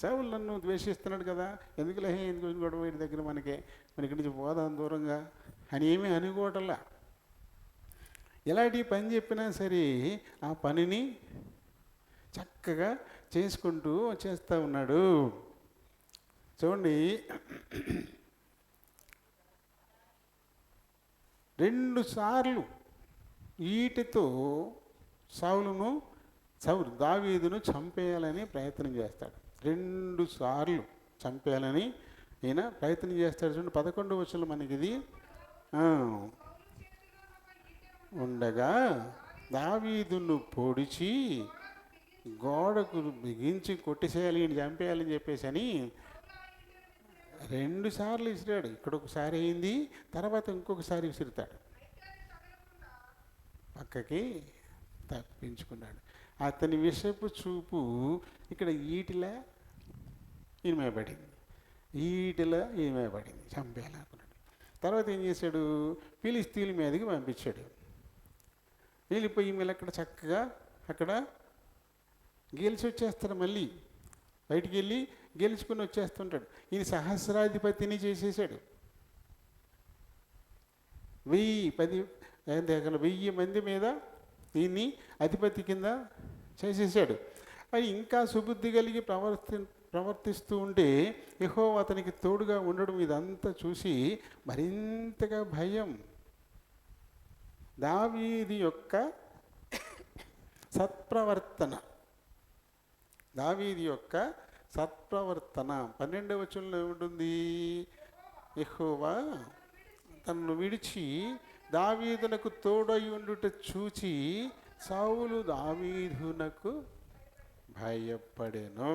సౌలు నన్ను ద్వేషిస్తున్నాడు కదా, ఎందుకులే ఎందుకు గొడవ వీడి దగ్గర మన ఇక్కడి నుంచి పోదాం దూరంగా అని ఏమీ అనుకోవటంలా. ఎలాంటి పని చెప్పినా సరే ఆ పనిని చక్కగా చేసుకుంటూ చేస్తూ ఉన్నాడు. చూడండి 2 సార్లు ఈటెతో సౌలు దావీదును చంపేయాలని ప్రయత్నం చేస్తాడు. 2 సార్లు చంపేయాలని ఈయన ప్రయత్నం చేస్తాడు. చూడండి 11వ వచనం మనకి ఇది ఉండగా దావీదును పొడిచి గోడకు బిగించి కొట్టేసేయాలి, ఈయన చంపేయాలని చెప్పేసి అని 2 సార్లు విసిరాడు. ఇక్కడ ఒకసారి అయింది, తర్వాత ఇంకొకసారి విసురుతాడు. పక్కకి తప్పించుకున్నాడు. అతని విషపు చూపు ఇక్కడ ఈటిలా ఈమెపడింది, చంపేయాలనుకున్నాడు. తర్వాత ఏం చేశాడు? ఫిలిస్తీయుల మీదకి పంపించాడు. వెళ్ళిపోయి మళ్ళీ అక్కడ చక్కగా అక్కడ గెలిచి వచ్చేస్తాడు. మళ్ళీ బయటికి వెళ్ళి గెలుచుకుని వచ్చేస్తుంటాడు. ఈయన సహస్రాధిపతిని చేసేసాడు. 1000 మంది మీద దీన్ని అధిపతి కింద చేసేసాడు. అది ఇంకా సుబుద్ధి కలిగి ప్రవర్తిస్తూ ఉంటే యెహోవా అతనికి తోడుగా ఉండడం ఇదంతా చూసి మరింతగా భయం. దావీదు యొక్క సత్ప్రవర్తన 12వ వచనంలో ఉంటుంది, యెహోవా తనను విడిచి దావీదునకు తోడై ఉండుట చూచి సౌలు దావీదునకు భయపడెను.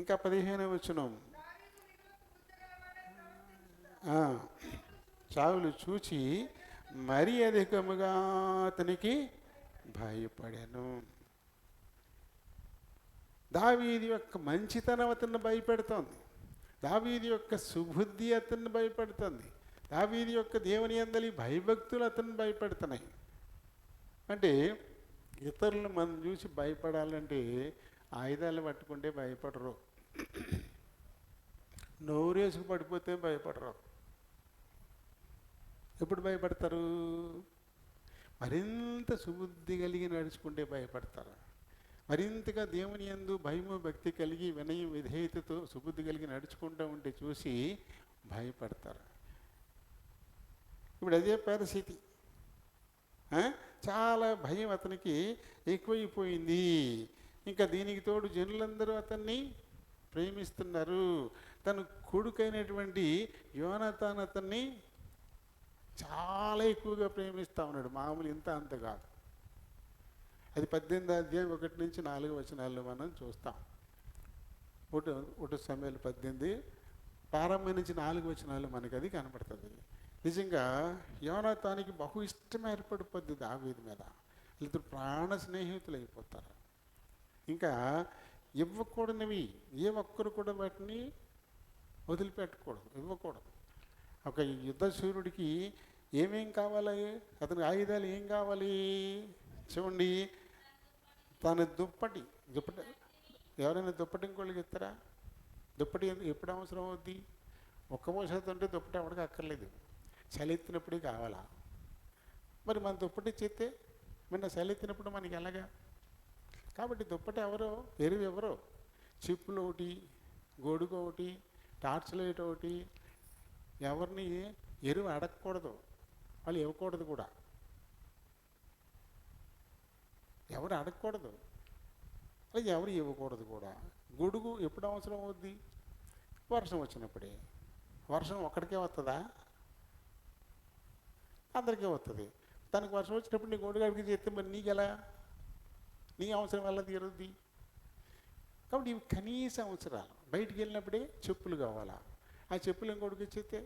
ఇంకా 15వ వచనం, సౌలు చూచి మరి అధికముగా అతనికి భయపడెను. దావీదు యొక్క మంచితనం అతన్ని భయపెడుతోంది. దావీదు యొక్క సుబుద్ధి అతన్ని భయపడుతుంది. దావీదు యొక్క దేవుని యందలి భయభక్తులు అతన్ని భయపెడుతున్నాయి. అంటే ఇతరులు మనం చూసి భయపడాలంటే ఆయుధాలు పట్టుకుంటే భయపడరు, నోరేసుకు పడిపోతే భయపడరు. ఎప్పుడు భయపడతారు? మరింత సుబుద్ధి కలిగి నడుచుకుంటే భయపడతారు. మరింతగా దేవుని యందు భయము భక్తి కలిగి వినయం విధేయతతో సుబుద్ధి కలిగి నడుచుకుంటూ ఉంటే చూసి భయపడతారు. ఇప్పుడు అదే పరిస్థితి. చాలా భయం అతనికి ఎక్కువైపోయింది. ఇంకా దీనికి తోడు జనులందరూ అతన్ని ప్రేమిస్తున్నారు. తన కొడుకైనటువంటి యోనాతాను అతన్ని చాలా ఎక్కువగా ప్రేమిస్తూ ఉన్నాడు. మామూలు ఇంత అంత కాదు. అది 18వ అధ్యాయం 1 నుంచి 4 వచనాల్లో మనం చూస్తాం. ఒకటి సమయాలు 18 ప్రారంభం నుంచి 4 వచనాలు మనకి అది కనపడుతుంది. నిజంగా యోనాతానికి బహు ఇష్టం ఏర్పడిపోద్ది దావీదు మీద. వీళ్ళిద్దరు ప్రాణ స్నేహితులు అయిపోతారు. ఇంకా ఇవ్వకూడనివి ఏ ఒక్కరు కూడా వాటిని వదిలిపెట్టకూడదు, ఇవ్వకూడదు. ఒక యుద్ధ సూర్యుడికి ఏమేం కావాలి? అతనికి ఆయుధాలు ఏం కావాలి చూడండి. తన దుప్పటి ఎవరైనా దుప్పటి ఇంకోళ్ళకి ఇస్తారా? దుప్పటి ఎప్పుడు అవసరం అవుద్ది? ఒక్క మోసతో ఉంటే దుప్పటి ఎవరికి అక్కర్లేదు, చలెత్తినప్పుడే కావాలా. మరి మన దుప్పటి చేస్తే మన చలెత్తినప్పుడు మనకి ఎలాగా? కాబట్టి దుప్పటి ఎవరో ఎరువు ఎవరో, చిప్పులు ఒకటి, గొడుగు ఒకటి, టార్చ్ లైట్ ఒకటి, ఎవరిని ఎరువు అడగకూడదు, వాళ్ళు ఇవ్వకూడదు కూడా. ఎవరు అడగకూడదు, అలాగే ఎవరు ఇవ్వకూడదు కూడా. గొడుగు ఎప్పుడు అవసరం అవుద్ది? వర్షం వచ్చినప్పుడే. వర్షం ఒక్కడికే వస్తుందా? అందరికీ వస్తుంది. తనకు వర్షం వచ్చినప్పుడు నీ గొడుగు అడిగి చేస్తే మరి నీకెలా? నీ అవసరం ఎలా తీరుద్ది? కాబట్టి ఇవి కనీస అవసరాలు. బయటికి వెళ్ళినప్పుడే చెప్పులు కావాలా, ఆ చెప్పులు ఇంకొకటికి ఇచ్చేస్తే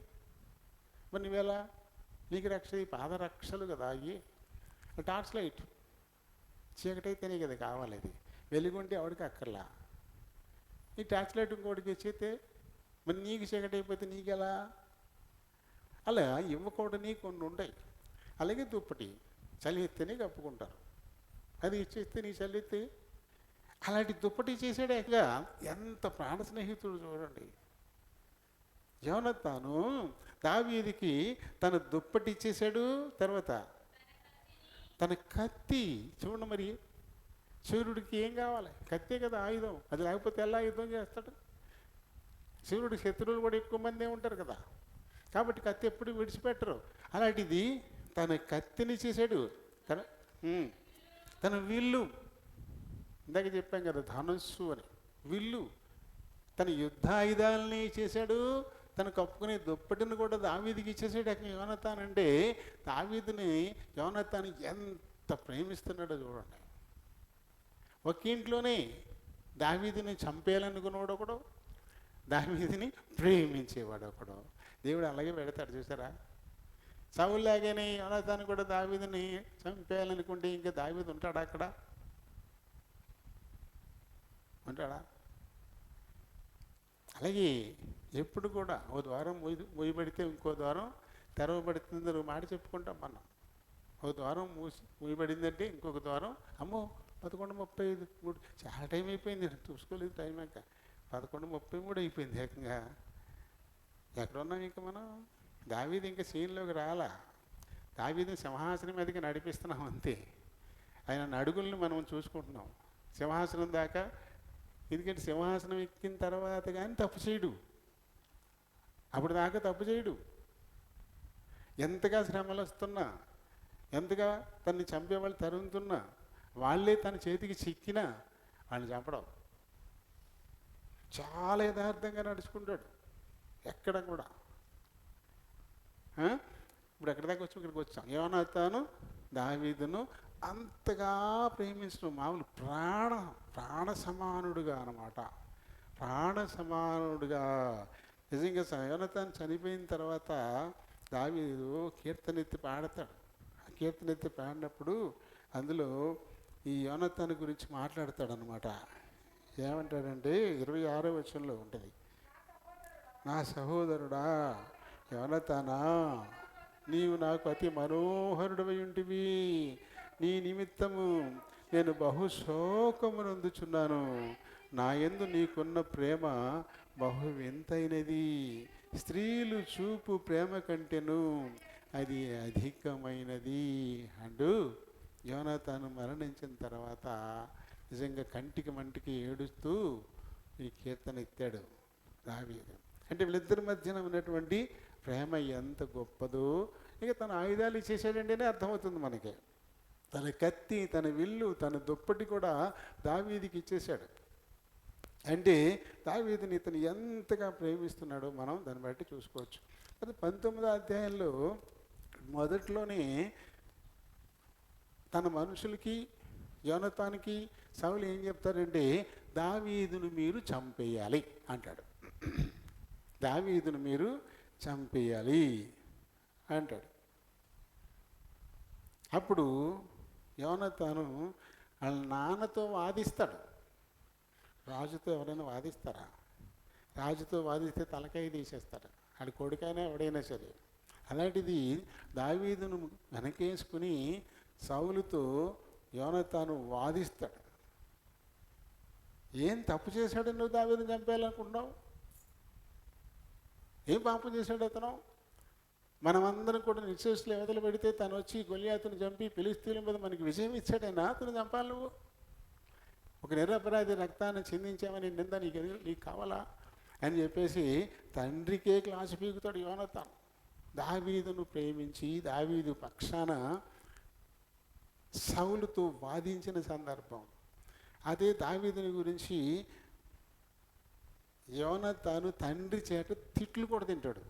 మరి నువ్వెలా? నీకు పాదరక్షలు కదా అయ్యి. టార్చ్ లైట్ చీకటైతేనే కదా కావాలి, అది వెలుగుంటే ఎవడికి అక్కర్లా. ఈ టార్చ్ లైట్ ఇంకోటికి ఇచ్చేస్తే మరి నీకు చీకటి అయిపోతే నీకెలా? అలా ఇవ్వకూడని కొన్ని ఉంటాయి. అలాగే దుప్పటి చలి ఎత్తేనే కప్పుకుంటారు, అది ఇచ్చేస్తే నీ చలి ఎత్తే. అలాంటి దుప్పటి చేసాడేగా ఎంత ప్రాణ స్నేహితుడు చూడండి. యోనాతాను దావీదుకి తన దుప్పటి ఇచ్చేసాడు. తర్వాత తన కత్తి చూడండి. మరి సూర్యుడికి ఏం కావాలి? కత్తే కదా ఆయుధం. అది లేకపోతే ఎలా యుద్ధం చేస్తాడు? సూర్యుడి శత్రువులు కూడా ఎక్కువ మందే ఉంటారు కదా, కాబట్టి కత్తి ఎప్పుడు విడిచిపెట్టరు. అలాంటిది తన కత్తిని చేశాడు. తన విల్లు, ఇందాక చెప్పాం కదా ధనుస్సు అని, విల్లు, తన యుద్ధాయుధాలని చేశాడు. తను కప్పుకునే దుప్పటిని కూడా దావీదుకి ఇచ్చేసాడు. యోనాతాను అంటే దావీదుని యోనాతాను ఎంత ప్రేమిస్తున్నాడో చూడండి. ఒక ఇంట్లోనే దావీదుని చంపేయాలనుకున్నాడు ఒకడు, దావీదుని ప్రేమించేవాడు ఒకడు. దేవుడు అలాగే పెడతాడు చూసారా. సౌలులాగానే యోనాతాను కూడా దావీదుని చంపేయాలనుకుంటే ఇంకా దావీదు ఉంటాడా అక్కడ? ఉంటాడా? అలాగే ఎప్పుడు కూడా ఓ ద్వారం మూయబడితే ఇంకో ద్వారం తెరవబడుతుంది ఒక మాట చెప్పుకుంటాం మనం. ఓ ద్వారం మూయబడిందంటే ఇంకొక ద్వారం, అమ్మో 11:35 చాలా టైం అయిపోయింది, చూసుకోలేదు టైం. ఇంకా 11:33 అయిపోయింది ఏకంగా. ఎక్కడున్నాం ఇంకా మనం? దావీదు ఇంకా సీన్లోకి రాలా. దావీదుని సింహాసనం మీదకి నడిపిస్తున్నాం అంతే. ఆయన అడుగుల్ని మనం చూసుకుంటున్నాం సింహాసనం దాకా. ఎందుకంటే సింహాసనం ఎక్కిన తర్వాత కానీ తప్పు చేయడు, అప్పుడు దాకా తప్పు చేయడు. ఎంతగా శ్రమలు వస్తున్నా, ఎంతగా తన్ని చంపేవాళ్ళు తరుగుతున్నా, వాళ్ళే తన చేతికి చిక్కినా వాళ్ళని చంపడం. చాలా యథార్థంగా నడుచుకుంటాడు ఎక్కడ కూడా. ఇప్పుడు ఎక్కడి దాకా వచ్చి ఇక్కడికి వచ్చాం. యోనాతాను దావీదును అంతగా ప్రేమించడం మామూలు ప్రాణ సమానుడుగా అన్నమాట. ప్రాణ సమానుడుగా. నిజంగా యోనాతాను చనిపోయిన తర్వాత దావీదు కీర్తనెత్తి పాడతాడు. ఆ కీర్తనెత్తి పాడినప్పుడు అందులో ఈ యోనాతాను గురించి మాట్లాడతాడు అనమాట. ఏమంటాడంటే 26వ వచనంలో ఉంటుంది. నా సహోదరుడా యోనతానా, నీవు నాకు అతి మనోహరుడవై ఉంటివి. నీ నిమిత్తము నేను బహుశోకమునందుచున్నాను. నా యందు నీకున్న ప్రేమ బహు వింతైనది. స్త్రీలు చూపు ప్రేమ కంటెను అది అధికమైనది అంటూ యోనాతాను మరణించిన తర్వాత నిజంగా కంటికి మంటికి ఏడుస్తూ ఈ కీర్తన ఎత్తాడు దావీదు. అంటే వీళ్ళిద్దరి మధ్యన ఉన్నటువంటి ప్రేమ ఎంత గొప్పదో ఇక తన ఆయుధాలు ఇచ్చేసాడంటేనే అర్థమవుతుంది మనకి. తన కత్తి, తన విల్లు, తన దుప్పటి కూడా దావీదుకి ఇచ్చేశాడు. అంటే దావీదుని ఇతను ఎంతగా ప్రేమిస్తున్నాడో మనం దాన్ని బట్టి చూసుకోవచ్చు. అది 19వ అధ్యాయంలో మొదట్లోనే తన మనుషులకి యోనతానికి సౌలు ఏం చెప్తారంటే దావీదును మీరు చంపేయాలి అంటాడు. దావీదును మీరు చంపేయాలి అంటాడు. అప్పుడు యోనతాను వాళ్ళ నాన్నతో వాదిస్తాడు. రాజుతో ఎవరైనా వాదిస్తారా? రాజుతో వాదిస్తే తలకాయ తీసేస్తారు, ఆడి కొడుకైనా ఎవడైనా సరే. అలాంటిది దావీదును వెనకేసుకుని సౌలుతో యోనతాను వాదిస్తాడు. ఏం తప్పు చేశాడు నువ్వు దావీదును చంపేయాలనుకుంటున్నావు? ఏం పాపం చేశాడు అతను? మనమందరం కూడా నిశ్చేషులు ఎవతలు పెడితే తను వచ్చి గొలియాతును చంపి ఫిలిష్తీయుల మీద మనకి విజయం ఇచ్చాడైనా అతను చంపాలి నువ్వు? ఒక నిరపరాధి రక్తాన్ని చిందించామని నింద నీకు కావాలా అని చెప్పేసి తండ్రికే క్లాసు పీకుతాడు యోనతాను. దావీదును ప్రేమించి దావీదు పక్షాన సౌలుతో వాదించిన సందర్భం అదే. దావీదుని గురించి యోనతాను తండ్రి చేత తిట్లు కూడా తింటాడు.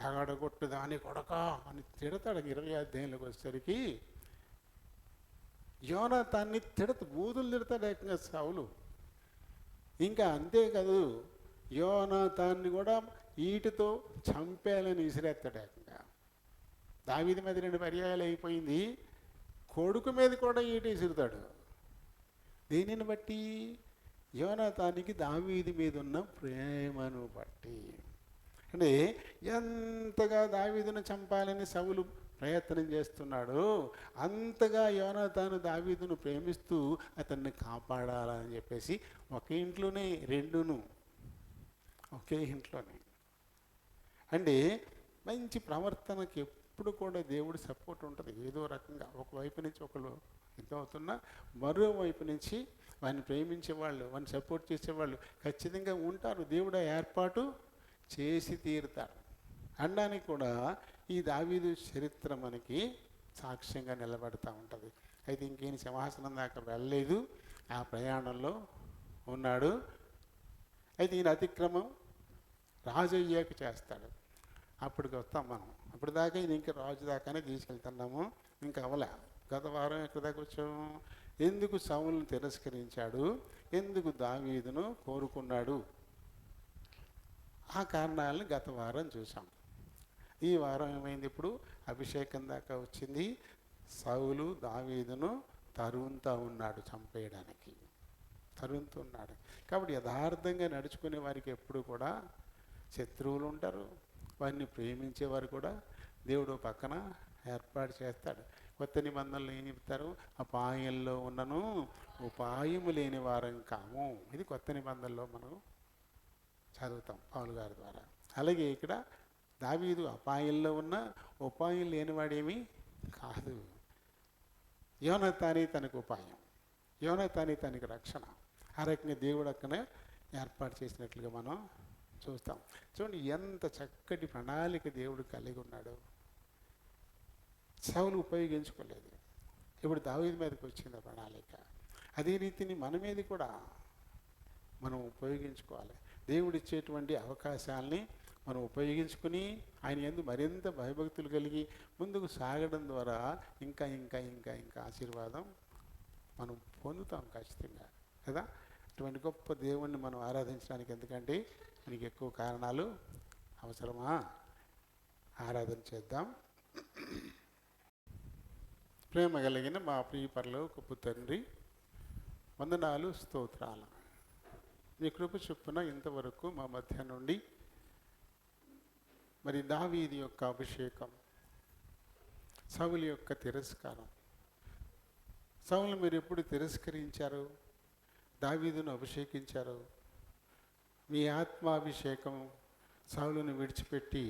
ఆగడగొట్టు దాని కొడక అని తిడతాడు. 20వ అధ్యాయంలోకి వచ్చేసరికి యోనతాన్ని బూతులు తిడతాడు ఏకంగా సౌలు. ఇంకా అంతేకాదు, యోనతాన్ని కూడా ఈటితో చంపేయాలని విసిరేస్తాడు ఏకంగా. దావీదు మీద 2 పర్యాయాలు అయిపోయింది, కొడుకు మీద కూడా ఈట విసురుతాడు. దేనిని బట్టి? యోనతానికి దావీదు మీద ఉన్న ప్రేమను బట్టి. అంటే ఎంతగా దావీదును చంపాలని సౌలు ప్రయత్నం చేస్తున్నాడు, అంతగా యోనతాను దావీదును ప్రేమిస్తూ అతన్ని కాపాడాలని చెప్పేసి ఒకే ఇంట్లోనే రెండును, ఒకే ఇంట్లోనే. అంటే మంచి ప్రవర్తనకి ఎప్పుడు కూడా దేవుడి సపోర్ట్ ఉంటుంది. ఏదో రకంగా ఒకవైపు నుంచి ఒకళ్ళు యుద్ధం అవుతున్నా మరోవైపు నుంచి వాడిని ప్రేమించేవాళ్ళు, వాడిని సపోర్ట్ చేసేవాళ్ళు ఖచ్చితంగా ఉంటారు. దేవుడు ఏర్పాటు చేసి తీరుతారు అనడానికి కూడా ఈ దావీదు చరిత్ర మనకి సాక్ష్యంగా నిలబడుతూ ఉంటుంది. అయితే ఇంకేం సింహాసనం దాకా వెళ్ళలేదు, ఆ ప్రయాణంలో ఉన్నాడు. అయితే ఈయన అతిక్రమం రాజు అయ్యాక చేస్తాడు. అప్పటికి వస్తాం మనం. అప్పటి దాకా ఇది ఇంకా రాజు దాకానే తీసుకెళ్తున్నాము, ఇంకా అవలే. గత వారం ఎక్కడి దాకా వచ్చాము? ఎందుకు సౌలును తిరస్కరించాడు, ఎందుకు దావీదును కోరుకున్నాడు, ఆ కారణాలను గత వారం చూసాం. ఈ వారం ఏమైంది? ఇప్పుడు అభిషేకం దాకా వచ్చింది. సౌలు దావీదును తరుముతా ఉన్నాడు, చంపేయడానికి తరుముతున్నాడు. కాబట్టి యథార్థంగా నడుచుకునే వారికి ఎప్పుడు కూడా శత్రువులు ఉంటారు, వారిని ప్రేమించేవారు కూడా దేవుడు పక్కన ఏర్పాటు చేస్తాడు. కొత్త నిబంధనలు ఏం చెప్తారు? అపాయంలో ఉన్నను ఉపాయము లేని వారం కాము. ఇది కొత్త నిబంధనలో మనం చదువుతాం పౌలు గారి ద్వారా. అలాగే ఇక్కడ దావీదు అపాయంలో ఉన్న ఉపాయం లేనివాడేమీ కాదు. యోనతానే తనకు ఉపాయం, యోనతానే తనకు రక్షణ. ఆ రకంగా దేవుడు అక్కనే ఏర్పాటు చేసినట్లుగా మనం చూస్తాం. చూడండి ఎంత చక్కటి ప్రణాళిక దేవుడు కలిగి ఉన్నాడు. సౌలు ఉపయోగించుకోలేదు, ఇప్పుడు దావీదు మీదకి వచ్చింది ఆ ప్రణాళిక. అదే రీతిని మన మీద కూడా మనం ఉపయోగించుకోవాలి. దేవుడు ఇచ్చేటువంటి అవకాశాలని మనం ఉపయోగించుకుని ఆయన యందు మరింత భయభక్తులు కలిగి ముందుకు సాగడం ద్వారా ఇంకా ఇంకా ఇంకా ఇంకా ఆశీర్వాదం మనం పొందుతాం ఖచ్చితంగా కదా. అటువంటి గొప్ప దేవుణ్ణి మనం ఆరాధించడానికి ఎందుకంటే మనకి ఎక్కువ కారణాలు అవసరమా? ఆరాధన చేద్దాం. ప్రేమ కలిగిన మా ప్రియ పరలోకపు తండ్రి, వందనాలు, స్తోత్రాలు. మీ కృప చొప్పున ఇంతవరకు మా మధ్య నుండి మరి దావీదు యొక్క అభిషేకం, సౌలు యొక్క తిరస్కారం. సౌలు మీరు ఎప్పుడు తిరస్కరించారు, దావీదును అభిషేకించారు. మీ ఆత్మాభిషేకం సౌలును విడిచిపెట్టి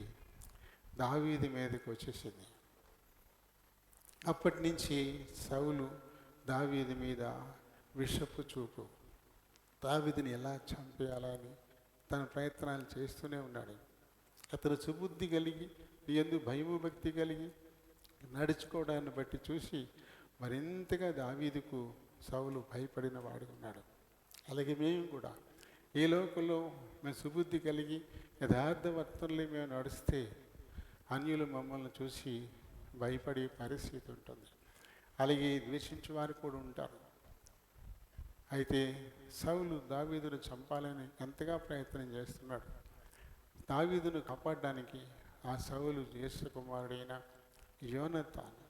దావీదు మీదకి వచ్చేసింది. అప్పటి నుంచి సౌలు దావీదు మీద విషపు చూపు, దావీదుని ఎలా చంపేయాలని తన ప్రయత్నాలు చేస్తూనే ఉన్నాడు. అతను సుబుద్ధి కలిగి, ఎందు భయము భక్తి కలిగి నడుచుకోవడాన్ని బట్టి చూసి మరింతగా దావీదుకు సౌలు భయపడిన వాడు ఉన్నాడు. అలాగే మేము కూడా ఈ లోకంలో మేము సుబుద్ధి కలిగి యథార్థవర్తనలో మేము నడిస్తే అన్యులు మమ్మల్ని చూసి భయపడే పరిస్థితి ఉంటుంది. అలాగే ద్వేషించే వారు కూడా ఉంటారు. అయితే సౌలు దావీదును చంపాలని ఎంతగా ప్రయత్నం చేస్తున్నాడు. దావీదును కాపాడడానికి ఆ సౌలు జ్యేష్ఠ కుమారుడైన యోనతాను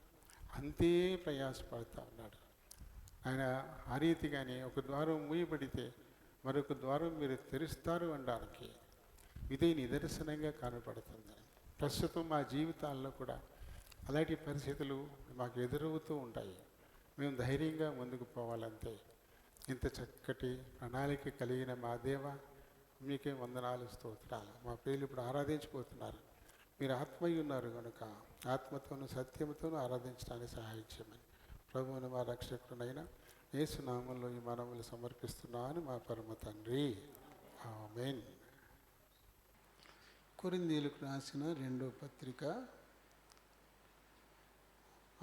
అంతే ప్రయాసపడుతూ ఉన్నాడు. ఆయన ఆ రీతిగానే ఒక ద్వారం మూయబడితే మరొక ద్వారం మీరు తెరుస్తారు అనడానికి ఇదే నిదర్శనంగా కనపడుతుంది. ప్రస్తుతం మా జీవితాల్లో కూడా అలాంటి పరిస్థితులు మాకు ఎదురవుతూ ఉంటాయి. మేము ధైర్యంగా ముందుకు పోవాలంతే. ఇంత చక్కటి ప్రణాళిక కలిగిన మా దేవ, మీకే వందనాలు, స్తోత్రాలు. మా పేర్లు ఇప్పుడు ఆరాధించిపోతున్నారు. మీరు ఆత్మయ్య ఉన్నారు కనుక ఆత్మతోనూ సత్యముతోనూ ఆరాధించడానికి సహాయం చేయమని ప్రభువును మా రక్షకుడైన యేసు నామములో ఈ మనవులు సమర్పిస్తున్నాను మా పరమ తండ్రి, ఆమేన్. కొరింథీయులకు రాసిన 2వ పత్రిక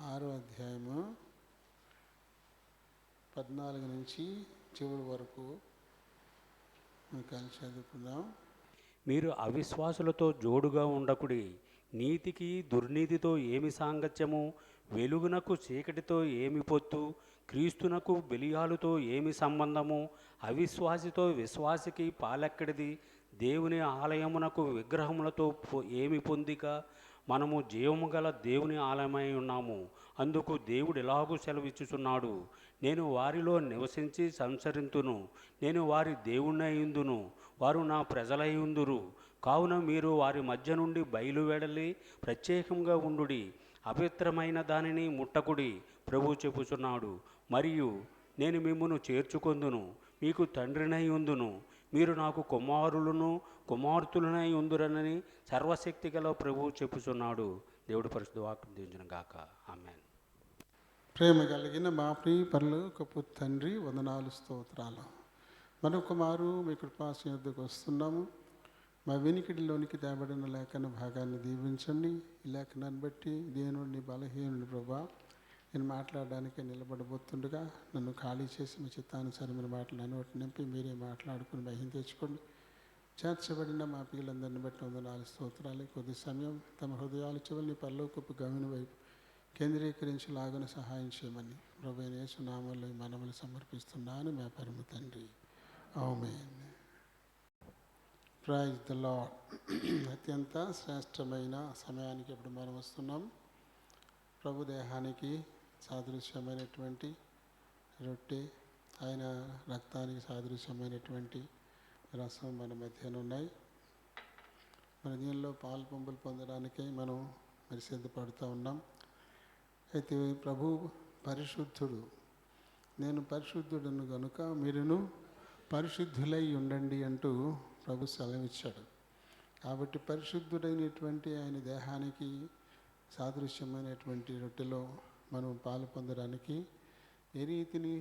6వ అధ్యాయము 14 నుంచి చివరి వరకు కలిసి చదువుకుందాం. మీరు అవిశ్వాసులతో జోడుగా ఉండకుడి. నీతికి దుర్నీతితో ఏమి సాంగత్యము? వెలుగునకు చీకటితో ఏమి పొత్తు? క్రీస్తునకు బెలియాలుతో ఏమి సంబంధము? అవిశ్వాసితో విశ్వాసికి పాలెక్కడిది? దేవుని ఆలయమునకు విగ్రహములతో ఏమి పొందిక? మనము జీవము గల దేవుని ఆలయమై ఉన్నాము. అందుకు దేవుడు ఎలాగూ సెలవిచ్చుచున్నాడు, నేను వారిలో నివసించి సంచరింతును, నేను వారి దేవుణ్ణి ఉందును, వారు నా ప్రజలై ఉందురు. కావున మీరు వారి మధ్య నుండి బయలువెడలి ప్రత్యేకంగా ఉండుడి, అపవిత్రమైన దానిని ముట్టకుడి, ప్రభు చెప్పుచున్నాడు. మరియు నేను మిమ్మును చేర్చుకొందును, మీకు తండ్రినై ఉందును, మీరు నాకు కుమారులను కుమార్తెలనై ఉందురనని సర్వశక్తి గల ప్రభువు చెప్పుచున్నాడు. దేవుడి పరిశుద్ధ వాక్యం దీవించును గాక. ఆమేన్. ప్రేమ కలిగిన మా ప్రియ పరలోకపు తండ్రి, వందనాలు, స్తోత్రాలు. మరొక మారు మీ కృపాసన యొద్దకు వస్తున్నాము. మా వెనికిడిలోనికి తేబడిన లేఖన భాగాన్ని దీవించండి. ఈ లేఖనాన్ని బట్టి దేవుని బలహీనుడి ప్రభా, నేను మాట్లాడడానికి నిలబడబోతుండగా నన్ను ఖాళీ చేసి మీ చిత్తానుసారమైన మాటలు నోటి నింపి మీరే మాట్లాడుకుని మహిమ తెచ్చుకోండి. చేర్చబడిన మా పిల్లలందరిని బట్టి వందనాలు, స్తోత్రాలు. కొద్ది సమయం తమ హృదయాలు చివరిని పరలోకపు గమన వైపు కేంద్రీకరించేలాగా సహాయం చేయమని ప్రభువైన యేసు నామములో ఈ మనవులు సమర్పిస్తున్నాను మా పరమ తండ్రి, ఆమేన్. Praise the lord. అత్యంత శ్రేష్టమైన సమయానికి ఇప్పుడు మనం వస్తున్నాం. ప్రభు దేహానికి సాదృశ్యమైనటువంటి రొట్టె, ఆయన రక్తానికి సాదృశ్యమైనటువంటి రసం మన మధ్యన ఉన్నాయి. మన దీనిలో పాలు పంపులు పొందడానికై మనం మరి సిద్ధపడుతూ ఉన్నాం. అయితే ప్రభు పరిశుద్ధుడు, నేను పరిశుద్ధుడను కనుక మీరును పరిశుద్ధులై ఉండండి అంటూ ప్రభు సెలవిచ్చాడు. కాబట్టి పరిశుద్ధుడైనటువంటి ఆయన దేహానికి సాదృశ్యమైనటువంటి రొట్టెలో మనం పాలు పొందడానికి ఏ రీతిని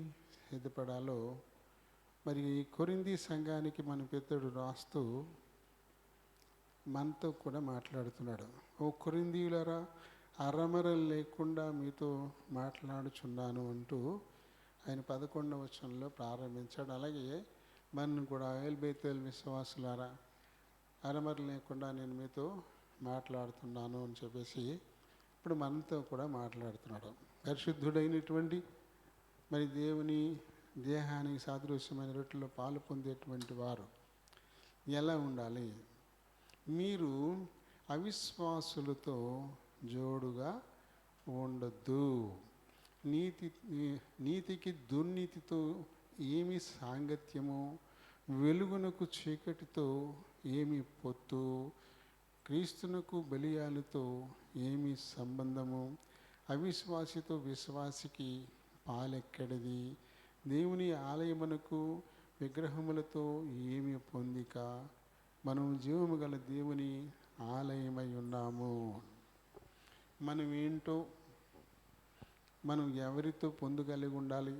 సిద్ధపడాలో మరి కొరింథీ సంఘానికి మన పితరుడు రాస్తూ మనతో కూడా మాట్లాడుతున్నాడు. ఓ కొరింథీయులారా, అరమరలు లేకుండా మీతో మాట్లాడుచున్నాను అంటూ ఆయన 11వ వచనంలో ప్రారంభించాడు. అలాగే మనం కూడా బేతేల్ విశ్వాసులారా, అరమరలు లేకుండా నేను మీతో మాట్లాడుతున్నాను అని చెప్పేసి ఇప్పుడు మనతో కూడా మాట్లాడుతున్నాడు. పరిశుద్ధుడైనటువంటి మరి దేవుని దేహానికి సాదృశ్యమైన రొట్టెలో పాలు పొందేటువంటి వారు ఎలా ఉండాలి? మీరు అవిశ్వాసులతో జోడుగా ఉండొద్దు. నీతికి దుర్నీతితో ఏమి సాంగత్యము? వెలుగునకు చీకటితో ఏమి పొత్తు? క్రీస్తునకు బెలియాలతో ఏమి సంబంధము? అవిశ్వాసితో విశ్వాసికి పాలెక్కడిది? దేవుని ఆలయమునకు విగ్రహములతో ఏమి పొందిక? మనం జీవము గల దేవుని ఆలయమై ఉన్నాము. మనం ఏంటో, మనం ఎవరితో పొందు కలిగి ఉండాలి,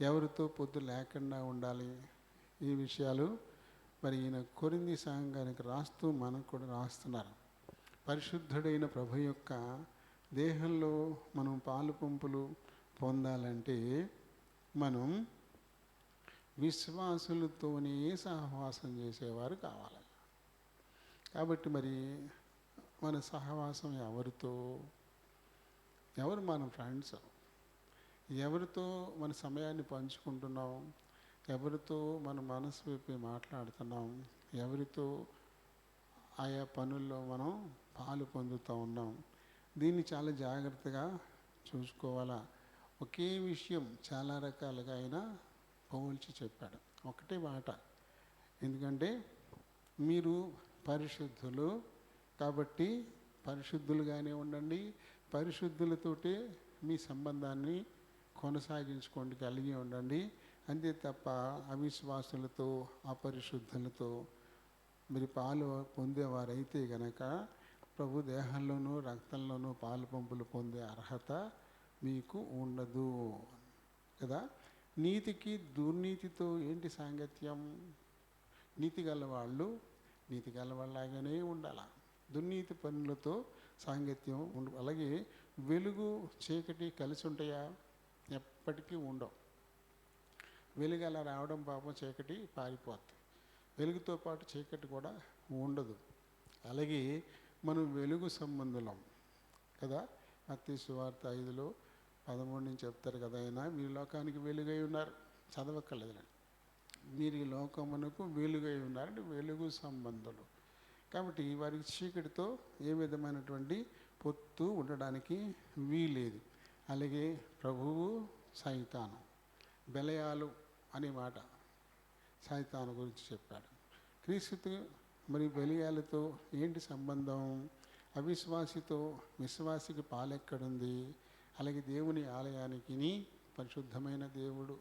ఎవరితో పొద్దు లేకుండా ఉండాలి, ఈ విషయాలు మరి ఈయన కొరింథీ సంఘానికి రాస్తూ మనకు కూడా రాస్తున్నారు. పరిశుద్ధుడైన ప్రభు యొక్క దేహంలో మనం పాలు పంపులు పొందాలంటే మనం విశ్వాసులతోనే సహవాసం చేసేవారు కావాలి. కాబట్టి మరి మన సహవాసం ఎవరితో? ఎవరు మన ఫ్రెండ్స్? ఎవరితో మన సమయాన్ని పంచుకుంటున్నాం? ఎవరితో మన మనసు విప్పి మాట్లాడుతున్నాం? ఎవరితో ఆయా పనుల్లో మనం పాలు పొందుతూ ఉన్నాం? దీన్ని చాలా జాగ్రత్తగా చూసుకోవాలా. ఒకే విషయం చాలా రకాలుగా ఆయన పోల్చి చెప్పాడు, ఒకటే మాట. ఎందుకంటే మీరు పరిశుద్ధులు కాబట్టి పరిశుద్ధులుగానే ఉండండి, పరిశుద్ధులతోటే మీ సంబంధాన్ని కొనసాగించుకోండి, కలిగి ఉండండి. అంతే తప్ప అవిశ్వాసులతో అపరిశుద్ధులతో మీరు పాలు పొందేవారైతే గనక ప్రభు దేహంలోనూ రక్తంలోనూ పాలు పంపులు పొందే అర్హత మీకు ఉండదు కదా. నీతికి దుర్నీతితో ఏంటి సాంగత్యం? నీతి గలవాళ్ళు నీతి గలవాళ్ళలాగానే ఉండాలి, దుర్నీతి పనులతో సాంగత్యం ఉండు. అలాగే వెలుగు చీకటి కలిసి ఉంటాయా? ఎప్పటికీ ఉండవు. వెలుగు అలా రావడం పాపం చీకటి పారిపోద్ది, వెలుగుతో పాటు చీకటి కూడా ఉండదు. అలాగే మనం వెలుగు సంబంధులం కదా. మత్తయి సువార్త 5:13 నుంచి చెప్తారు కదా, ఆయన మీరు లోకానికి వెలుగై ఉన్నారు. చదవక్కర్లేదు, మీరు ఈ లోకమునకు వెలుగై ఉన్నారంటే వెలుగు సంబంధులు. కాబట్టి వారికి చీకటితో ఏ విధమైనటువంటి పొత్తు ఉండడానికి వీలేదు. అలాగే ప్రభువు సైతాను, బెలయాలు అనే మాట సైతాను గురించి చెప్పాడు. క్రీస్తు మరి బెలియాలతో ఏంటి సంబంధం? అవిశ్వాసితో విశ్వాసికి పాలెక్కడుంది? అలాగే దేవుని ఆలయానికి, పరిశుద్ధమైన దేవుడు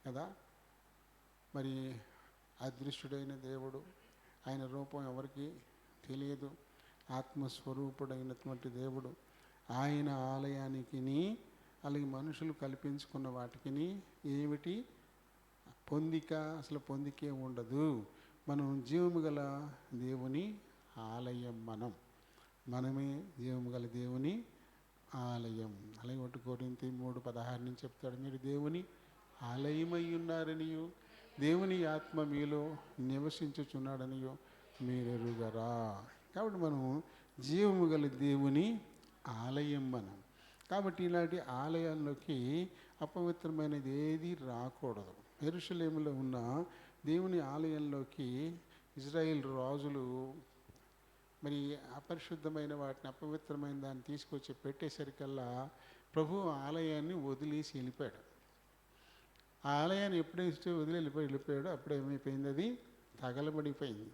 కదా, మరి అదృశ్యుడైన దేవుడు, ఆయన రూపం ఎవరికి తెలియదు, ఆత్మస్వరూపుడైనటువంటి దేవుడు, ఆయన ఆలయానికి అలాగే మనుషులు కల్పించుకున్న వాటికి ఏమిటి పొందిక? అసలు పొందికే ఉండదు. మనం జీవము గల దేవుని ఆలయం, మనమే జీవము గల దేవుని ఆలయం. అలాగే 1 కొరింథీ 3:16 నుంచి చెప్తాడు, మీరు దేవుని ఆలయమై ఉన్నారనియు దేవుని ఆత్మ మీలో నివసించుచున్నాడనియో మీరు ఎరుగరా. కాబట్టి మనం జీవము గల దేవుని ఆలయం మనం. కాబట్టి ఇలాంటి ఆలయాల్లోకి అపవిత్రమైనది ఏది రాకూడదు. యెరూషలేములో ఉన్న దేవుని ఆలయంలోకి ఇజ్రాయేల్ రాజులు మరి అపరిశుద్ధమైన వాటిని, అపవిత్రమైన దాన్ని తీసుకొచ్చి పెట్టేసరికల్లా ప్రభు ఆలయాన్ని వదిలేసి వెళ్ళిపోయాడు. ఆ ఆలయాన్ని ఎప్పుడైతే వెళ్ళిపోయాడో అప్పుడు ఏమైపోయింది? అది తగలబడిపోయింది,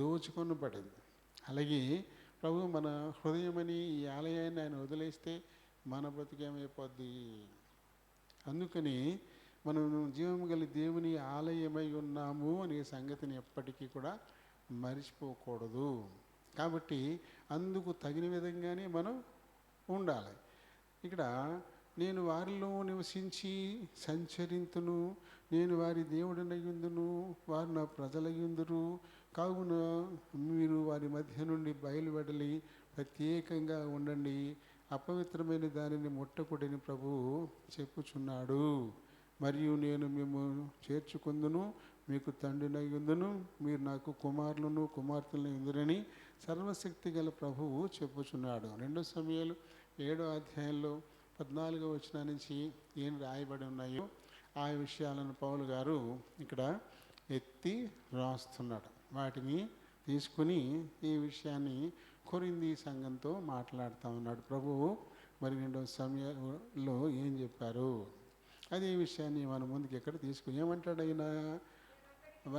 దోచుకొని పడింది. అలాగే ప్రభు మన హృదయమని ఈ ఆలయాన్ని ఆయన వదిలేస్తే మన బ్రతికేమైపోద్ది? అందుకని మనం జీవము గల దేవుని ఆలయమై ఉన్నాము అనే సంగతిని ఎప్పటికీ కూడా మర్చిపోకూడదు. కాబట్టి అందుకు తగిన విధంగానే మనం ఉండాలి. ఇక్కడ నేను వారిలో నివసించి సంచరింతును, నేను వారి దేవుడనయ్యుందును, వారు నా ప్రజలయ్యుందురు, కావున మీరు వారి మధ్య నుండి బయలువెడలి ప్రత్యేకంగా ఉండండి, అపవిత్రమైన దానిని ముట్టకూడని ప్రభువు చెప్పుచున్నాడు. మరియు నేను మేము చేర్చుకుందును, మీకు తండ్రినయ్యుందును, మీరు నాకు కుమారులను కుమార్తెలను ఇందురని సర్వశక్తి గల ప్రభువు చెప్పుచున్నాడు. 2 సమూయేలు 7వ అధ్యాయంలో 14వ వచనం నుంచి ఏం రాయబడి ఉన్నాయో ఆ విషయాలను పౌలు గారు ఇక్కడ ఎత్తి రాస్తున్నాడు. వాటిని తీసుకుని ఈ విషయాన్ని కొరింథీ సంఘంతో మాట్లాడుతూ ఉన్నాడు. ప్రభువు మరి 2వ సమూయేలులో ఏం చెప్పారు అదే విషయాన్ని మన ముందుకు ఎక్కడ తీసుకుని ఏమంటాడు ఆయన?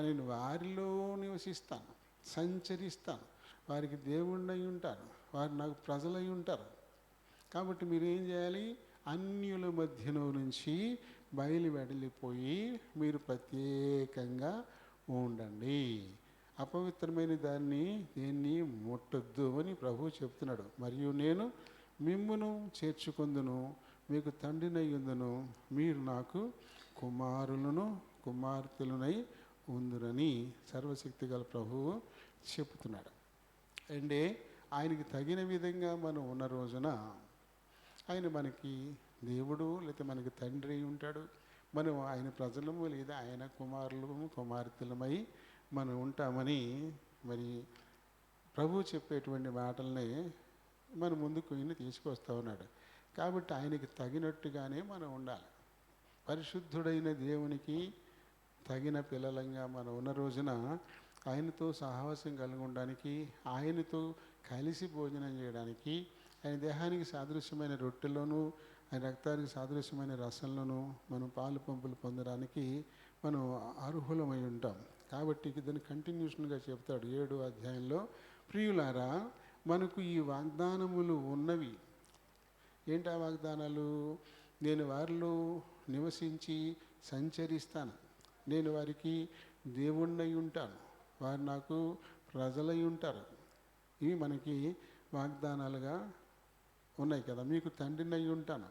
నేను వారిలో నివసిస్తాను, సంచరిస్తాను, వారికి దేవుణ్ణి ఉంటారు, వారు నాకు ప్రజలై ఉంటారు. కాబట్టి మీరు ఏం చేయాలి? అన్యుల మధ్యలో నుంచి బయలువెడలిపోయి మీరు ప్రత్యేకంగా ఉండండి. అపవిత్రమైన దేన్ని ముట్టొద్దు అని ప్రభువు చెప్తున్నాడు. మరియు నేను మిమ్మును చేర్చుకొందును, మీకు తండ్రినై ఉందును, మీరు నాకు కుమారులను కుమార్తెలనై ఉందురని సర్వశక్తి గల ప్రభువు చెప్తున్నాడు. అంటే ఆయనకి తగిన విధంగా మనం ఉన్న రోజున ఆయన మనకి దేవుడు, లేకపోతే మనకి తండ్రి అయి ఉంటాడు. మనం ఆయన ప్రజలము లేదా ఆయన కుమారులము కుమార్తెలమై మనం ఉంటామని మరి ప్రభువు చెప్పేటువంటి మాటల్ని మన ముందుకు ఈయన తీసుకొస్తూ ఉన్నాడు. కాబట్టి ఆయనకి తగినట్టుగానే మనం ఉండాలి. పరిశుద్ధుడైన దేవునికి తగిన పిల్లలంగా మనం ఉన్న రోజున ఆయనతో సహవాసం కలిగి ఉండడానికి, ఆయనతో కలిసి భోజనం చేయడానికి, ఆయన దేహానికి సాదృశ్యమైన రొట్టెలోను ఆయన రక్తానికి సాదృశ్యమైన రసంలోను మనం పాలు పంపులు పొందడానికి మనం అర్హులమై ఉంటాం. కాబట్టి దాన్ని కంటిన్యూషన్గా చెప్తాడు 7వ అధ్యాయంలో, ప్రియులారా మనకు ఈ వాగ్దానములు ఉన్నవి. ఏంటి ఆ వాగ్దానాలు? నేను వారిలో నివసించి సంచరిస్తాను, నేను వారికి దేవుణ్ణి ఉంటాను, వారు నాకు ప్రజలై ఉంటారు. ఇవి మనకి వాగ్దానాలుగా ఉన్నాయి కదా. మీకు తండ్రినై ఉంటాను,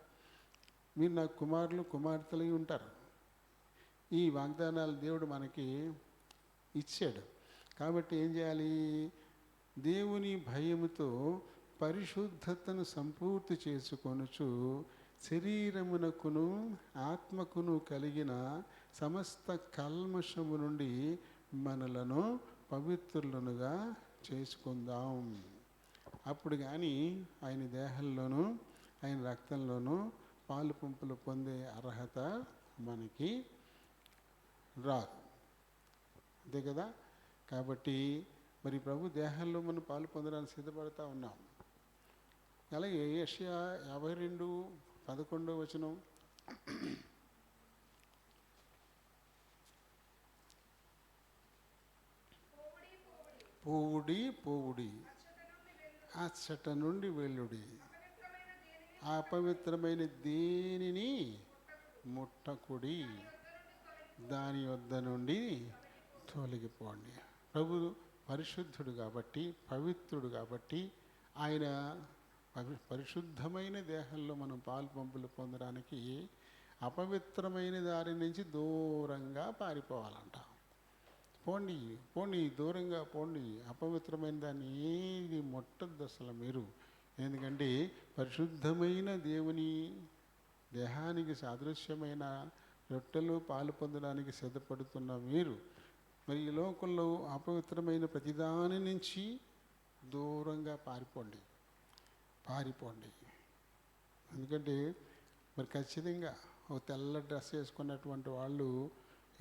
మీరు నాకు కుమారులు కుమార్తెలై ఉంటారు. ఈ వాగ్దానాలు దేవుడు మనకి ఇచ్చాడు. కాబట్టి ఏం చేయాలి? దేవుని భయముతో పరిశుద్ధతను సంపూర్తి చేసుకొనుచు శరీరమునకును ఆత్మకును కలిగిన సమస్త కల్మషము నుండి మనలను పవిత్రులనుగా చేసుకుందాం. అప్పుడు కానీ ఆయన దేహంలోనూ ఆయన రక్తంలోనూ పాలు పంపులు పొందే అర్హత మనకి రాదు. అంతే కదా. కాబట్టి మరి ప్రభు దేహంలో మనం పాలు పొందడానికి సిద్ధపడతా ఉన్నాం. అలాగే యెషయా 52:11 పోవుడి పోవుడి అచ్చట నుండి వెళ్ళుడి, అపవిత్రమైన దేనిని ముట్టకుడి, దాని వద్ద నుండి తొలగిపోండి. ప్రభు పరిశుద్ధుడు కాబట్టి, పవిత్రుడు కాబట్టి ఆయన పరిశుద్ధమైన దేహంలో మనం పాలు పంపులు పొందడానికి అపవిత్రమైన దారి నుంచి దూరంగా పారిపోవాలంట. పోండి పోండి, దూరంగా పోండి, అపవిత్రమైన దాన్ని ఏది ముట్టద్దు అసలు మీరు. ఎందుకంటే పరిశుద్ధమైన దేవుని దేహానికి సాదృశ్యమైన రొట్టెలు పాలు పొందడానికి సిద్ధపడుతున్న మీరు మరి ఈ లోకంలో అపవిత్రమైన ప్రతిదాని నుంచి దూరంగా పారిపోండి. ఎందుకంటే మరి ఖచ్చితంగా ఒక తెల్ల డ్రెస్ వేసుకున్నటువంటి వాళ్ళు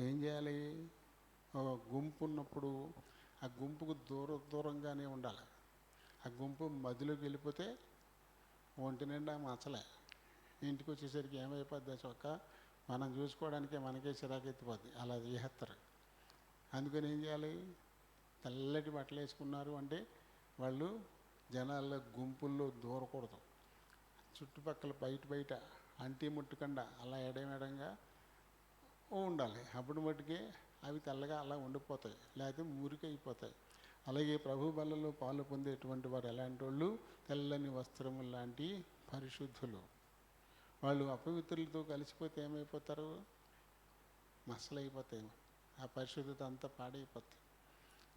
ఏం చేయాలి? ఒక గుంపు ఉన్నప్పుడు ఆ గుంపుకు దూరంగానే ఉండాలి. ఆ గుంపు మధ్యలోకి వెళ్ళిపోతే ఒంటి నిండా మచ్చలే, ఇంటికి వచ్చేసరికి ఏమైపోద్ది చొక్క మనం చూసుకోవడానికే మనకే చిరాకెత్తిపోద్ది, అలా చేస్తారు. అందుకని ఏం చేయాలి? తెల్లటి బట్టలు వేసుకున్నారు అంటే వాళ్ళు జనాల గుంపుల్లో దూరకూడదు. చుట్టుపక్కల బయట అంటి ముట్టుకుండా అలా ఎడమెడంగా ఉండాలి. అప్పుడు మట్టుకే అవి తెల్లగా అలా ఉండిపోతాయి, లేకపోతే మురికి అయిపోతాయి. అలాగే ప్రభు బలలో పాలు పొందేటువంటి వారు ఎలాంటి వాళ్ళు? తెల్లని వస్త్రము లాంటి పరిశుద్ధులు. వాళ్ళు అపవిత్రులతో కలిసిపోతే ఏమైపోతారు? మసలైపోతాయి, ఆ పరిశుద్ధత అంతా పాడైపోతుంది.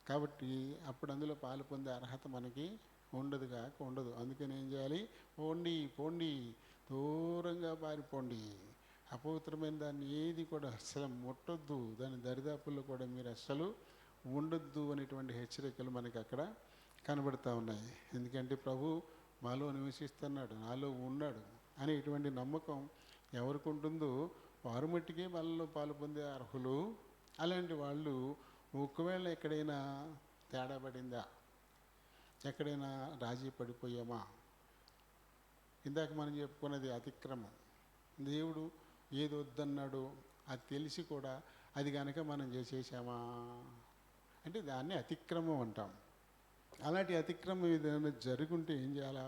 కాబట్టి అప్పుడు అందులో పాలు పొందే అర్హత మనకి ఉండదు. అందుకని ఏం చేయాలి? పోండి, దూరంగా పారిపోండి. అపవిత్రమైన దాన్ని ఏది కూడా అస్సలు ముట్టొద్దు, దాని దరిదాపుల్లో కూడా మీరు అస్సలు ఉండొద్దు అనేటువంటి హెచ్చరికలు మనకి అక్కడ కనబడుతూ ఉన్నాయి. ఎందుకంటే ప్రభు మాలో నివసిస్తున్నాడు, నాలో ఉన్నాడు అనేటువంటి నమ్మకం ఎవరికి ఉంటుందో వారు మట్టికే వాళ్ళలో పాలు పొందే అర్హులు. అలాంటి వాళ్ళు ఒకవేళ ఎక్కడైనా తేడా పడిందా, ఎక్కడైనా రాజీ పడిపోయామా? ఇందాక మనం చెప్పుకున్నది అతిక్రమం. దేవుడు ఏది వద్దన్నాడో అది తెలిసి కూడా అది కనుక మనం చేసేసామా అంటే దాన్ని అతిక్రమం అంటాం. అలాంటి అతిక్రమం ఏదైనా జరుగుంటే ఏం చేయాలా?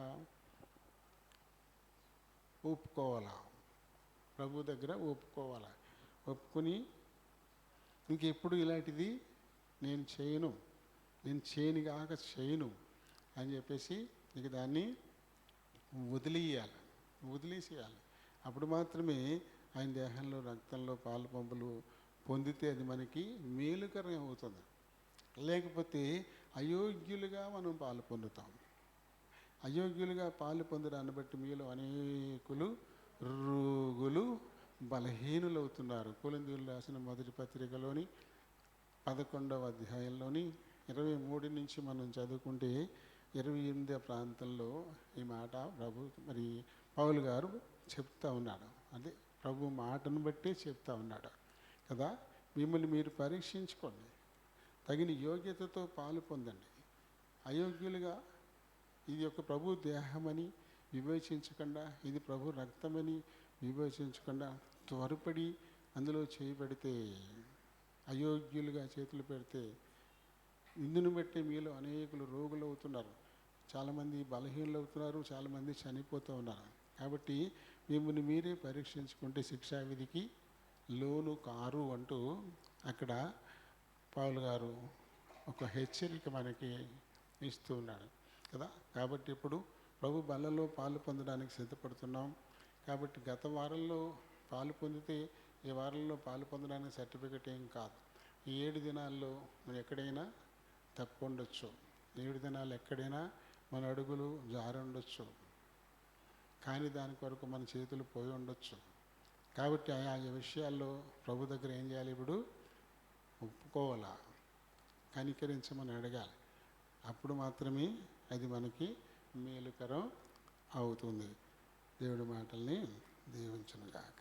ఒప్పుకోవాలా, ప్రభు దగ్గర ఒప్పుకోవాలా. ఒప్పుకొని ఇంకెప్పుడు ఇలాంటిది నేను చేయను, నేను చేయనుగాక చేయను అని చెప్పేసి ఇక దాన్ని వదిలేసేయాలి. అప్పుడు మాత్రమే ఆయన దేహంలో రక్తంలో పాలు పంపులు పొందితే అది మనకి మేలుకరం అవుతుంది. లేకపోతే అయోగ్యులుగా మనం పాలు పొందుతాం. అయోగ్యులుగా పాలు పొందడాన్ని బట్టి మీలో అనేకులు రోగులు బలహీనులు అవుతున్నారు. కొరింథీయులకు రాసిన మొదటి పత్రికలోని 11వ అధ్యాయంలోని 23 నుంచి మనం చదువుకుంటే 28 ప్రాంతంలో ఈ మాట మరి పౌలు గారు చెప్తా ఉన్నాడు. అదే ప్రభు మాటను బట్టి చెప్తా ఉన్నాడు కదా. మిమ్మల్ని మీరు పరీక్షించుకోండి, తగిన యోగ్యతతో పాలు పొందండి. అయోగ్యులుగా ఇది ఒక ప్రభు దేహమని వివేచించకుండా, ఇది ప్రభు రక్తమని వివేచించకుండా త్వరపడి అందులో చేయబడితే, అయోగ్యులుగా చేతులు పెడితే ఇందును బట్టి మీలో అనేకులు రోగులు అవుతున్నారు, చాలామంది బలహీనలు అవుతున్నారు, చాలామంది చనిపోతూ ఉన్నారు. కాబట్టి మిమ్మల్ని మీరే పరీక్షించుకుంటే శిక్షావిధికి లోను కారు అంటూ అక్కడ పౌలు గారు ఒక హెచ్చరిక మనకి ఇస్తూ ఉన్నాడు కదా. కాబట్టి ఇప్పుడు ప్రభు బలలో పాలు పొందడానికి సిద్ధపడుతున్నాం. కాబట్టి గత వారంలో పాలు పొందితే ఈ వారంలో పాలు పొందడానికి సర్టిఫికెట్ ఏం కాదు. ఈ 7 దినాల్లో మనం ఎక్కడైనా తప్పు ఉండొచ్చు, 7 దినాలు ఎక్కడైనా మన అడుగులు జారి ఉండొచ్చు, కానీ దాని కొరకు మన చేతులు పోయి ఉండొచ్చు. కాబట్టి ఆయా విషయాల్లో ప్రభు దగ్గర ఏం చేయాలి? ఇప్పుడు ఒప్పుకోవాలా, కనికరించమని అడగాలి. అప్పుడు మాత్రమే అది మనకి మేలుకరం అవుతుంది. దేవుడి మాటల్ని దీవించునుగాక.